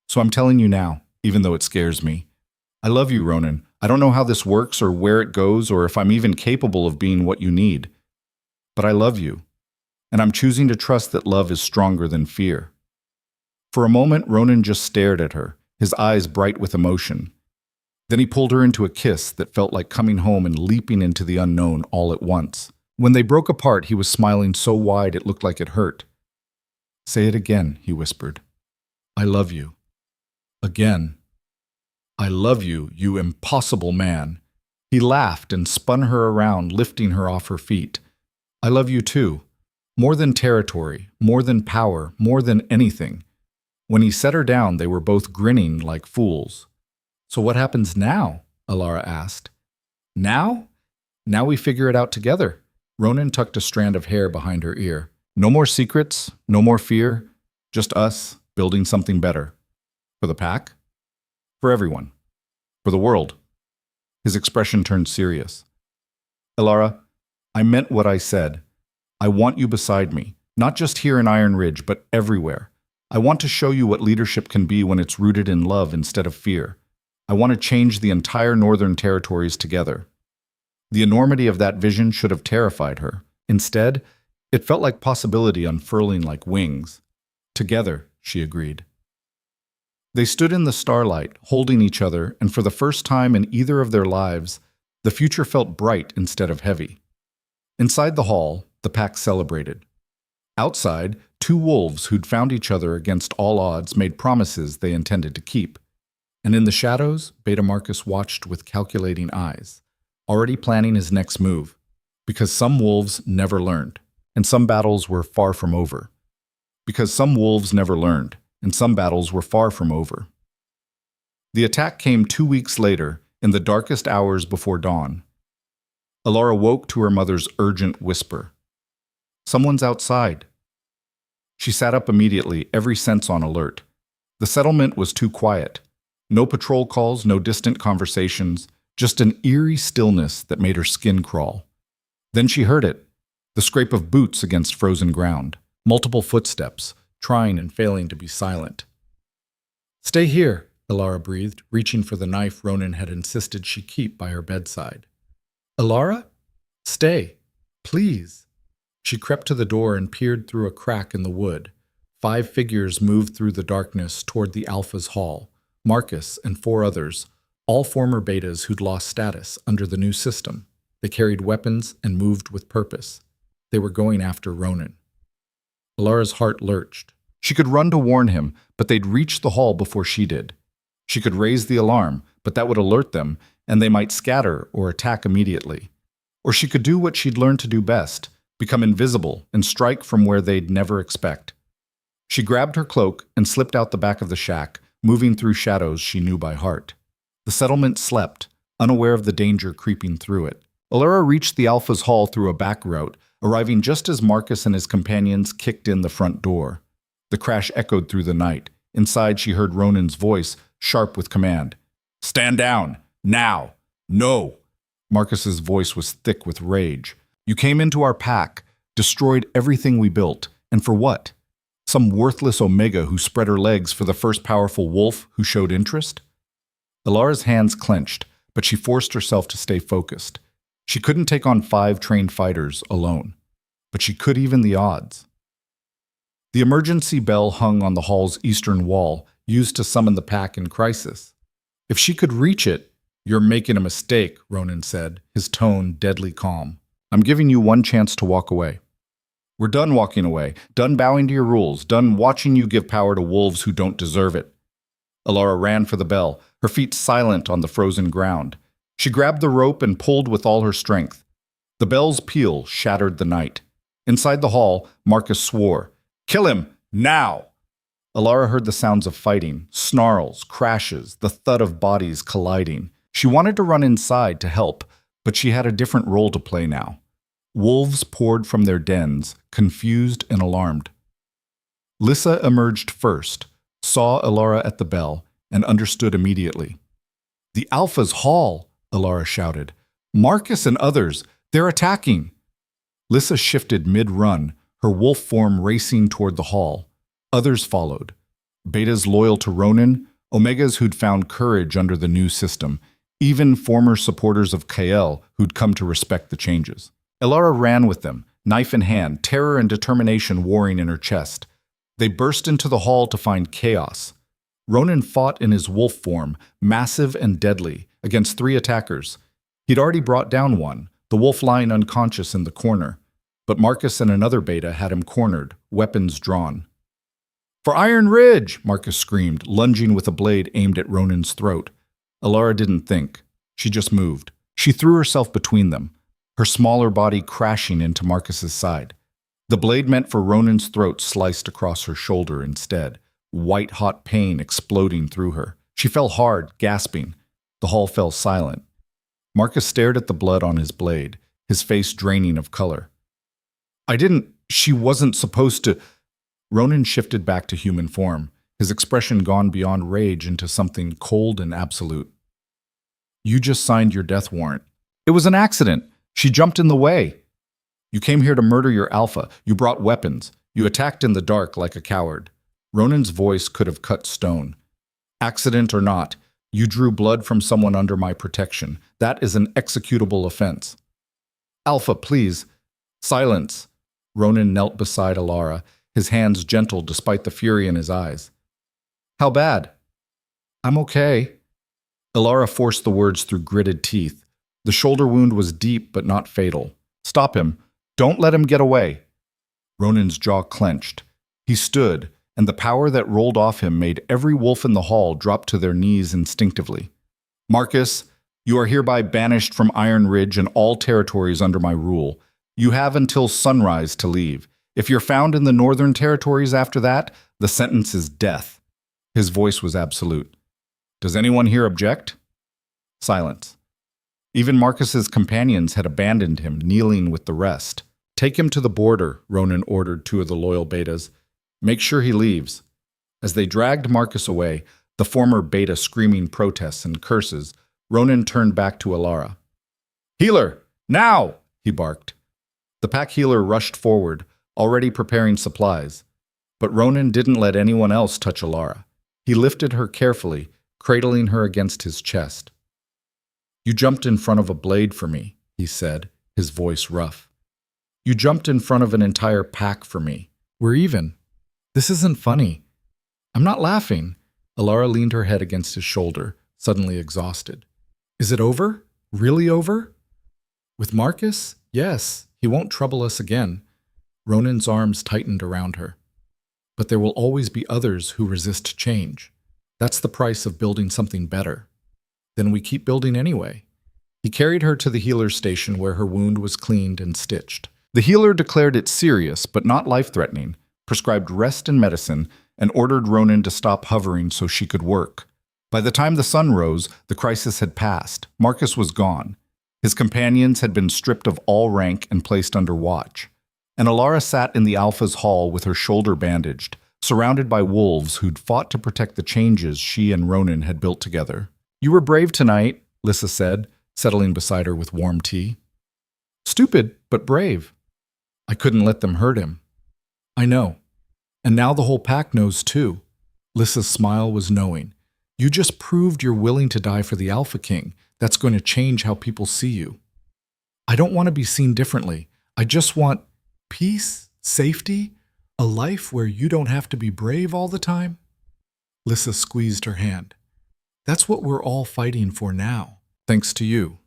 "So I'm telling you now, even though it scares me. I love you, Ronan. I don't know how this works or where it goes or if I'm even capable of being what you need. But I love you. And I'm choosing to trust that love is stronger than fear." For a moment, Ronan just stared at her, his eyes bright with emotion. Then he pulled her into a kiss that felt like coming home and leaping into the unknown all at once. When they broke apart, he was smiling so wide it looked like it hurt. "Say it again," he whispered. "I love you." Again. I love you, you impossible man. He laughed and spun her around, lifting her off her feet. I love you too. More than territory, more than power, more than anything. When he set her down, they were both grinning like fools. So what happens now? Elara asked. Now? Now we figure it out together. Ronan tucked a strand of hair behind her ear. No more secrets, no more fear, just us building something better. For the pack? For everyone. For the world. His expression turned serious. Elara, I meant what I said. I want you beside me, not just here in Iron Ridge, but everywhere. I want to show you what leadership can be when it's rooted in love instead of fear. I want to change the entire Northern Territories together. The enormity of that vision should have terrified her. Instead, it felt like possibility unfurling like wings. Together, she agreed. They stood in the starlight, holding each other, and for the first time in either of their lives, the future felt bright instead of heavy. Inside the hall, the pack celebrated. Outside, two wolves who'd found each other against all odds made promises they intended to keep. And in the shadows, Beta Marcus watched with calculating eyes, already planning his next move, because some wolves never learned, and some battles were far from over. Because some wolves never learned, and some battles were far from over. The attack came 2 weeks later, in the darkest hours before dawn. Elara woke to her mother's urgent whisper. Someone's outside. She sat up immediately, every sense on alert. The settlement was too quiet. No patrol calls, no distant conversations, just an eerie stillness that made her skin crawl. Then she heard it, the scrape of boots against frozen ground, multiple footsteps, trying and failing to be silent. Stay here, Elara breathed, reaching for the knife Ronan had insisted she keep by her bedside. Elara? Stay, please. She crept to the door and peered through a crack in the wood. 5 figures moved through the darkness toward the Alpha's hall. Marcus and 4 others, all former betas who'd lost status under the new system. They carried weapons and moved with purpose. They were going after Ronan. Elara's heart lurched. She could run to warn him, but they'd reach the hall before she did. She could raise the alarm, but that would alert them, and they might scatter or attack immediately. Or she could do what she'd learned to do best, become invisible and strike from where they'd never expect. She grabbed her cloak and slipped out the back of the shack, moving through shadows she knew by heart. The settlement slept, unaware of the danger creeping through it. Elara reached the Alpha's hall through a back route, arriving just as Marcus and his companions kicked in the front door. The crash echoed through the night. Inside, she heard Ronan's voice, sharp with command. Stand down! Now! No! Marcus's voice was thick with rage. You came into our pack, destroyed everything we built, and for what? Some worthless Omega who spread her legs for the first powerful wolf who showed interest? Elara's hands clenched, but she forced herself to stay focused. She couldn't take on 5 trained fighters alone, but she could even the odds. The emergency bell hung on the hall's eastern wall, used to summon the pack in crisis. If she could reach it, you're making a mistake, Ronan said, his tone deadly calm. I'm giving you one chance to walk away. We're done walking away, done bowing to your rules, done watching you give power to wolves who don't deserve it. Elara ran for the bell, her feet silent on the frozen ground. She grabbed the rope and pulled with all her strength. The bell's peal shattered the night. Inside the hall, Marcus swore, Kill him, now! Elara heard the sounds of fighting, snarls, crashes, the thud of bodies colliding. She wanted to run inside to help, but she had a different role to play now. Wolves poured from their dens, confused and alarmed. Lissa emerged first, saw Elara at the bell, and understood immediately. The Alpha's hall, Elara shouted. Marcus and others, they're attacking. Lissa shifted mid-run, her wolf form racing toward the hall. Others followed. Betas loyal to Ronan, Omegas who'd found courage under the new system, even former supporters of Kael who'd come to respect the changes. Elara ran with them, knife in hand, terror and determination warring in her chest. They burst into the hall to find chaos. Ronan fought in his wolf form, massive and deadly, against 3 attackers. He'd already brought down one, the wolf lying unconscious in the corner. But Marcus and another beta had him cornered, weapons drawn. For Iron Ridge, Marcus screamed, lunging with a blade aimed at Ronan's throat. Elara didn't think. She just moved. She threw herself between them, her smaller body crashing into Marcus's side. The blade meant for Ronan's throat sliced across her shoulder instead, white-hot pain exploding through her. She fell hard, gasping. The hall fell silent. Marcus stared at the blood on his blade, his face draining of color. She wasn't supposed to. Ronan shifted back to human form, his expression gone beyond rage into something cold and absolute. You just signed your death warrant. It was an accident. She jumped in the way. You came here to murder your alpha. You brought weapons. You attacked in the dark like a coward. Ronan's voice could have cut stone. Accident or not, you drew blood from someone under my protection. That is an executable offense. Alpha, please. Silence. Ronan knelt beside Elara, his hands gentle despite the fury in his eyes. How bad? I'm okay. Elara forced the words through gritted teeth. The shoulder wound was deep but not fatal. Stop him. Don't let him get away. Ronan's jaw clenched. He stood, and the power that rolled off him made every wolf in the hall drop to their knees instinctively. Marcus, you are hereby banished from Iron Ridge and all territories under my rule. You have until sunrise to leave. If you're found in the northern territories after that, the sentence is death. His voice was absolute. Does anyone here object? Silence. Even Marcus's companions had abandoned him, kneeling with the rest. Take him to the border, Ronan ordered two of the loyal betas. Make sure he leaves. As they dragged Marcus away, the former beta screaming protests and curses, Ronan turned back to Elara. Healer, now! He barked. The pack healer rushed forward, already preparing supplies. But Ronan didn't let anyone else touch Elara. He lifted her carefully, cradling her against his chest. You jumped in front of a blade for me, he said, his voice rough. You jumped in front of an entire pack for me. We're even. This isn't funny. I'm not laughing. Elara leaned her head against his shoulder, suddenly exhausted. Is it over? Really over? With Marcus? Yes, he won't trouble us again. Ronan's arms tightened around her. But there will always be others who resist change. That's the price of building something better. Then we keep building anyway. He carried her to the healer's station where her wound was cleaned and stitched. The healer declared it serious but not life-threatening, prescribed rest and medicine, and ordered Ronan to stop hovering so she could work. By the time the sun rose, the crisis had passed. Marcus was gone. His companions had been stripped of all rank and placed under watch. And Elara sat in the Alpha's hall with her shoulder bandaged, surrounded by wolves who'd fought to protect the changes she and Ronan had built together. You were brave tonight, Lissa said, settling beside her with warm tea. Stupid, but brave. I couldn't let them hurt him. I know. And now the whole pack knows too. Lissa's smile was knowing. You just proved you're willing to die for the Alpha King. That's going to change how people see you. I don't want to be seen differently. I just want peace, safety, a life where you don't have to be brave all the time. Lissa squeezed her hand. That's what we're all fighting for now, thanks to you.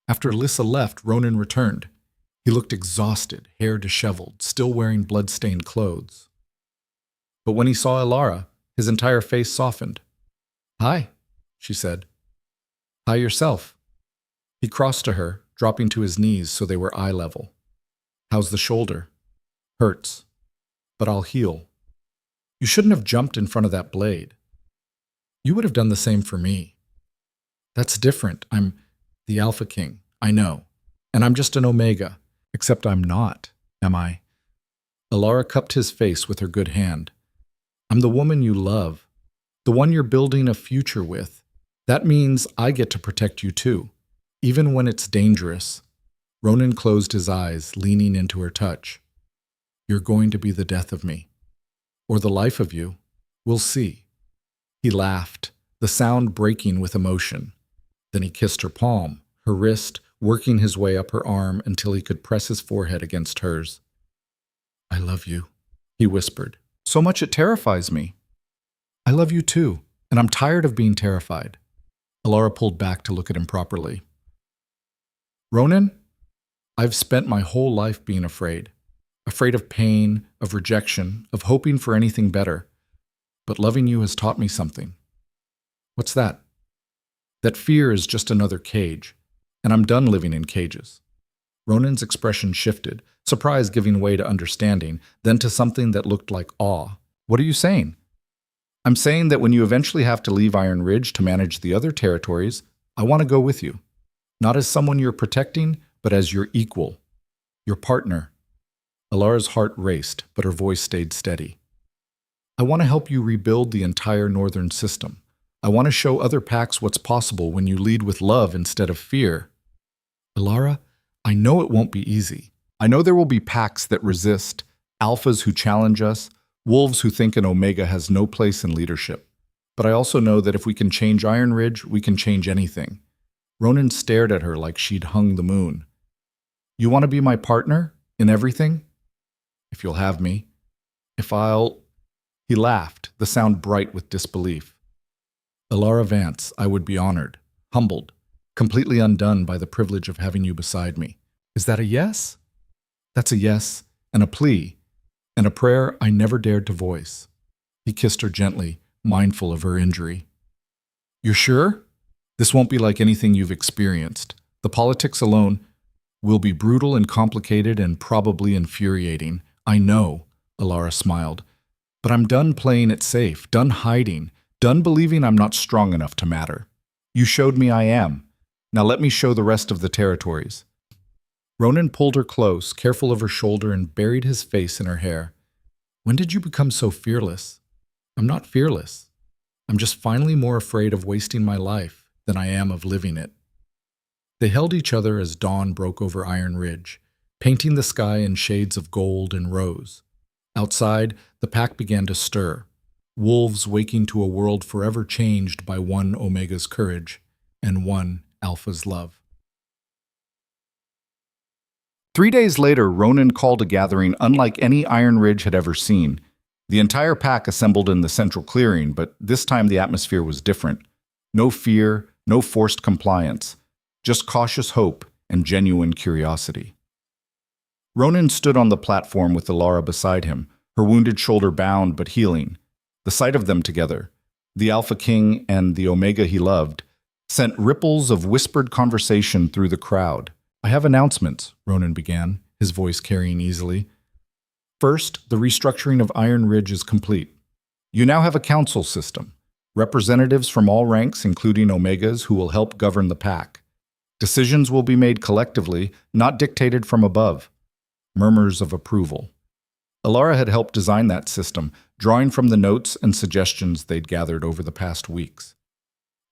After Lissa left, Ronan returned. He looked exhausted, hair disheveled, still wearing blood-stained clothes. But when he saw Elara, his entire face softened. Hi, she said. Hi yourself. He crossed to her, dropping to his knees so they were eye level. How's the shoulder? Hurts. But I'll heal. You shouldn't have jumped in front of that blade. You would have done the same for me. That's different. I'm the Alpha King, I know. And I'm just an Omega. Except I'm not, am I? Elara cupped his face with her good hand. I'm the woman you love. The one you're building a future with. That means I get to protect you too, even when it's dangerous. Ronan closed his eyes, leaning into her touch. You're going to be the death of me. Or the life of you. We'll see. He laughed, the sound breaking with emotion. Then he kissed her palm, her wrist, working his way up her arm until he could press his forehead against hers. I love you, he whispered. So much it terrifies me. I love you too, and I'm tired of being terrified. Elara pulled back to look at him properly. Ronan, I've spent my whole life being afraid. Afraid of pain, of rejection, of hoping for anything better. But loving you has taught me something. What's that? That fear is just another cage, and I'm done living in cages. Ronan's expression shifted, surprise giving way to understanding, then to something that looked like awe. What are you saying? I'm saying that when you eventually have to leave Iron Ridge to manage the other territories, I want to go with you. Not as someone you're protecting, but as your equal, your partner. Elara's heart raced, but her voice stayed steady. I want to help you rebuild the entire northern system. I want to show other packs what's possible when you lead with love instead of fear. Elara, I know it won't be easy. I know there will be packs that resist, alphas who challenge us, wolves who think an Omega has no place in leadership. But I also know that if we can change Iron Ridge, we can change anything. Ronan stared at her like she'd hung the moon. You want to be my partner in everything? If you'll have me. If I'll... He laughed, the sound bright with disbelief. Elara Vance, I would be honored, humbled, completely undone by the privilege of having you beside me. Is that a yes? That's a yes, and a plea, and a prayer I never dared to voice. He kissed her gently, mindful of her injury. You're sure? This won't be like anything you've experienced. The politics alone will be brutal and complicated and probably infuriating. I know, Elara smiled. But I'm done playing it safe, done hiding, done believing I'm not strong enough to matter. You showed me I am. Now let me show the rest of the territories. Ronan pulled her close, careful of her shoulder, and buried his face in her hair. When did you become so fearless? I'm not fearless. I'm just finally more afraid of wasting my life than I am of living it. They held each other as dawn broke over Iron Ridge, painting the sky in shades of gold and rose. Outside, the pack began to stir, wolves waking to a world forever changed by one Omega's courage and one Alpha's love. 3 days later, Ronan called a gathering unlike any Iron Ridge had ever seen. The entire pack assembled in the central clearing, but this time the atmosphere was different. No fear, no forced compliance, just cautious hope and genuine curiosity. Ronan stood on the platform with Elara beside him, her wounded shoulder bound but healing. The sight of them together, the Alpha King and the Omega he loved, sent ripples of whispered conversation through the crowd. I have announcements, Ronan began, his voice carrying easily. First, the restructuring of Iron Ridge is complete. You now have a council system, representatives from all ranks, including Omegas, who will help govern the pack. Decisions will be made collectively, not dictated from above. Murmurs of approval. Elara had helped design that system, drawing from the notes and suggestions they'd gathered over the past weeks.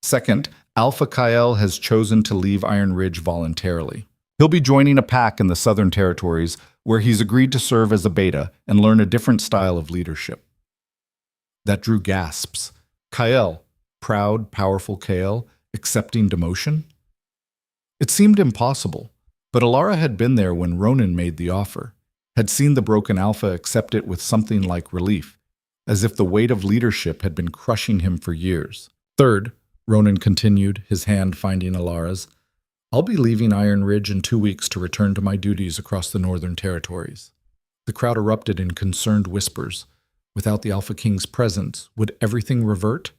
Second, Alpha Kael has chosen to leave Iron Ridge voluntarily. He'll be joining a pack in the Southern Territories where he's agreed to serve as a beta and learn a different style of leadership. That drew gasps. Kael, proud, powerful Kael, accepting demotion? It seemed impossible, but Elara had been there when Ronan made the offer, had seen the broken Alpha accept it with something like relief, as if the weight of leadership had been crushing him for years. Third, Ronan continued, his hand finding Elara's, I'll be leaving Iron Ridge in 2 weeks to return to my duties across the Northern Territories. The crowd erupted in concerned whispers. Without the Alpha King's presence, would everything revert?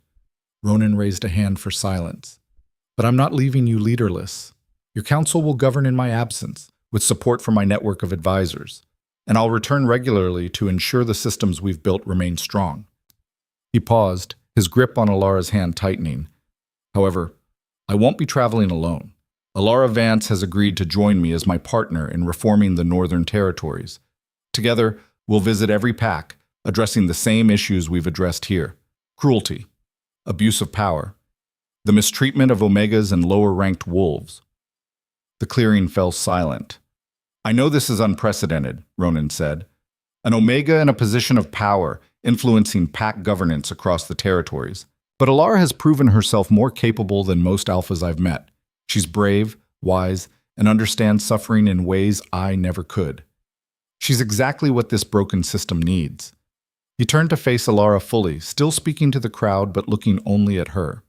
Ronan raised a hand for silence. But I'm not leaving you leaderless. Your council will govern in my absence, with support from my network of advisors, and I'll return regularly to ensure the systems we've built remain strong. He paused, his grip on Elara's hand tightening. However, I won't be traveling alone. Elara Vance has agreed to join me as my partner in reforming the Northern Territories. Together, we'll visit every pack, addressing the same issues we've addressed here. Cruelty, abuse of power, the mistreatment of Omegas and lower-ranked wolves. The clearing fell silent. I know this is unprecedented, Ronan said. An Omega in a position of power, influencing pack governance across the territories. But Elara has proven herself more capable than most alphas I've met. She's brave, wise, and understands suffering in ways I never could. She's exactly what this broken system needs. He turned to face Elara fully, still speaking to the crowd but looking only at her.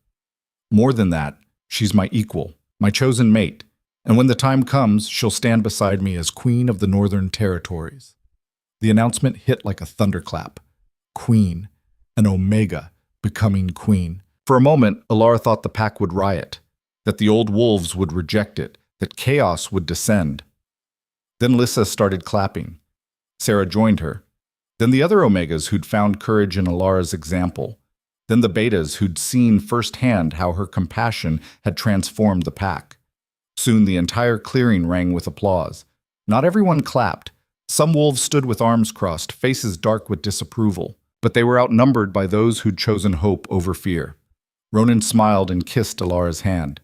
More than that, she's my equal, my chosen mate, and when the time comes, she'll stand beside me as Queen of the Northern Territories. The announcement hit like a thunderclap. Queen, an Omega, becoming queen. For a moment, Elara thought the pack would riot. that the old wolves would reject it, that chaos would descend. Then Lissa started clapping. Sarah joined her. Then the other Omegas who'd found courage in Elara's example. Then the Betas who'd seen firsthand how her compassion had transformed the pack. Soon the entire clearing rang with applause. Not everyone clapped. Some wolves stood with arms crossed, faces dark with disapproval, but they were outnumbered by those who'd chosen hope over fear. Ronan smiled and kissed Elara's hand.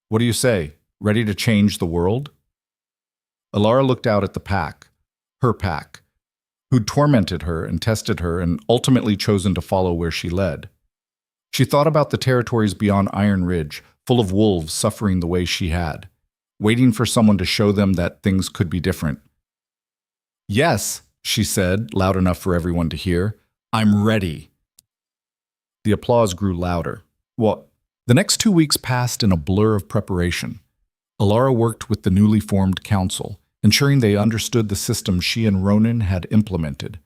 "What do you say? Ready to change the world?" Elara looked out at the pack, her pack, who'd tormented her and tested her and ultimately chosen to follow where she led. She thought about the territories beyond Iron Ridge, full of wolves suffering the way she had, waiting for someone to show them that things could be different. "Yes," she said, loud enough for everyone to hear. "I'm ready." The applause grew louder. The next 2 weeks passed in a blur of preparation. Elara worked with the newly formed council, ensuring they understood the system she and Ronan had implemented.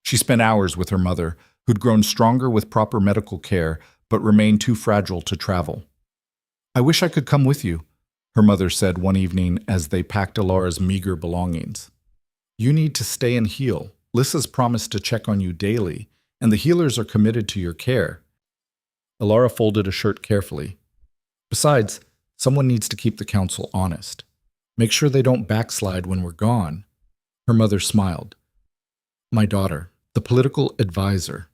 She spent hours with her mother, who'd grown stronger with proper medical care, but remained too fragile to travel. "I wish I could come with you," her mother said one evening as they packed Elara's meager belongings. "You need to stay and heal. Lissa's promised to check on you daily, and the healers are committed to your care." Elara folded a shirt carefully. "Besides, someone needs to keep the council honest. Make sure they don't backslide when we're gone." Her mother smiled. "My daughter, the political advisor."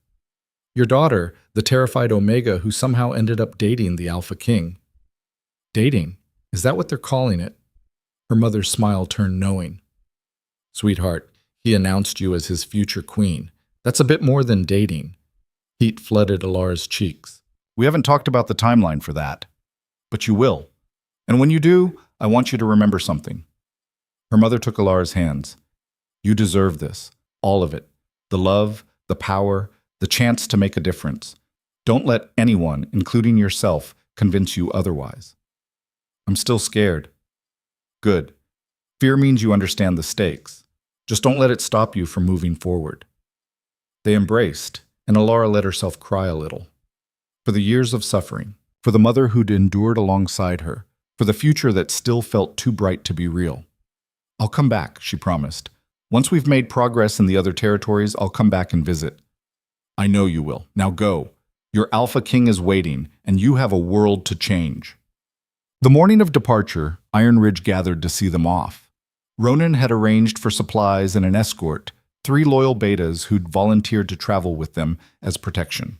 "Your daughter, the terrified Omega who somehow ended up dating the Alpha King." "Dating? Is that what they're calling it?" Her mother's smile turned knowing. "Sweetheart, he announced you as his future queen. That's a bit more than dating." Heat flooded Elara's cheeks. "We haven't talked about the timeline for that. But you will. And when you do, I want you to remember something." Her mother took Elara's hands. "You deserve this. All of it. The love, the power, the chance to make a difference. Don't let anyone, including yourself, convince you otherwise." "I'm still scared." "Good. Fear means you understand the stakes. Just don't let it stop you from moving forward." They embraced, and Elara let herself cry a little. For the years of suffering, for the mother who'd endured alongside her, for the future that still felt too bright to be real. "I'll come back," she promised. "Once we've made progress in the other territories, I'll come back and visit." "I know you will. Now go. Your Alpha King is waiting, and you have a world to change." The morning of departure, Iron Ridge gathered to see them off. Ronan had arranged for supplies and an escort, 3 loyal Betas who'd volunteered to travel with them as protection.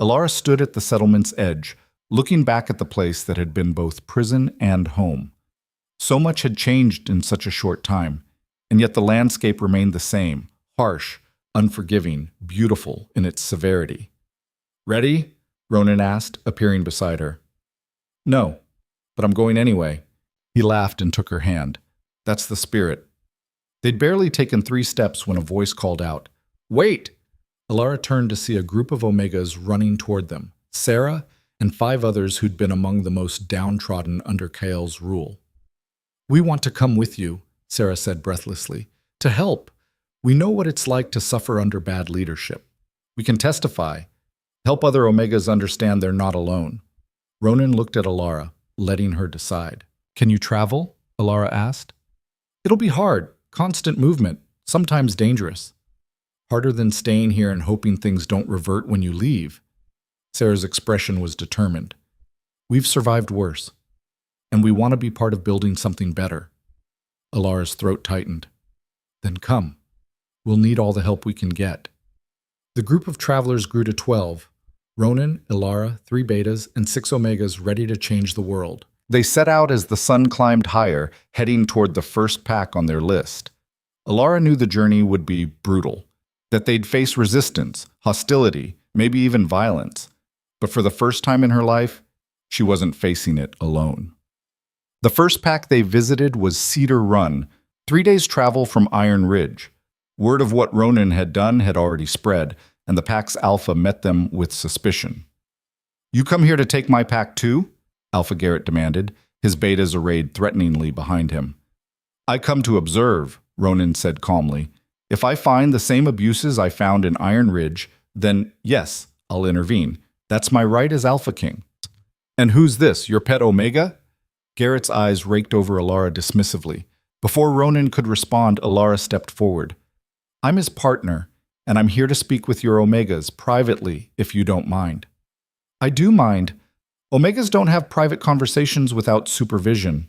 Elara stood at the settlement's edge, looking back at the place that had been both prison and home. So much had changed in such a short time, and yet the landscape remained the same, harsh, unforgiving, beautiful in its severity. "Ready?" Ronan asked, appearing beside her. "No, but I'm going anyway." He laughed and took her hand. "That's the spirit." They'd barely taken 3 steps when a voice called out, "Wait!" Elara turned to see a group of Omegas running toward them, Sarah and 5 others who'd been among the most downtrodden under Kael's rule. "We want to come with you," Sarah said breathlessly, "to help. We know what it's like to suffer under bad leadership. We can testify, help other Omegas understand they're not alone." Ronan looked at Elara, letting her decide. "Can you travel?" Elara asked. "It'll be hard, constant movement, sometimes dangerous. Harder than staying here and hoping things don't revert when you leave." Sarah's expression was determined. "We've survived worse, and we want to be part of building something better." Elara's throat tightened. "Then come. We'll need all the help we can get." The group of travelers grew to 12. Ronan, Elara, 3 Betas, and 6 Omegas ready to change the world. They set out as the sun climbed higher, heading toward the first pack on their list. Elara knew the journey would be brutal, that they'd face resistance, hostility, maybe even violence. But for the first time in her life, she wasn't facing it alone. The first pack they visited was Cedar Run, 3 days' travel from Iron Ridge. Word of what Ronan had done had already spread, and the pack's alpha met them with suspicion. "You come here to take my pack too?" Alpha Garrett demanded, his Betas arrayed threateningly behind him. "I come to observe," Ronan said calmly. "If I find the same abuses I found in Iron Ridge, then yes, I'll intervene. That's my right as Alpha King." And who's this, your pet Omega? Garrett's eyes raked over Elara dismissively. Before Ronan could respond, Elara stepped forward. I'm his partner, and I'm here to speak with your Omegas privately, if you don't mind. I do mind. Omegas don't have private conversations without supervision.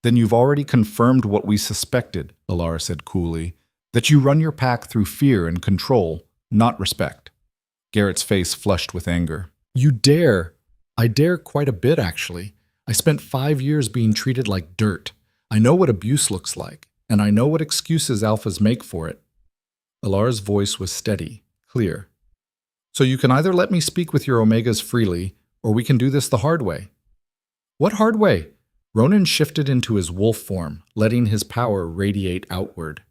Then you've already confirmed what we suspected, Elara said coolly, that you run your pack through fear and control, not respect. Garrett's face flushed with anger. You dare. I dare quite a bit, actually. I spent 5 years being treated like dirt. I know what abuse looks like, and I know what excuses alphas make for it. Elara's voice was steady, clear. So you can either let me speak with your Omegas freely, or we can do this the hard way. What hard way? Ronan shifted into his wolf form, letting his power radiate outward.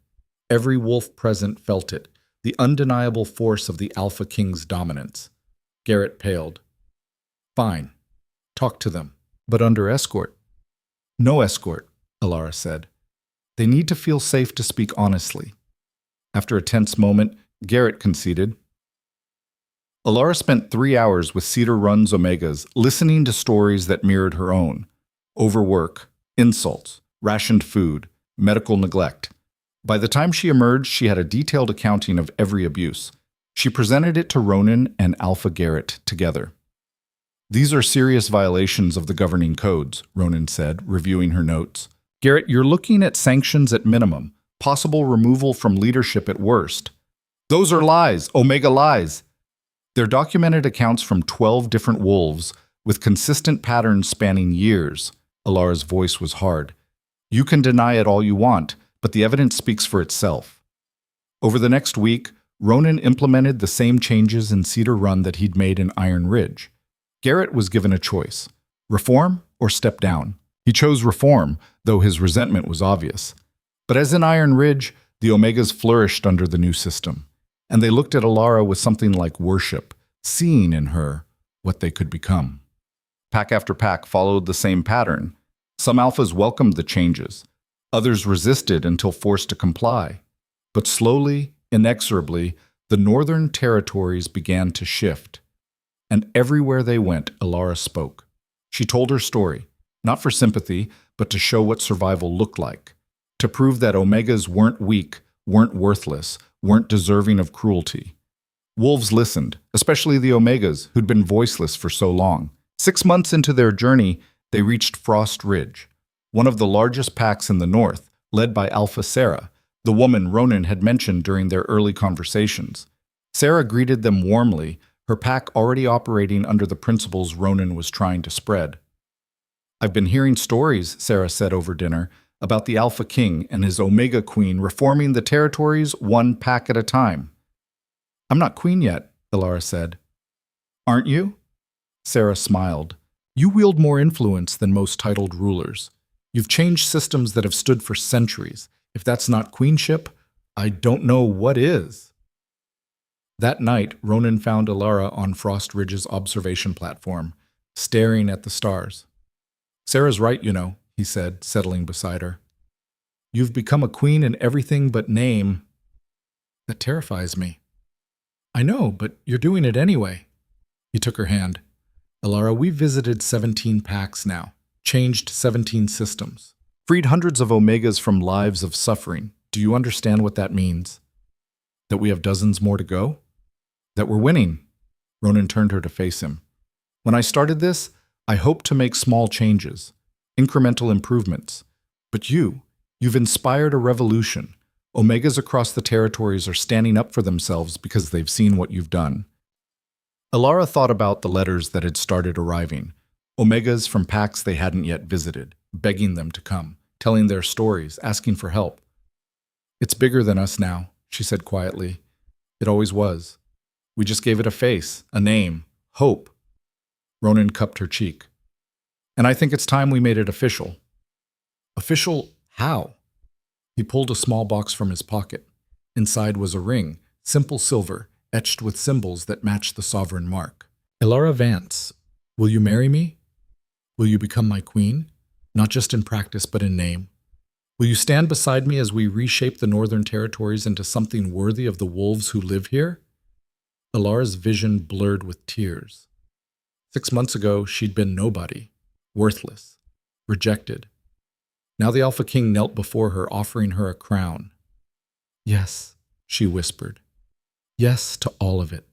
Every wolf present felt it, the undeniable force of the Alpha King's dominance. Garrett paled. Fine. Talk to them, but under escort. No escort, Elara said. They need to feel safe to speak honestly. After a tense moment, Garrett conceded. Elara spent 3 hours with Cedar Run's Omegas, listening to stories that mirrored her own. Overwork, insults, rationed food, medical neglect. By the time she emerged, she had a detailed accounting of every abuse. She presented it to Ronan and Alpha Garrett together. These are serious violations of the governing codes, Ronan said, reviewing her notes. Garrett, you're looking at sanctions at minimum, possible removal from leadership at worst. Those are lies, Omega lies. They're documented accounts from 12 different wolves, with consistent patterns spanning years. Elara's voice was hard. You can deny it all you want, but the evidence speaks for itself. Over the next week, Ronan implemented the same changes in Cedar Run that he'd made in Iron Ridge. Garrett was given a choice: reform or step down. He chose reform, though his resentment was obvious. But as in Iron Ridge, the Omegas flourished under the new system, and they looked at Elara with something like worship, seeing in her what they could become. Pack after pack followed the same pattern. Some alphas welcomed the changes. Others resisted until forced to comply. But slowly, inexorably, the northern territories began to shift. And everywhere they went, Elara spoke. She told her story, not for sympathy, but to show what survival looked like, to prove that Omegas weren't weak, weren't worthless, weren't deserving of cruelty. Wolves listened, especially the Omegas, who'd been voiceless for so long. 6 months into their journey, they reached Frost Ridge, one of the largest packs in the north, led by Alpha Sarah, the woman Ronan had mentioned during their early conversations. Sarah greeted them warmly, her pack already operating under the principles Ronan was trying to spread. I've been hearing stories, Sarah said over dinner, about the Alpha King and his Omega Queen reforming the territories one pack at a time. I'm not queen yet, Elara said. Aren't you? Sarah smiled. You wield more influence than most titled rulers. You've changed systems that have stood for centuries. If that's not queenship, I don't know what is. That night, Ronan found Elara on Frost Ridge's observation platform, staring at the stars. Sarah's right, you know, he said, settling beside her. You've become a queen in everything but name. That terrifies me. I know, but you're doing it anyway. He took her hand. Elara, we've visited 17 packs now, changed 17 systems, freed hundreds of Omegas from lives of suffering. Do you understand what that means? That we have dozens more to go? That we're winning? Ronan turned her to face him. When I started this, I hoped to make small changes, incremental improvements. But you've inspired a revolution. Omegas across the territories are standing up for themselves because they've seen what you've done. Elara thought about the letters that had started arriving, Omegas from packs they hadn't yet visited, begging them to come, telling their stories, asking for help. It's bigger than us now, she said quietly. It always was. We just gave it a face, a name, hope. Ronan cupped her cheek. And I think it's time we made it official. Official how? He pulled a small box from his pocket. Inside was a ring, simple silver, etched with symbols that matched the sovereign mark. Elara Vance, will you marry me? Will you become my queen? Not just in practice, but in name. Will you stand beside me as we reshape the northern territories into something worthy of the wolves who live here? Elara's vision blurred with tears. 6 months ago, she'd been nobody, worthless, rejected. Now the Alpha King knelt before her, offering her a crown. Yes, she whispered. Yes to all of it.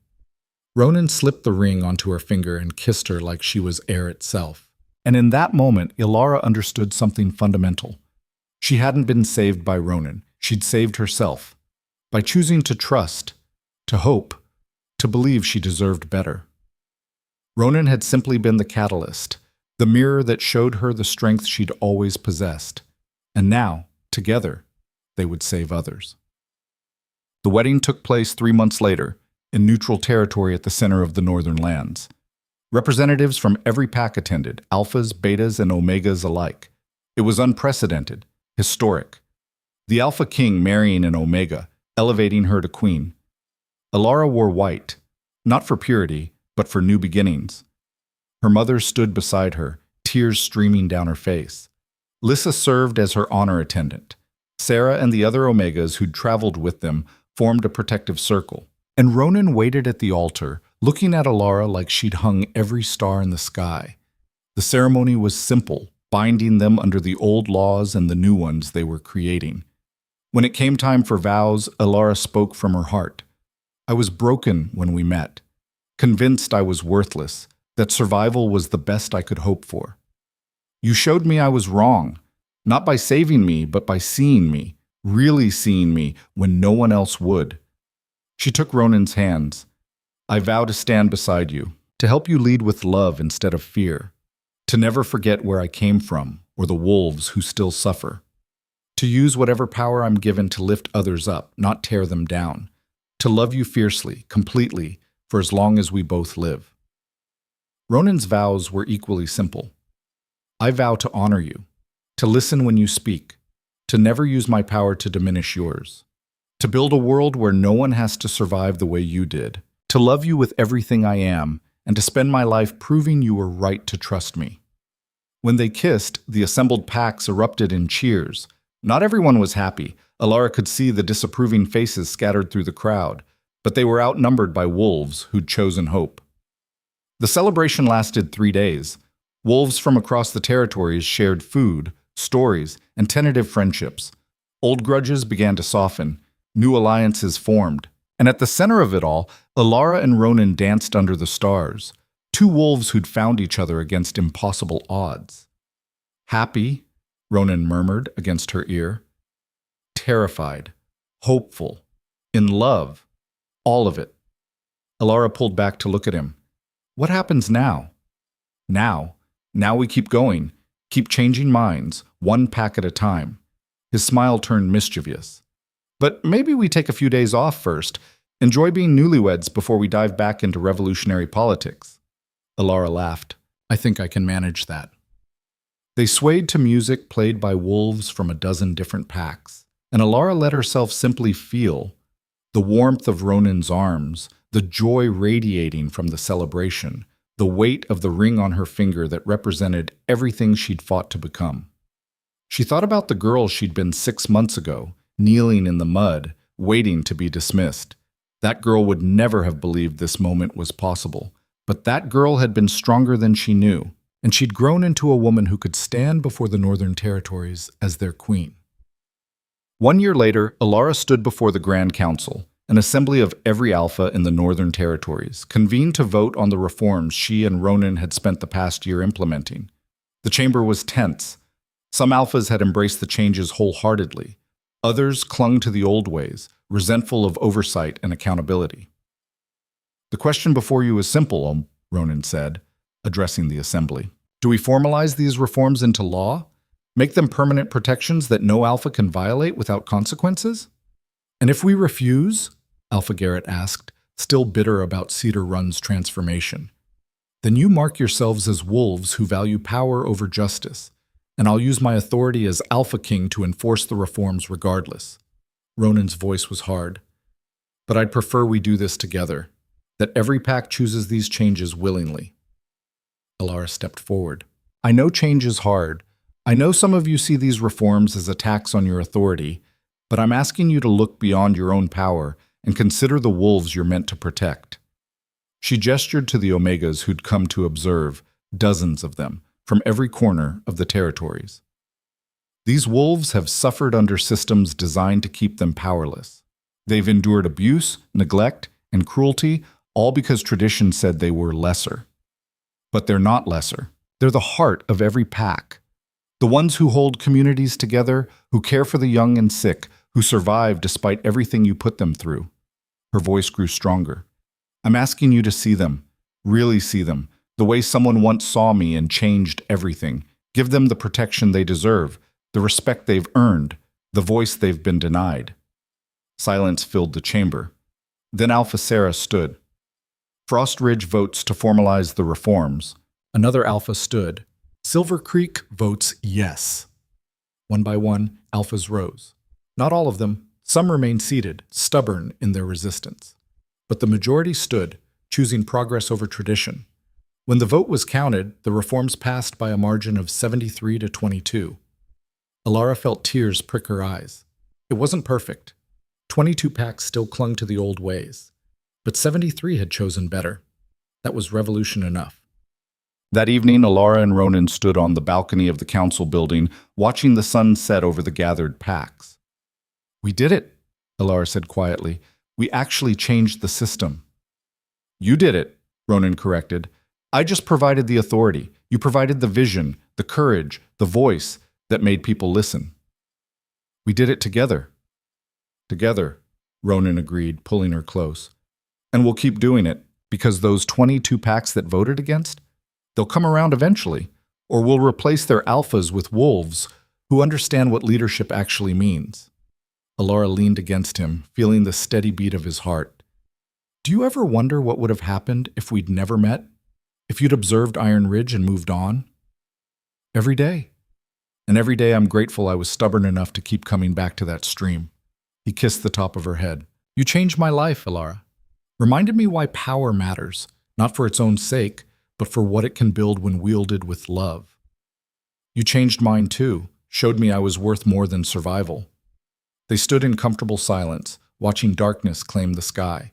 Ronan slipped the ring onto her finger and kissed her like she was air itself. And in that moment, Elara understood something fundamental. She hadn't been saved by Ronan. She'd saved herself. By choosing to trust, to hope, to believe she deserved better. Ronan had simply been the catalyst, the mirror that showed her the strength she'd always possessed. And now, together, they would save others. The wedding took place 3 months later, in neutral territory at the center of the Northern Lands. Representatives from every pack attended, alphas, betas, and omegas alike. It was unprecedented, historic. The Alpha King marrying an omega, elevating her to queen. Elara wore white, not for purity, but for new beginnings. Her mother stood beside her, tears streaming down her face. Lissa served as her honor attendant. Sarah and the other omegas who'd traveled with them formed a protective circle. And Ronan waited at the altar, looking at Elara like she'd hung every star in the sky. The ceremony was simple, binding them under the old laws and the new ones they were creating. When it came time for vows, Elara spoke from her heart. I was broken when we met, convinced I was worthless, that survival was the best I could hope for. You showed me I was wrong, not by saving me, but by seeing me, really seeing me when no one else would. She took Ronan's hands. I vow to stand beside you, to help you lead with love instead of fear, to never forget where I came from or the wolves who still suffer, to use whatever power I'm given to lift others up, not tear them down, to love you fiercely, completely, for as long as we both live. Ronan's vows were equally simple. I vow to honor you, to listen when you speak, to never use my power to diminish yours, to build a world where no one has to survive the way you did, to love you with everything I am, and to spend my life proving you were right to trust me. When they kissed, the assembled packs erupted in cheers. Not everyone was happy. Elara could see the disapproving faces scattered through the crowd, but they were outnumbered by wolves who'd chosen hope. The celebration lasted 3 days. Wolves from across the territories shared food, stories, and tentative friendships. Old grudges began to soften. New alliances formed. And at the center of it all, Elara and Ronan danced under the stars, two wolves who'd found each other against impossible odds. Happy, Ronan murmured against her ear. Terrified, hopeful, in love, all of it. Elara pulled back to look at him. What happens now? Now we keep going, keep changing minds, one pack at a time. His smile turned mischievous. But maybe we take a few days off first, enjoy being newlyweds before we dive back into revolutionary politics. Elara laughed. I think I can manage that. They swayed to music played by wolves from a dozen different packs, and Elara let herself simply feel the warmth of Ronan's arms, the joy radiating from the celebration, the weight of the ring on her finger that represented everything she'd fought to become. She thought about the girl she'd been 6 months ago, kneeling in the mud, waiting to be dismissed. That girl would never have believed this moment was possible, but that girl had been stronger than she knew, and she'd grown into a woman who could stand before the Northern Territories as their queen. 1 year later, Elara stood before the Grand Council, an assembly of every alpha in the Northern Territories, convened to vote on the reforms she and Ronan had spent the past year implementing. The chamber was tense. Some alphas had embraced the changes wholeheartedly. Others clung to the old ways, resentful of oversight and accountability. The question before you is simple, Ronan said, addressing the assembly. Do we formalize these reforms into law? Make them permanent protections that no alpha can violate without consequences? And if we refuse, Alpha Garrett asked, still bitter about Cedar Run's transformation, then you mark yourselves as wolves who value power over justice, and I'll use my authority as Alpha King to enforce the reforms regardless. Ronan's voice was hard. But I'd prefer we do this together, that every pack chooses these changes willingly. Elara stepped forward. I know change is hard. I know some of you see these reforms as attacks on your authority, but I'm asking you to look beyond your own power and consider the wolves you're meant to protect. She gestured to the Omegas who'd come to observe, dozens of them, from every corner of the territories. These wolves have suffered under systems designed to keep them powerless. They've endured abuse, neglect, and cruelty, all because tradition said they were lesser. But they're not lesser. They're the heart of every pack. The ones who hold communities together, who care for the young and sick, who survive despite everything you put them through. Her voice grew stronger. I'm asking you to see them, really see them, the way someone once saw me and changed everything. Give them the protection they deserve, the respect they've earned, the voice they've been denied. Silence filled the chamber. Then Alpha Sarah stood. Frost Ridge votes to formalize the reforms. Another Alpha stood. Silver Creek votes yes. One by one, Alphas rose. Not all of them. Some remained seated, stubborn in their resistance. But the majority stood, choosing progress over tradition. When the vote was counted, the reforms passed by a margin of 73 to 22. Elara felt tears prick her eyes. It wasn't perfect. 22 packs still clung to the old ways. But 73 had chosen better. That was revolution enough. That evening, Elara and Ronan stood on the balcony of the council building, watching the sun set over the gathered packs. We did it, Elara said quietly. We actually changed the system. You did it, Ronan corrected. I just provided the authority. You provided the vision, the courage, the voice that made people listen. We did it together. Together, Ronan agreed, pulling her close. And we'll keep doing it, because those 22 packs that voted against, they'll come around eventually, or we'll replace their alphas with wolves who understand what leadership actually means. Elara leaned against him, feeling the steady beat of his heart. Do you ever wonder what would have happened if we'd never met? If you'd observed Iron Ridge and moved on? Every day. And every day I'm grateful I was stubborn enough to keep coming back to that stream. He kissed the top of her head. You changed my life, Elara. Reminded me why power matters, not for its own sake, but for what it can build when wielded with love. You changed mine too, showed me I was worth more than survival. They stood in comfortable silence, watching darkness claim the sky.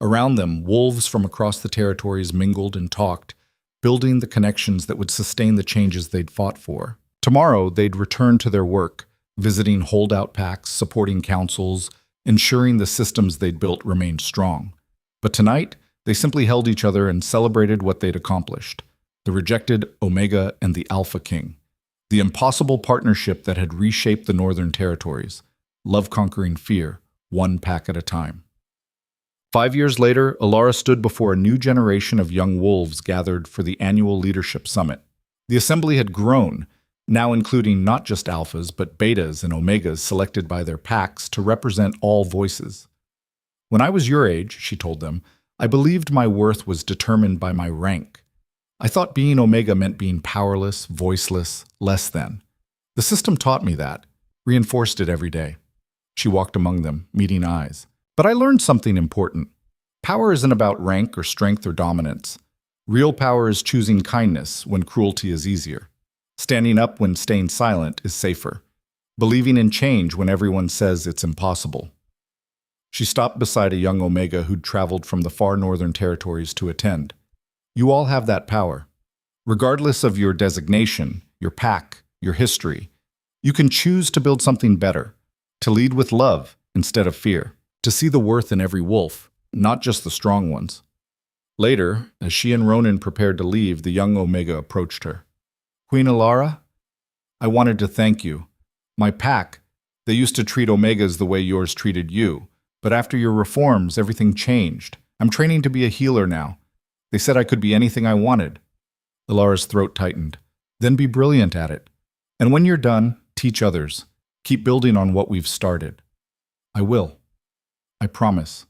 Around them, wolves from across the territories mingled and talked, building the connections that would sustain the changes they'd fought for. Tomorrow, they'd return to their work, visiting holdout packs, supporting councils, ensuring the systems they'd built remained strong. But tonight, they simply held each other and celebrated what they'd accomplished. The rejected Omega and the Alpha King. The impossible partnership that had reshaped the Northern Territories. Love conquering fear, one pack at a time. 5 years later, Elara stood before a new generation of young wolves gathered for the annual Leadership Summit. The assembly had grown, now including not just alphas, but betas and omegas selected by their packs to represent all voices. When I was your age, she told them, I believed my worth was determined by my rank. I thought being omega meant being powerless, voiceless, less than. The system taught me that, reinforced it every day. She walked among them, meeting eyes. But I learned something important. Power isn't about rank or strength or dominance. Real power is choosing kindness when cruelty is easier. Standing up when staying silent is safer. Believing in change when everyone says it's impossible. She stopped beside a young Omega who'd traveled from the far northern territories to attend. You all have that power. Regardless of your designation, your pack, your history, you can choose to build something better, to lead with love instead of fear, to see the worth in every wolf, not just the strong ones. Later, as she and Ronan prepared to leave, the young Omega approached her. Queen Elara, I wanted to thank you. My pack, they used to treat Omegas the way yours treated you, but after your reforms, everything changed. I'm training to be a healer now. They said I could be anything I wanted. Elara's throat tightened. Then be brilliant at it. And when you're done, teach others. Keep building on what we've started. I will. I promise.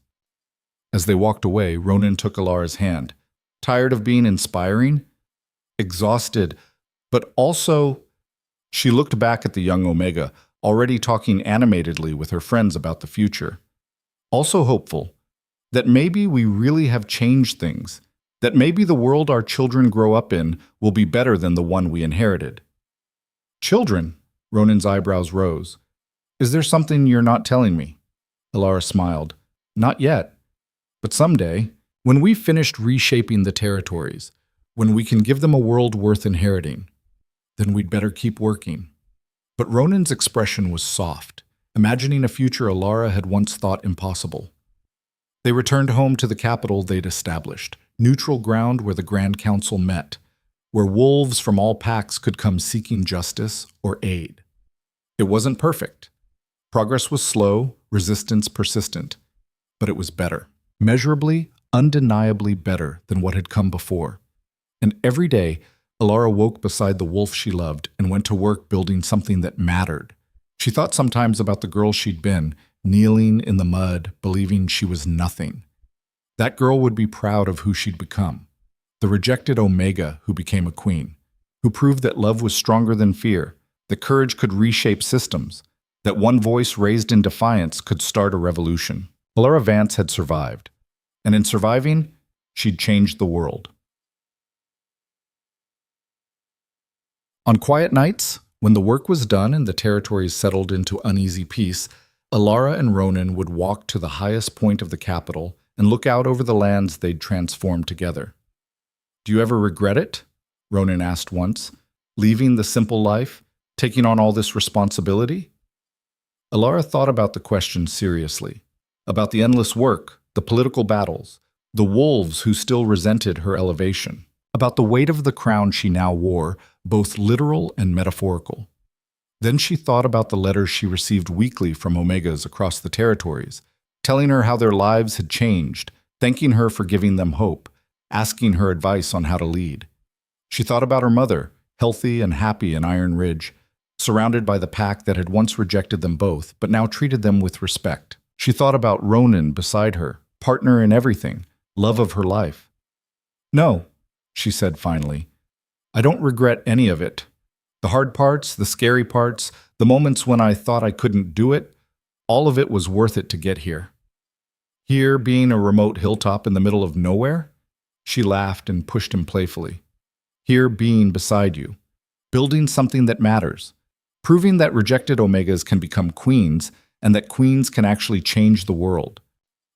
As they walked away, Ronan took Elara's hand. Tired of being inspiring? Exhausted, but also... She looked back at the young Omega, already talking animatedly with her friends about the future. Also hopeful that maybe we really have changed things, that maybe the world our children grow up in will be better than the one we inherited. Children? Ronan's eyebrows rose. Is there something you're not telling me? Elara smiled. Not yet. But someday, When we've finished reshaping the territories, when we can give them a world worth inheriting, then we'd better keep working. But Ronan's expression was soft, imagining a future Elara had once thought impossible. They returned home to the capital they'd established, neutral ground where the Grand Council met, where wolves from all packs could come seeking justice or aid. It wasn't perfect. Progress was slow, resistance persistent, but it was better. Measurably, undeniably better than what had come before. And every day, Elara woke beside the wolf she loved and went to work building something that mattered. She thought sometimes about the girl she'd been, kneeling in the mud, believing she was nothing. That girl would be proud of who she'd become. The rejected Omega who became a queen, who proved that love was stronger than fear, that courage could reshape systems, that one voice raised in defiance could start a revolution. Elara Vance had survived, and in surviving, she'd changed the world. On quiet nights, when the work was done and the territories settled into uneasy peace, Elara and Ronan would walk to the highest point of the capital and look out over the lands they'd transformed together. "Do you ever regret it?" Ronan asked once. "Leaving the simple life, taking on all this responsibility?" Elara thought about the question seriously, about the endless work, the political battles, the wolves who still resented her elevation, about the weight of the crown she now wore, both literal and metaphorical. Then she thought about the letters she received weekly from Omegas across the territories, telling her how their lives had changed, thanking her for giving them hope, asking her advice on how to lead. She thought about her mother, healthy and happy in Iron Ridge, surrounded by the pack that had once rejected them both, but now treated them with respect. She thought about Ronan beside her, partner in everything, love of her life. "No," she said finally, "I don't regret any of it. The hard parts, the scary parts, the moments when I thought I couldn't do it, all of it was worth it to get here." Here, being a remote hilltop in the middle of nowhere? She laughed and pushed him playfully. Here, being beside you, building something that matters, proving that rejected Omegas can become queens and that queens can actually change the world.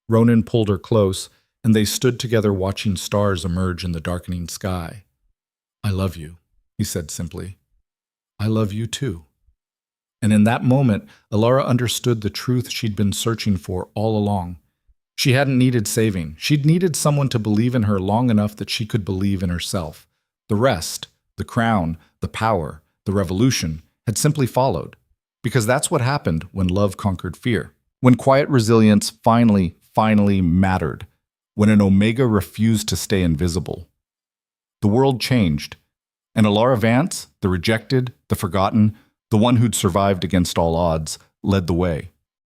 Ronan pulled her close, and they stood together watching stars emerge in the darkening sky. "I love you," he said simply. "I love you too." And in that moment, Elara understood the truth she'd been searching for all along. She hadn't needed saving. She'd needed someone to believe in her long enough that she could believe in herself. The rest, the crown, the power, the revolution, had simply followed. Because that's what happened when love conquered fear. When quiet resilience finally mattered. When an Omega refused to stay invisible. The world changed. And Elara Vance, the rejected, the forgotten, the one who'd survived against all odds, led the way.